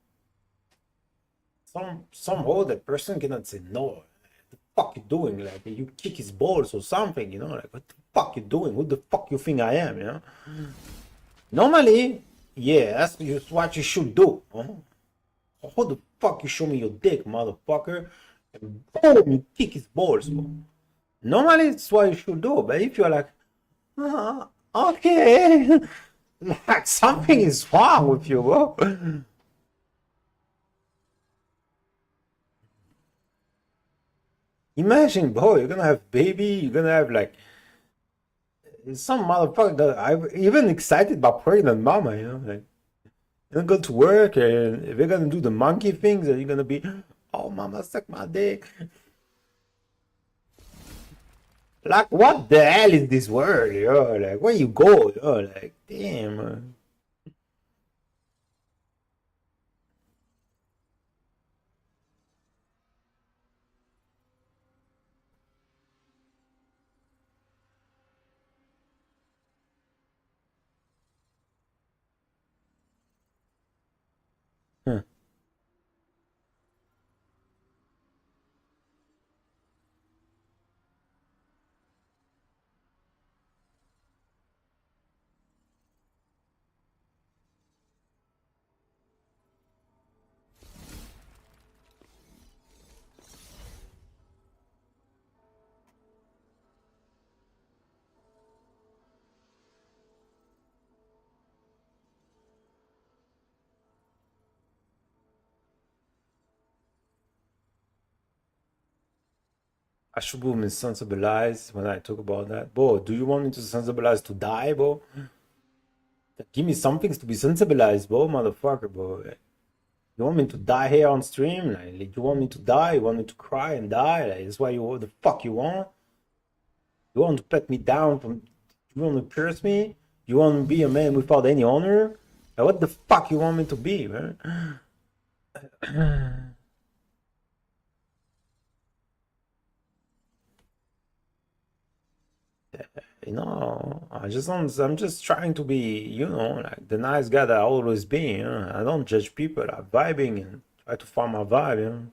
somehow that person cannot say no. What the fuck you doing? Like you kick his balls or something, you know? Like what the fuck you doing? Who the fuck you think I am? You know? Normally, yeah, that's what you should do. Huh? How the fuck you show me your dick, motherfucker? And boom, you kick his balls. Bro. Normally, it's what you should do. But if you're like, okay, like something is wrong with you, bro. Imagine, bro, you're gonna have baby, you're gonna have like some motherfucker that I'm even excited about pregnant mama, you know, like you're gonna go to work and if you're gonna do the monkey things and you're gonna be, oh mama, suck my dick. Like what the hell is this world, yo? Like where you go, yo? Like damn. Man. Huh. I should be sensibilized when I talk about that. Bro, do you want me to sensibilize to die, bro? Give me some things to be sensibilized, bro, motherfucker, bro. You want me to die here on stream? Like, you want me to die? You want me to cry and die? Like, that's what the fuck you want? You want to put me down from? You want to pierce me? You want to be a man without any honor? Like, what the fuck you want me to be, man? You know, I'm just trying to be, you know, like the nice guy that I always be. You know? I don't judge people. I'm vibing and try to find my vibe.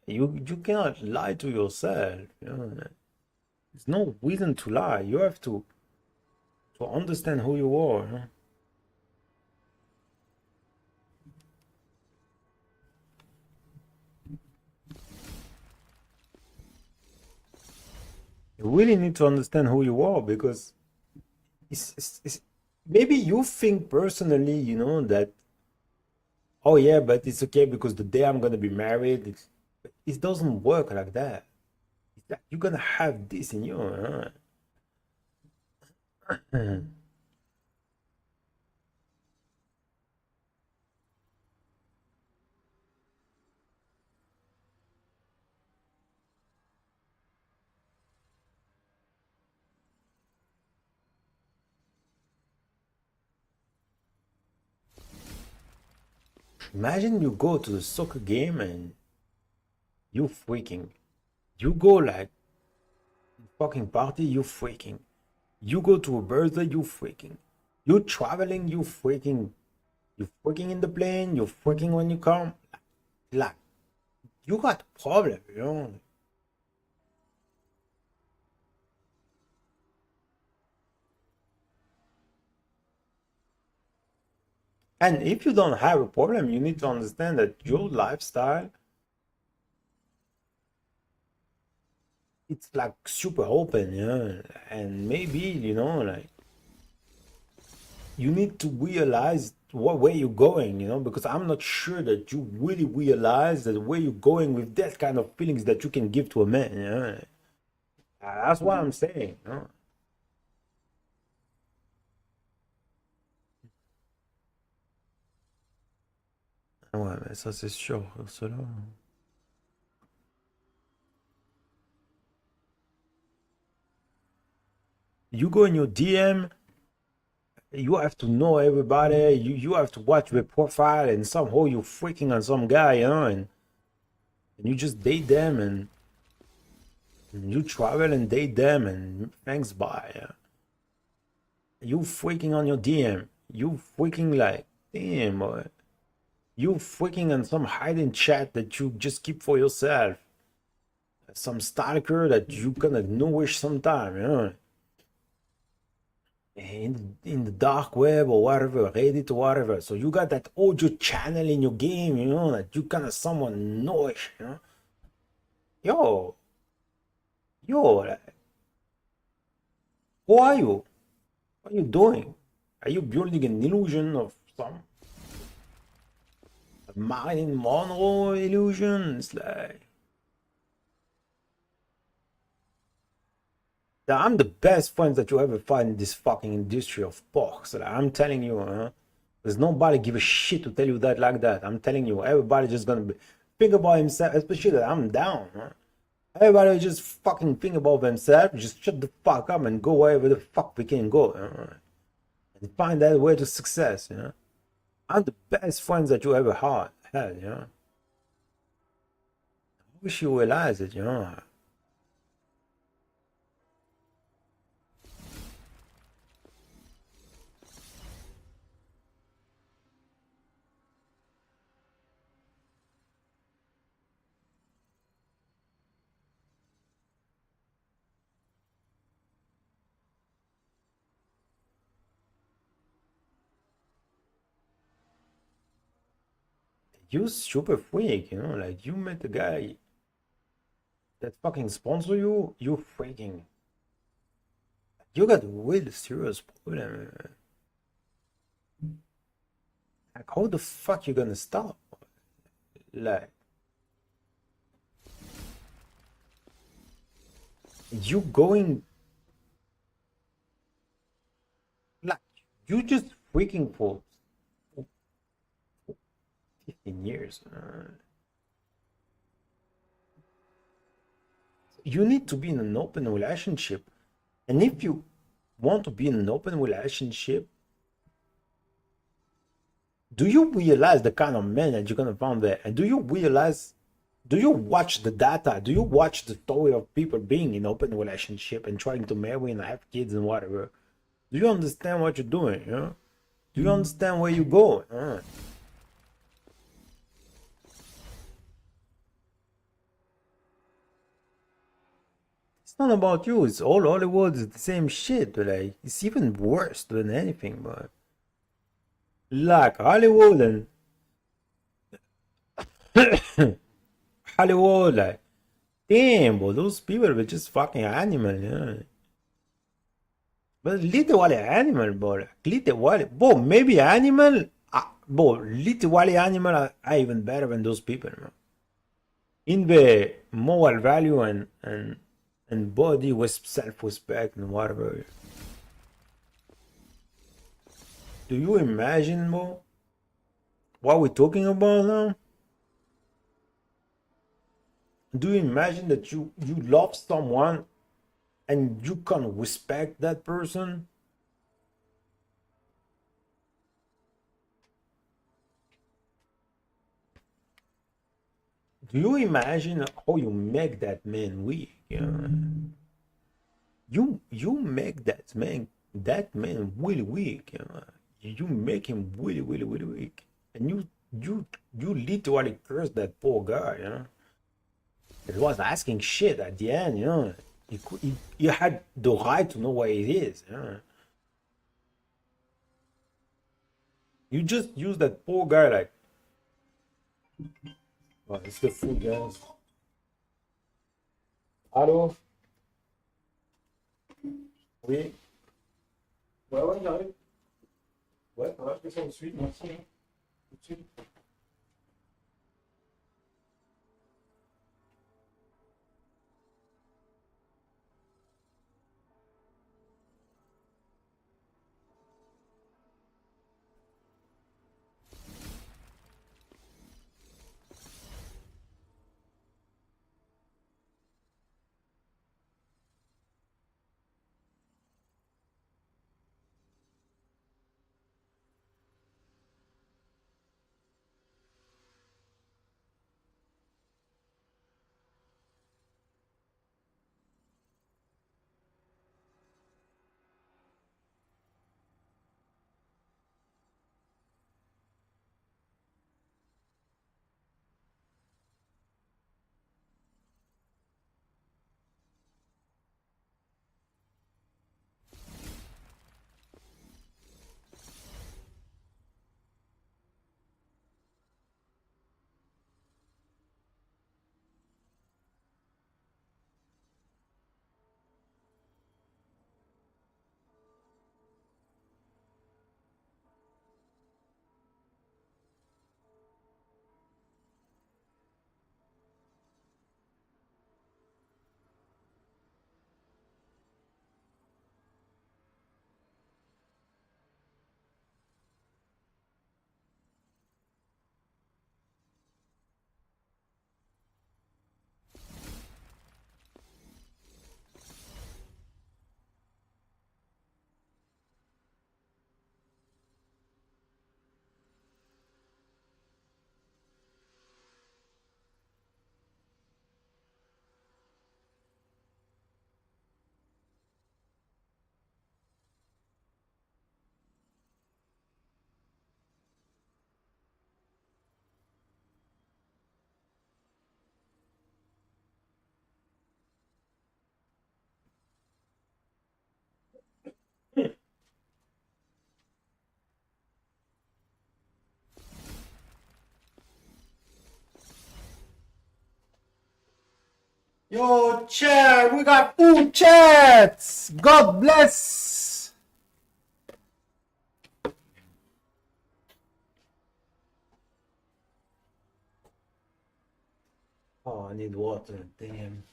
You know? You cannot lie to yourself. You know? There's no reason to lie. You have to understand who you are. You know? You really need to understand who you are, because it's maybe you think personally, you know, that, oh yeah, but it's okay because the day I'm gonna be married, it doesn't work like that. It's like you're gonna have this in you, huh? Imagine you go to the soccer game and you freaking, you go like fucking party, you freaking, you go to a birthday, you freaking, you traveling, you freaking in the plane, you freaking when you come, like you got a problem, you know. And if you don't have a problem, you need to understand that your lifestyle, it's like super open, yeah. And maybe, you know, like you need to realize what way you're going, you know, because I'm not sure that you really realize that where you're going with that kind of feelings that you can give to a man, you know. That's what I'm saying, you know. Ouais, mais ça c'est sûr, cela. You go in your DM, you have to know everybody. You have to watch the profile, and somehow you're freaking on some guy, you know, and you just date them, and you travel and date them, and thanks, bye. Yeah. You freaking on your DM. You freaking like, damn, boy. You freaking on some hiding chat that you just keep for yourself. Some stalker that you gonna nourish sometime, you know. In the dark web or whatever, Reddit or whatever. So you got that audio channel in your game, you know, that you kind of someone nourish, you know. Yo, like, who are you? What are you doing? Are you building an illusion of some Marilyn Monroe illusion? It's like, I'm the best friends that you ever find in this fucking industry of porks. Like, I'm telling you, huh? There's nobody give a shit to tell you that like that. I'm telling you, everybody just gonna think about himself, especially that I'm down, huh? Everybody just fucking think about themselves, just shut the fuck up and go wherever the fuck we can go, and find that way to success, you know. I'm the best friends that you ever had, you know. I wish you realize it, you know. You super freak, you know, like you met the guy that fucking sponsor you, you freaking. You got real serious problem. Like, how the fuck you gonna stop? Like, You going like you just freaking for 15 years. You need to be in an open relationship, and if you want to be in an open relationship, do you realize the kind of man that you're gonna find there? And do you realize, do you watch the data? Do you watch the story of people being in open relationship and trying to marry and have kids and whatever? Do you understand what you're doing? You know? Do you understand where you go? It's not about you. It's all Hollywood. It's the same shit. Like it's even worse than anything. But like Hollywood and Hollywood, like damn, bro, those people were just fucking animal, you know. But literally animal, bro. Like, literally, bro. Maybe animal, bro. Literally animal are even better than those people, man. In the moral value and body with self-respect and whatever. Do you imagine, bro, what we're talking about now? Do you imagine that you love someone and you can't respect that person? Do you imagine how you make that man weak? You make that man really weak. You make him really really really weak, and you literally curse that poor guy. It was asking shit at the end. He had the right to know what it is. You just use that poor guy like. Oh, it's the food, guys. Allô? Oui. Ouais, ouais, j'arrive. Ouais, ça va, je fais ça tout de suite, merci. Tout de suite. Yo, chat, we got food chats. God bless. Oh, I need water. Damn.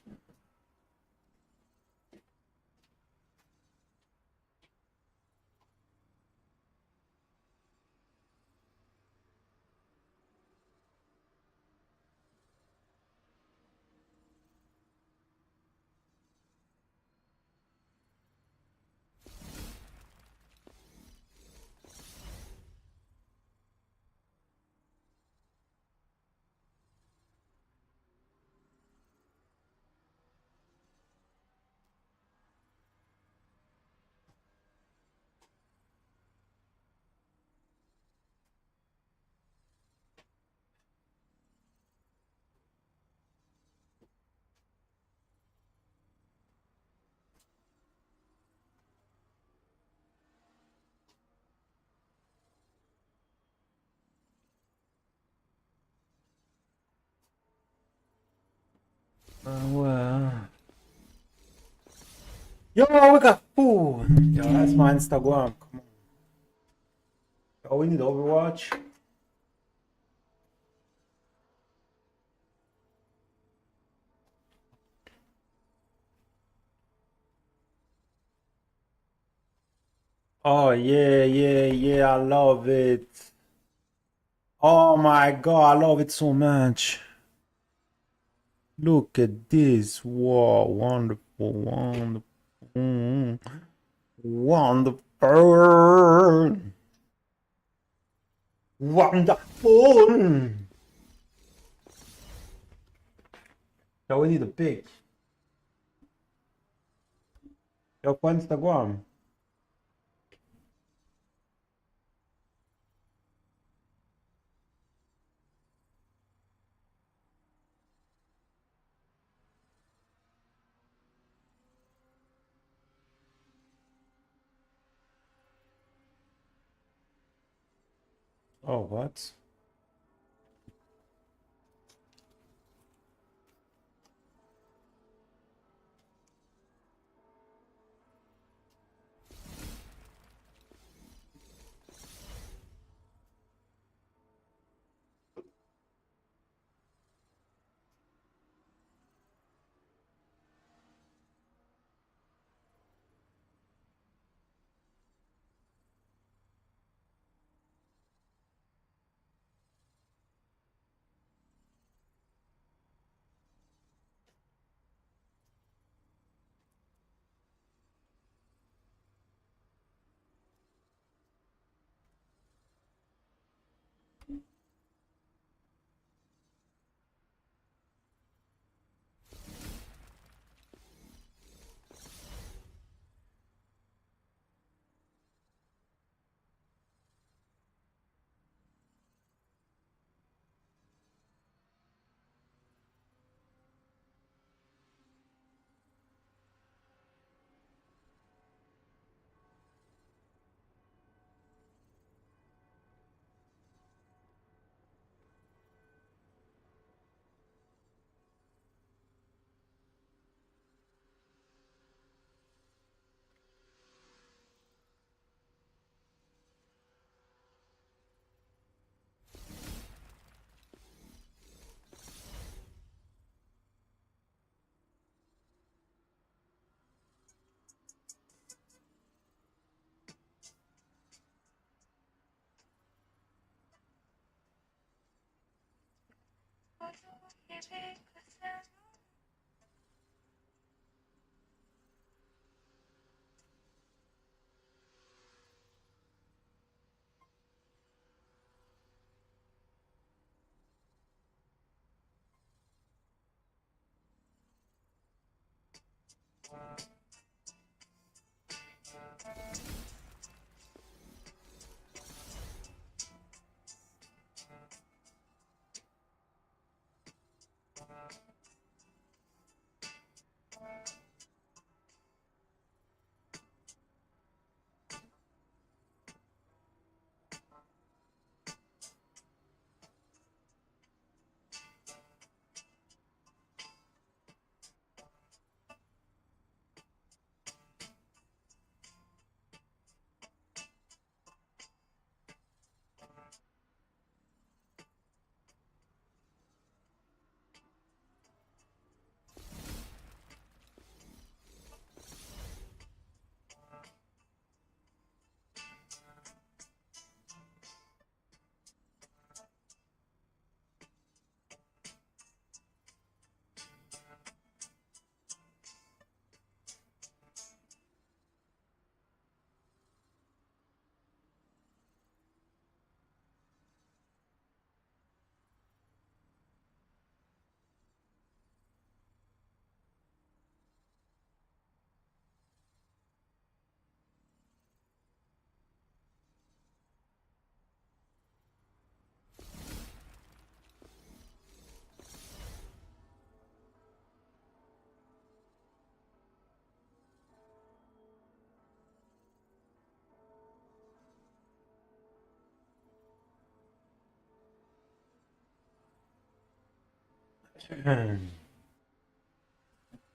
Ouais. Yo, we got food. Yo, that's my Instagram. Come on. Oh, we need Overwatch. Oh yeah, yeah, yeah. I love it. Oh my god, I love it so much. Look at this. Wow, wonderful, wonderful. Wonderful. Wonderful. So we need a pic. Yo, på Instagram. Oh, what?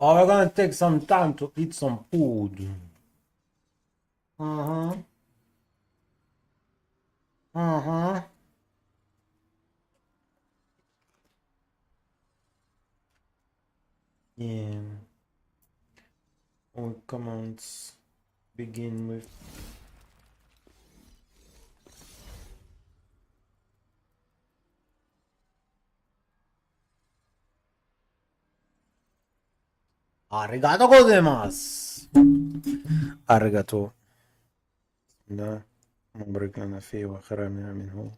Oh, we're gonna take some time to eat some food. Uh-huh. Uh-huh. Yeah. All comments begin with Arigato gozaimasu. Arigato. لا مبارك لنا فيه وأخرجنا منه.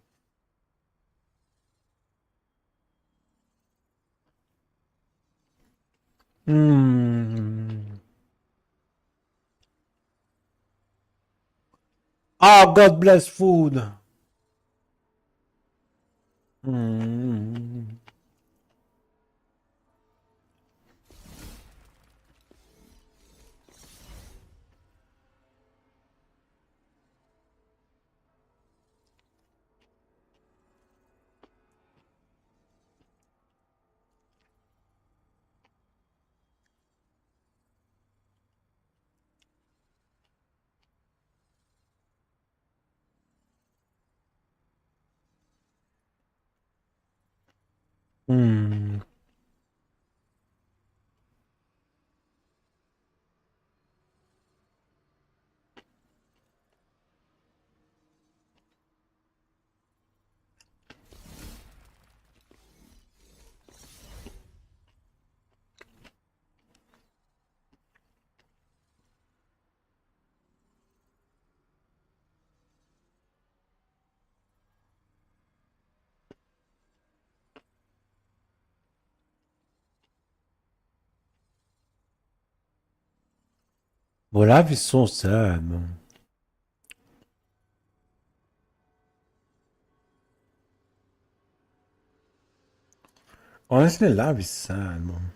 Oh, God bless food. Mm. Mm. But life is so sad, man. Honestly, life is sad, man.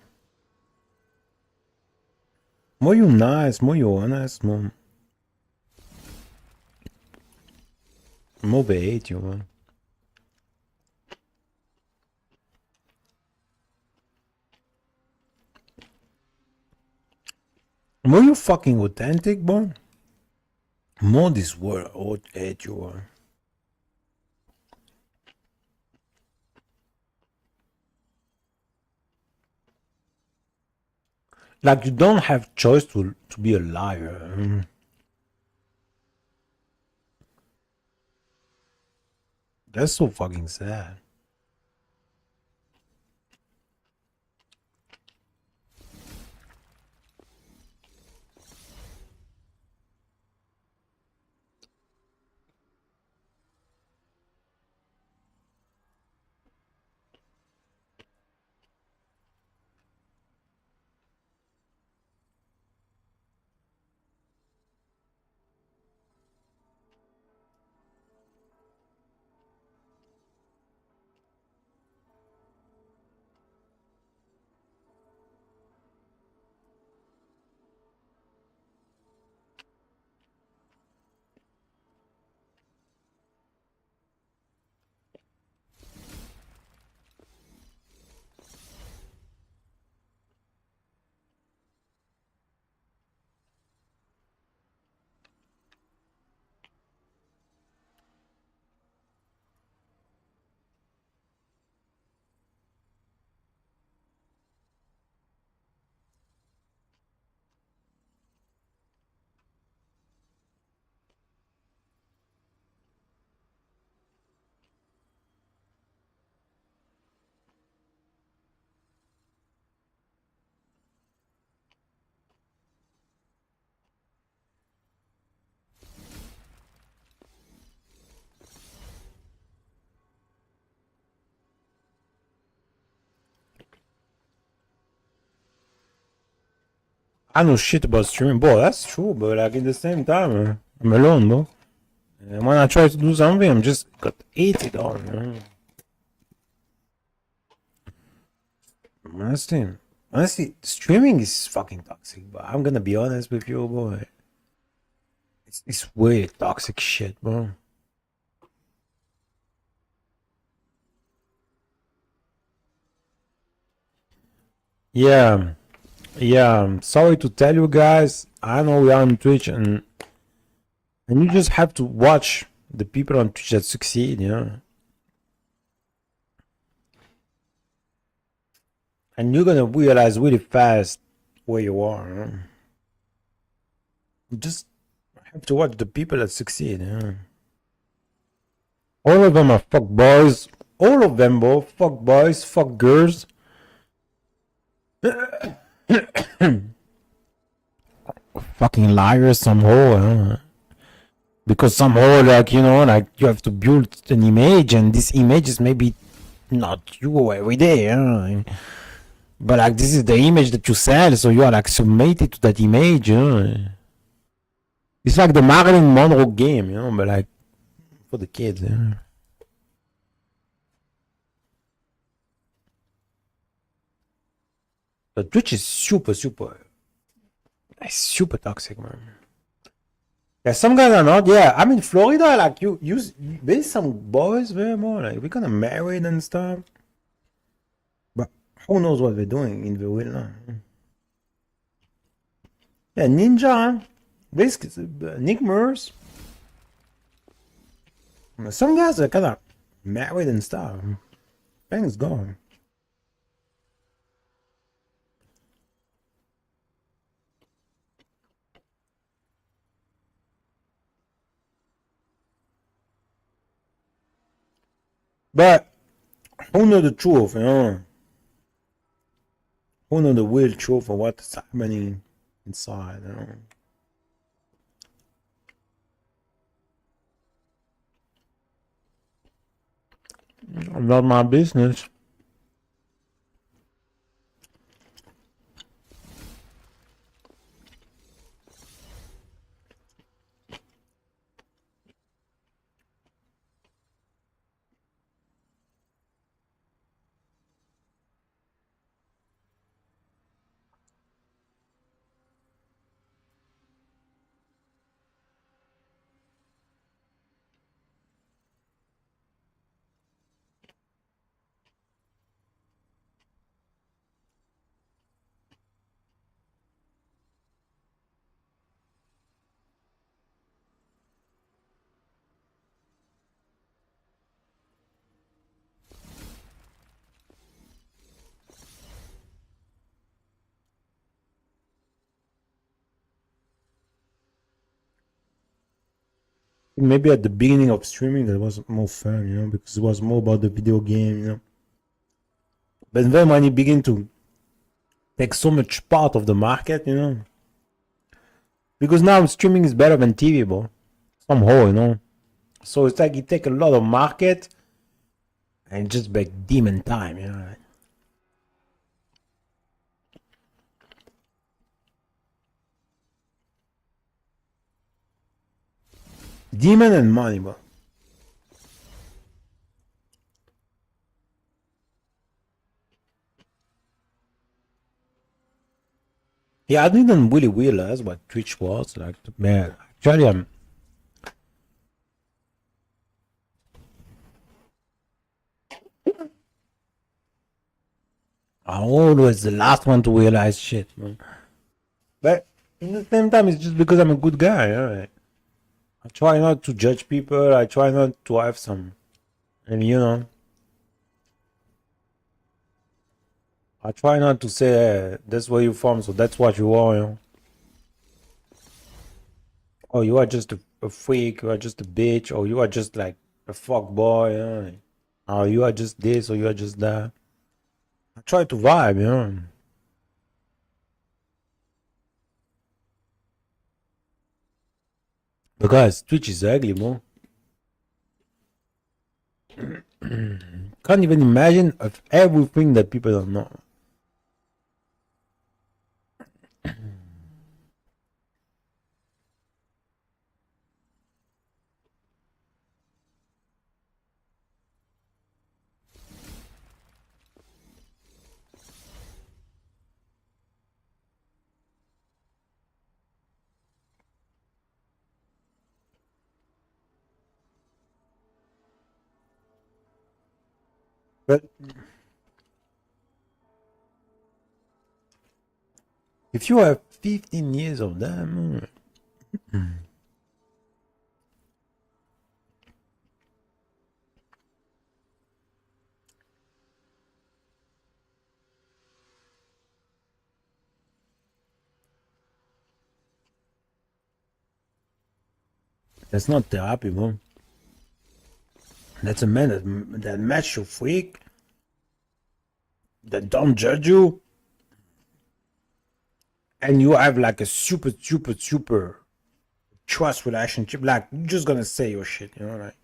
More you nice, more you honest, man. More they hate you, man. More you fucking authentic, man. More this world hate you, man. Like you don't have choice to be a liar. That's so fucking sad. I know shit about streaming, bro. That's true, but like at the same time, I'm alone, bro. And when I try to do something, I'm just got hated on. Honestly, streaming is fucking toxic. But I'm gonna be honest with you, boy. It's way toxic shit, bro. Yeah, Yeah, I'm sorry to tell you guys. I know we are on Twitch, and you just have to watch the people on Twitch that succeed, and you're gonna realize really fast where you are. You just have to watch the people that succeed. All of them are fuck boys. All of them, bro. Fuck boys, fuck girls. Fucking liars, some hoe. Because somehow, like, like you have to build an image, and this image is maybe not you every day. But like, this is the image that you sell, so you are like submitted to that image. It's like the Marilyn Monroe game, but like for the kids. But Twitch is super toxic, man. Yeah, some guys are not. Yeah, I'm in Florida. Like there's some boys there more. Like we're gonna married and stuff. But who knows what they're doing in the real life? Yeah, Ninja, Nick Murs. Some guys are kind of married and stuff. Thanks God. But who know the truth, Who know the real truth of what's happening inside, Not my business. Maybe at the beginning of streaming that was more fun, because it was more about the video game, But then when you begin to take so much part of the market, because now streaming is better than TV, bro. Somehow. So it's like you take a lot of market and just like demon time, Demon and money, bro. Yeah, I didn't really realize what Twitch was like. Man, actually, I'm always the last one to realize shit, man. But at the same time, it's just because I'm a good guy. Alright. I try not to judge people. I try not to have some, and I try not to say that's where you're from, so that's what you are. Oh, you are just a freak. You are just a bitch, or you are just like a fuck boy. Or you are just this, or you are just that. I try to vibe. Because Twitch is ugly, bro. Can't even imagine of everything that people don't know. But If you have 15 years of them, that's not therapy, bro. That's a man that match your freak, that don't judge you, and you have like a super trust relationship. Like you're just gonna say your shit, you know, like.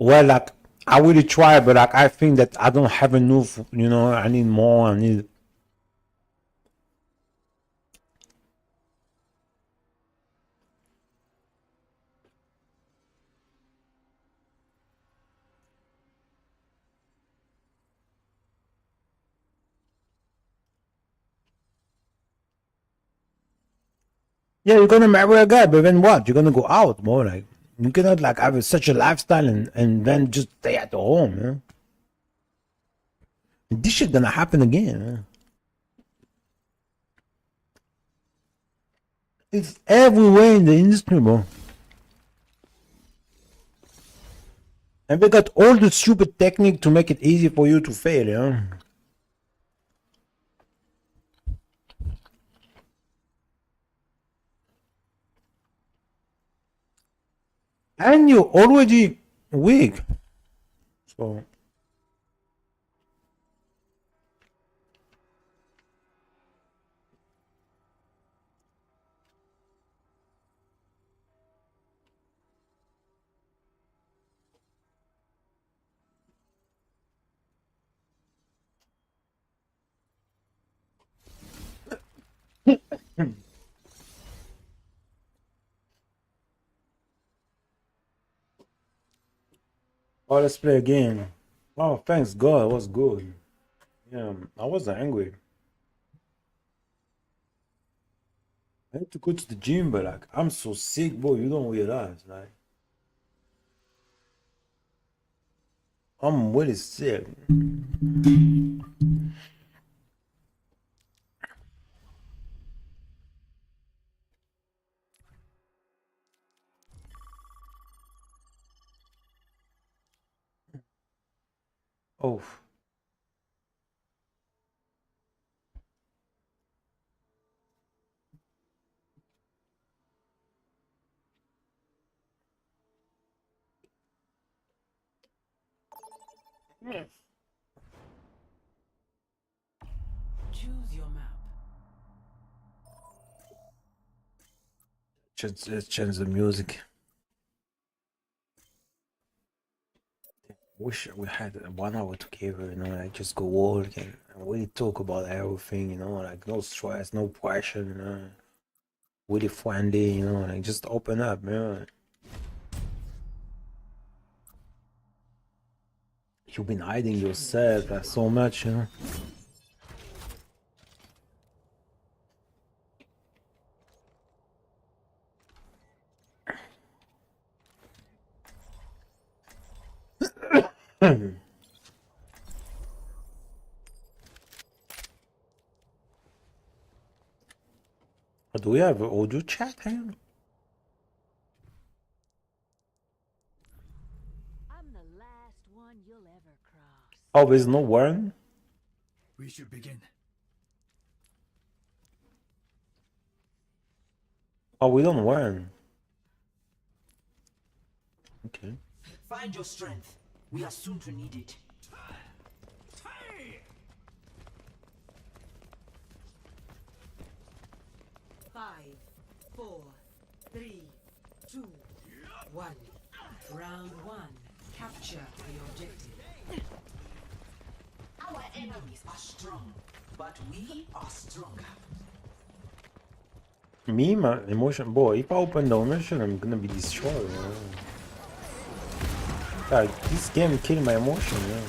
Well, like I really try, but like I think that I don't have enough. You know, I need more. I need. Yeah, you're gonna marry a guy, but then what? You're gonna go out more. Like you cannot like have such a lifestyle and then just stay at home. You know? This shit gonna happen again. Man. It's everywhere in the industry, bro. And they got all the stupid technique to make it easy for you to fail, you know? And you're already weak. So oh, let's play a game. Oh, thanks God, it was good. Yeah, I wasn't angry. I need to go to the gym, but like I'm so sick, boy. You don't realize, like I'm really sick. Oh, Choose your map. let's change the music. Wish we had 1 hour together, you know, like just go work and really talk about everything, you know, like no stress, no pressure, you know, really friendly, you know, like just open up, man. You've been hiding yourself like so much, you know. Do we have audio chat here? I'm the last one you'll ever cross. Oh, there's no one? We should begin. Oh, we don't win. Okay. Find your strength. We are soon to need it. Five, 4, 3, 2, 1. Round 1. Capture the objective. Our enemies are strong, but we are stronger. Me, my emotion, boy, if I open the mission, I'm gonna be destroyed. Man. God, this game killed my emotion, yeah.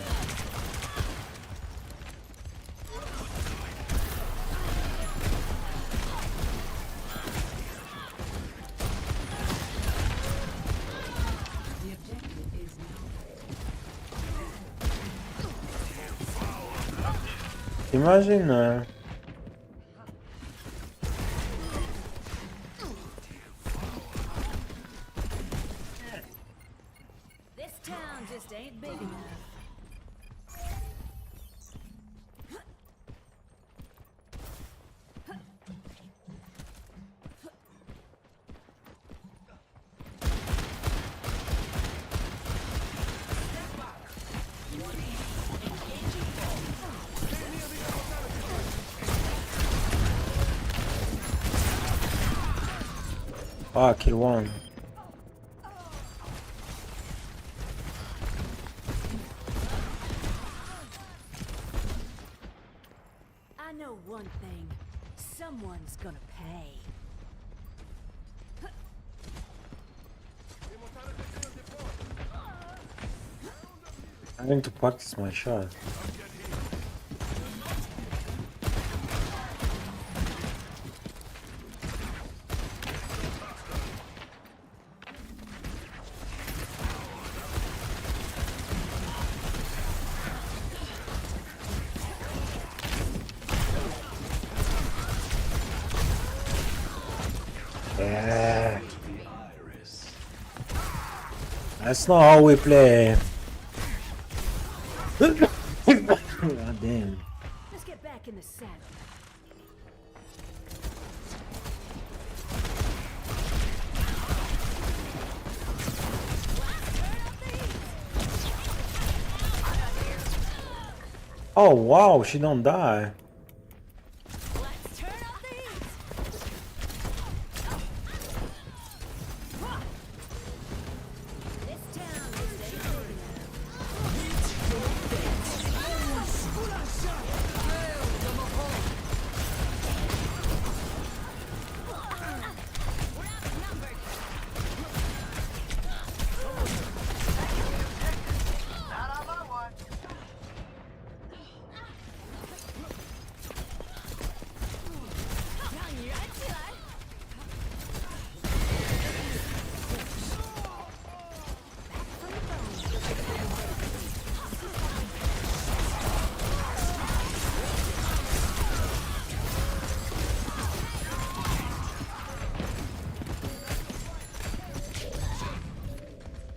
Imagine This town just ain't big enough. ah, kill one. I know one thing. Someone's gonna pay. I'm going to practice my shot. Yeah. That's not how we play. God damn. Let's get back in the saddle. Oh wow, she don't die. Let's turn up the heat. This town just ain't big enough.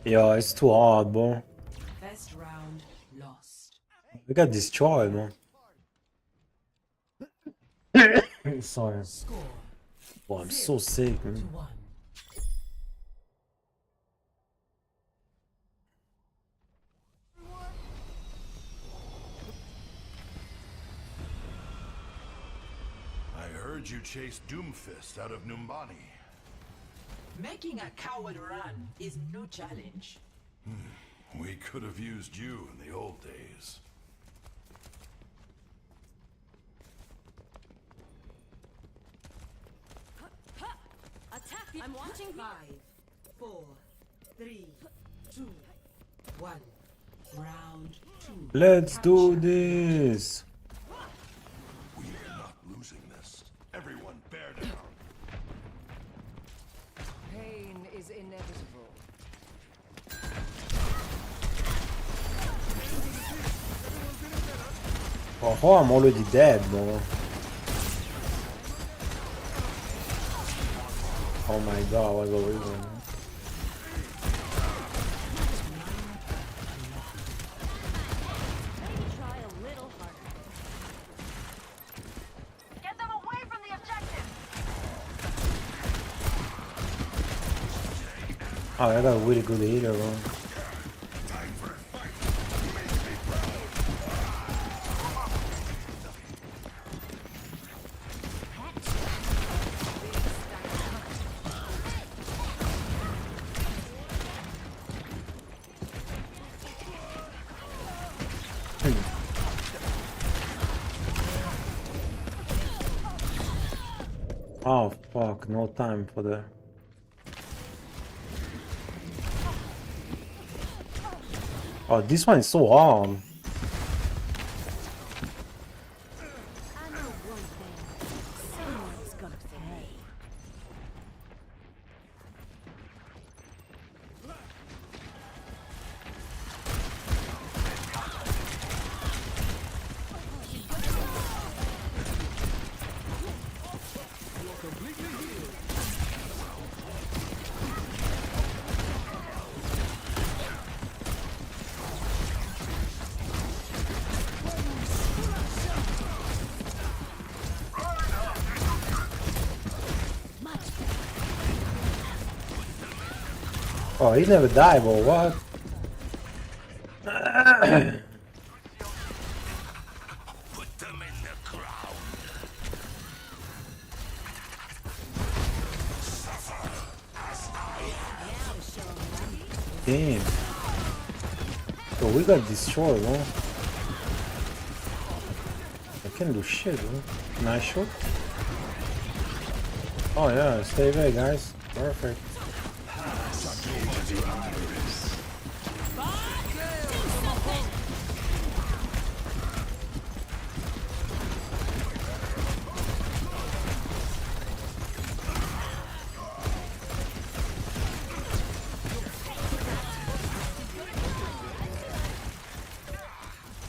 Yo, it's too hard, bro. First round lost. We got destroyed, man. Sorry. Score Oh, I'm so sick, man. 1. I heard you chased Doomfist out of Numbani. Making a coward run is no challenge. We could have used you in the old days. Attack the— I'm watching. 5, 4, 3, 2, 1. Round 2. Let's do this. We are not losing this. Everyone bear down. Pain is inevitable. Oh, I'm already dead, bro. Oh my god, I was already running. Try a little harder. Get them away from the objective! Oh, I got a really good healer, bro. Oh fuck, no time for the Oh, this one is so hard. I know one thing. Someone's gonna pay. Oh, he never died, but what? Put them in the ground. Damn. So we got destroyed, huh? I can't do shit, huh? Nice shot. Oh yeah, stay away, guys. Perfect.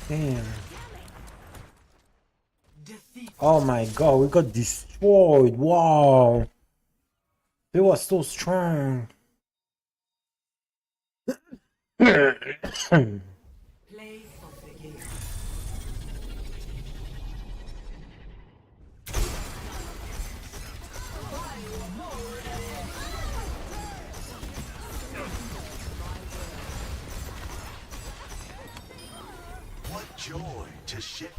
Damn. Oh my god, we got destroyed. Wow. They were so strong. Play of the game. What joy to ship.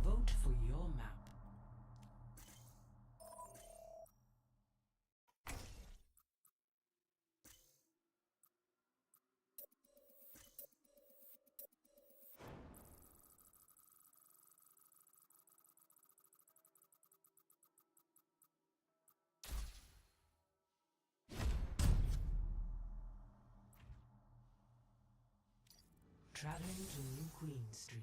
Vote for your map. Traveling to New Queen Street.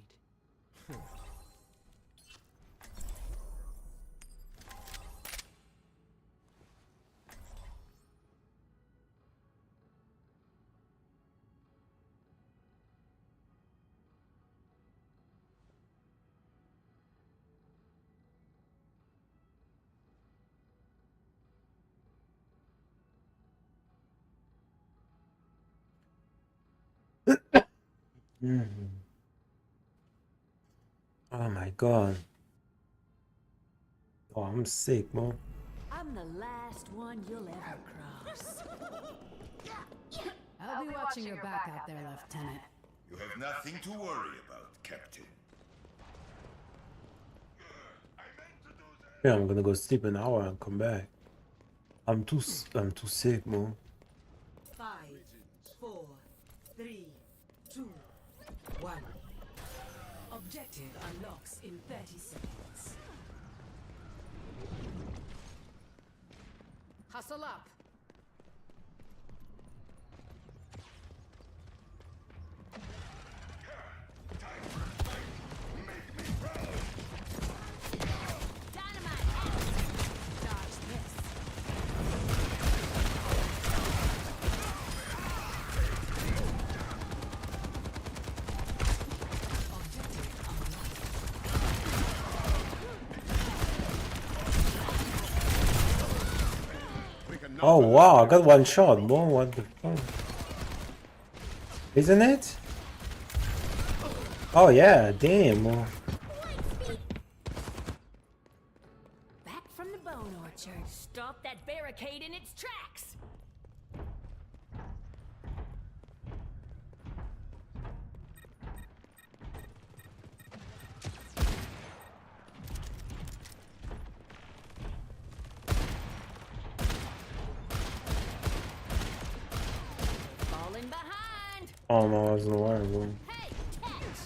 Oh my god. Oh, I'm sick, man. I'm the last one you'll ever cross. I'll be watching your back out there, Lieutenant. You have nothing to worry about, Captain. Yeah, I'm gonna go sleep an hour and come back. I'm too sick, man. 5, 4, 3, 2, 1. Objective unlocks in 30 seconds. Hustle up. Oh wow, I got one shot, bro. What the fuck? Isn't it? Oh yeah, damn. Back from the bone orchard. Stop that barricade in its tracks. Falling behind. Oh no, that's the way, bro. Hey, catch.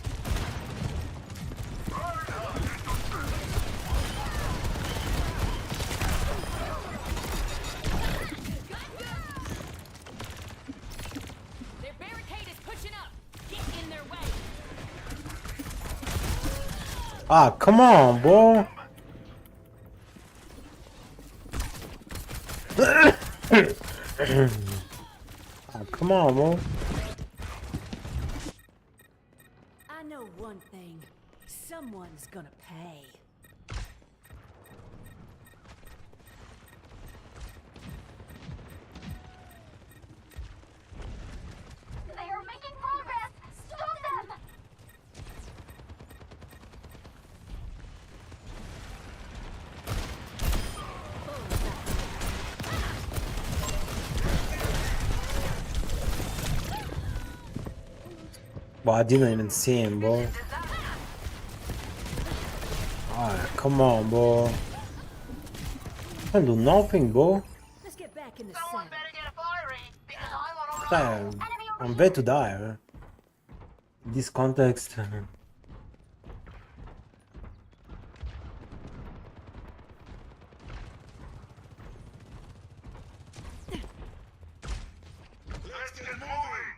Their barricade is pushing up. Get in their way. Ah, come on, bro. Ah, come on, bro. I know one thing. Someone's gonna pay. They are making progress! Stop them! But I didn't even see him, bro. Ah, come on, bro. Can't do nothing, bro. Let's get back in the saddle. Damn, I'm about to die. In this context. Let's get moving!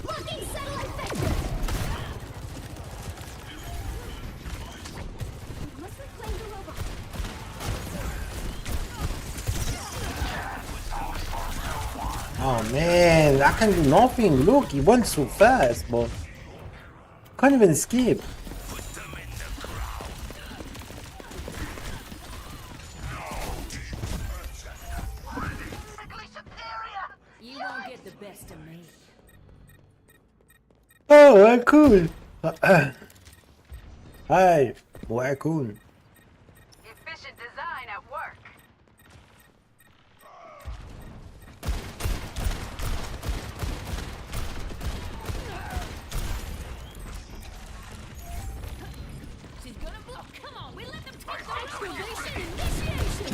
Locking satellite vector! Must reclaim the robot. Oh man, I can do nothing. Look, he went so fast, but can't even skip. You won't get the best of me. Oh, raccoon. Hi, raccoon. Efficient design at work. She's gonna blow. Come on, we let them take the activation initiation.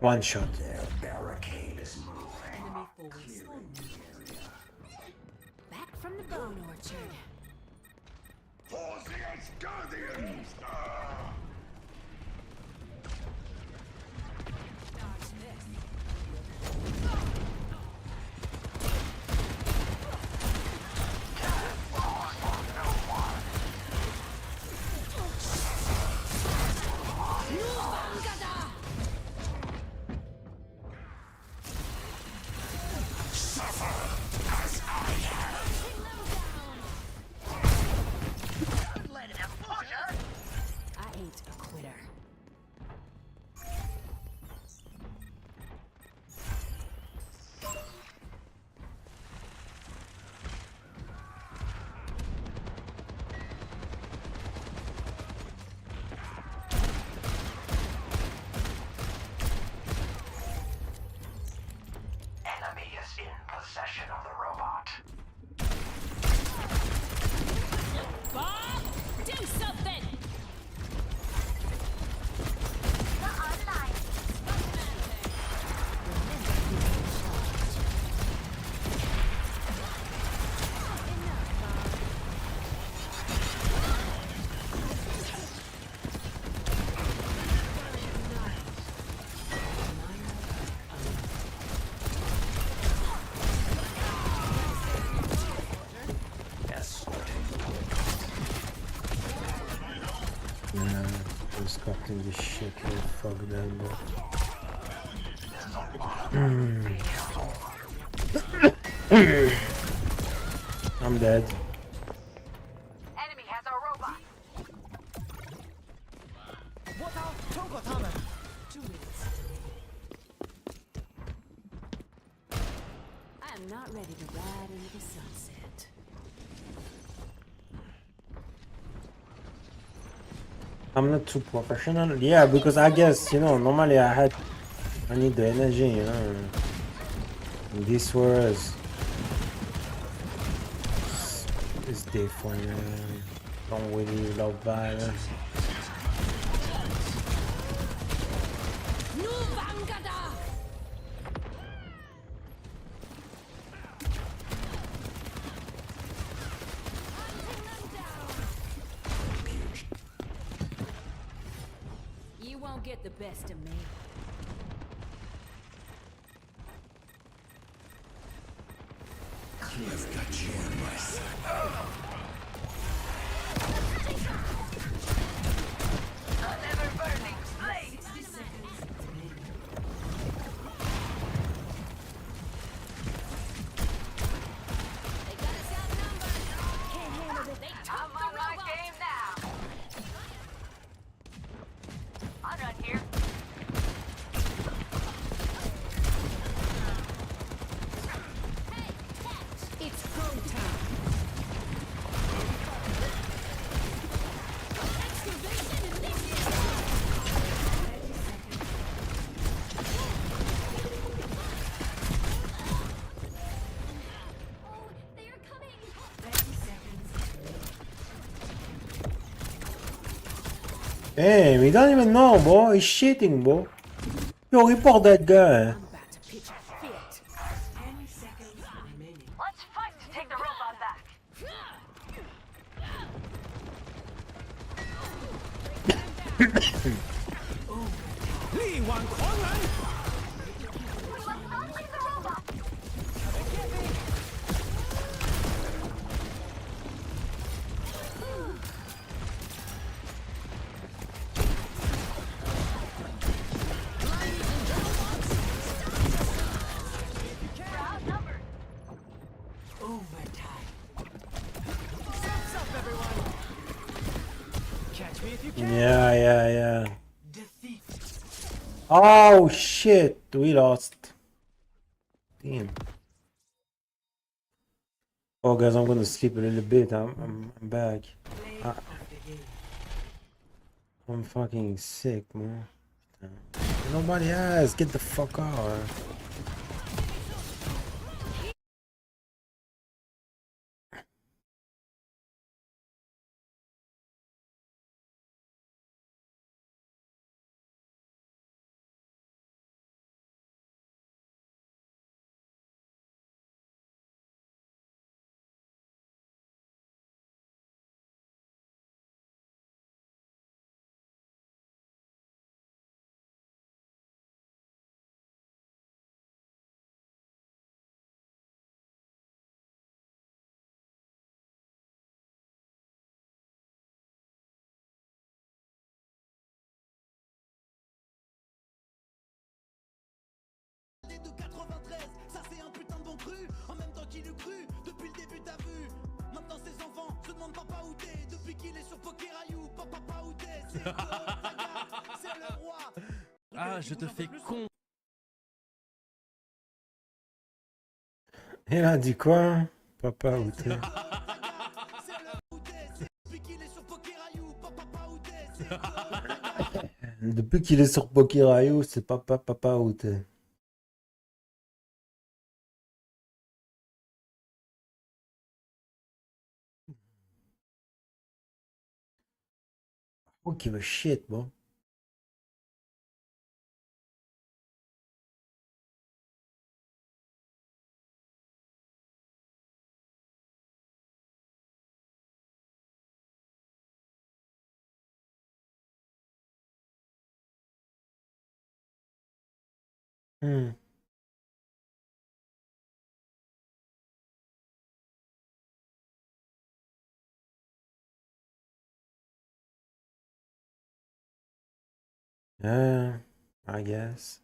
One shot. Barricade is moving. Enemy forward. Back from the bone orchard. Pausing as guardians! I ain't a quitter. Enemy is in possession of the robot. Bob, do something. Fucking this shit, man. Fuck them, bro. I'm dead. Enemy has our robot. 我操，超过他们。 2 minutes. I am not ready to ride into the sunset. I'm not too professional. Yeah, because I guess, you know, normally I need the energy, you know. And this was is different. Don't really love violence. You won't get the best of me. I've got you on my side. Another burning blade. I'm on my game now. I'll run here. It's go time. Damn, he don't even know, bro. He's cheating, bro. Yo, report that guy. I'm about to pitch a fit. 10 seconds remaining. Let's fight to take the robot back. Yeah. Oh shit, we lost. Damn. Oh guys, I'm gonna sleep a little bit. I'm back. I'm fucking sick, man. Nobody has. Get the fuck out. De 93, ça c'est un putain de bon cru. En même temps qu'il eût cru, depuis le début t'as vu. Maintenant ses enfants se demandent papa où t'es. Depuis qu'il est sur Pokérayou, papa où t'es. C'est le c'est le roi. Ah, je te fais con. Il a dit quoi? Papa où t'es? Depuis qu'il est sur Pokérayou, papa où t'es. Depuis qu'il est sur Pokérayou, c'est papa où t'es? Who give a shit, bro? Yeah, I guess.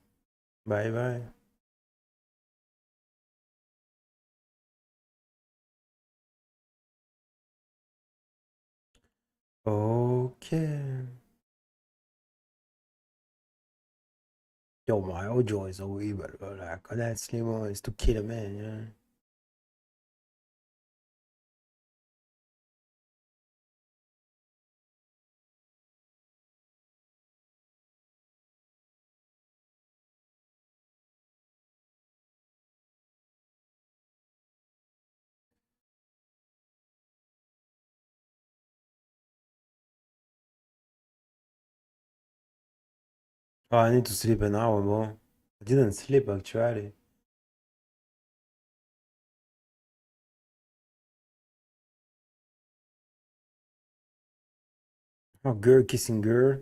Bye bye. Okay. Yo, my Ojo is so evil, bro. Like, that Slimo is to kill a man, yeah. Oh, I need to sleep an hour, bro. I didn't sleep actually. Oh, girl kissing girl.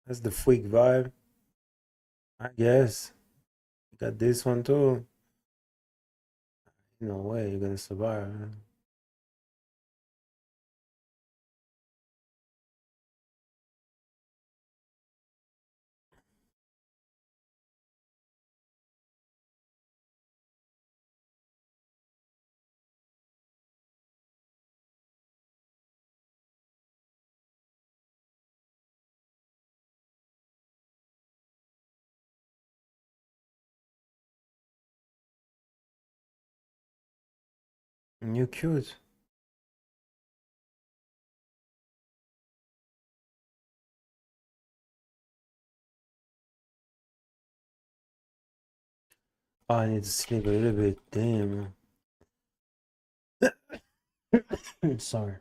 That's the freak vibe. I guess. You got this one too. No way you're gonna survive, man. You're cute. Oh, I need to sleep a little bit. Damn. Sorry.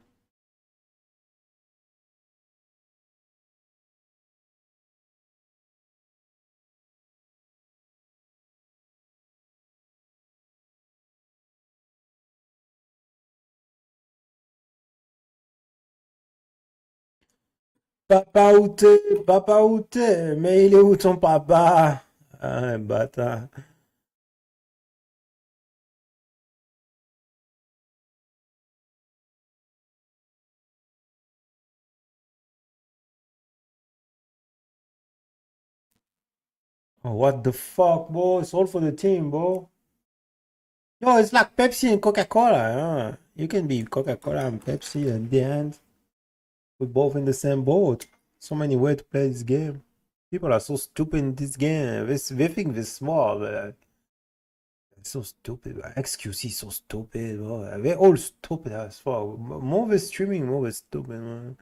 Papa outé, mais il est où ton papa? Ah, bâtard. Oh, what the fuck, bro? It's all for the team, bro. Yo, it's like Pepsi and Coca-Cola, huh? You can be Coca-Cola and Pepsi at the end. We're both in the same boat. So many ways to play this game. People are so stupid in this game. They think they're smart, but it's so stupid. XQC is so stupid, bro. They're all stupid as fuck. More the streaming, more the stupid, man.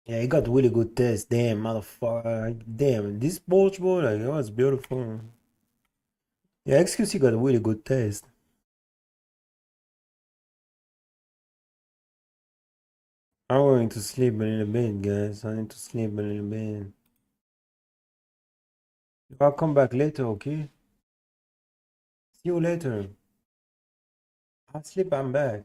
Yeah, he got really good taste. Damn, motherfucker. Damn, this porch, bro, like, it was beautiful. Yeah, XQC got really good taste. I'm going to sleep a little bit, guys. I need to sleep a little bit. I'll come back later, okay? See you later. I'll sleep, I'm back.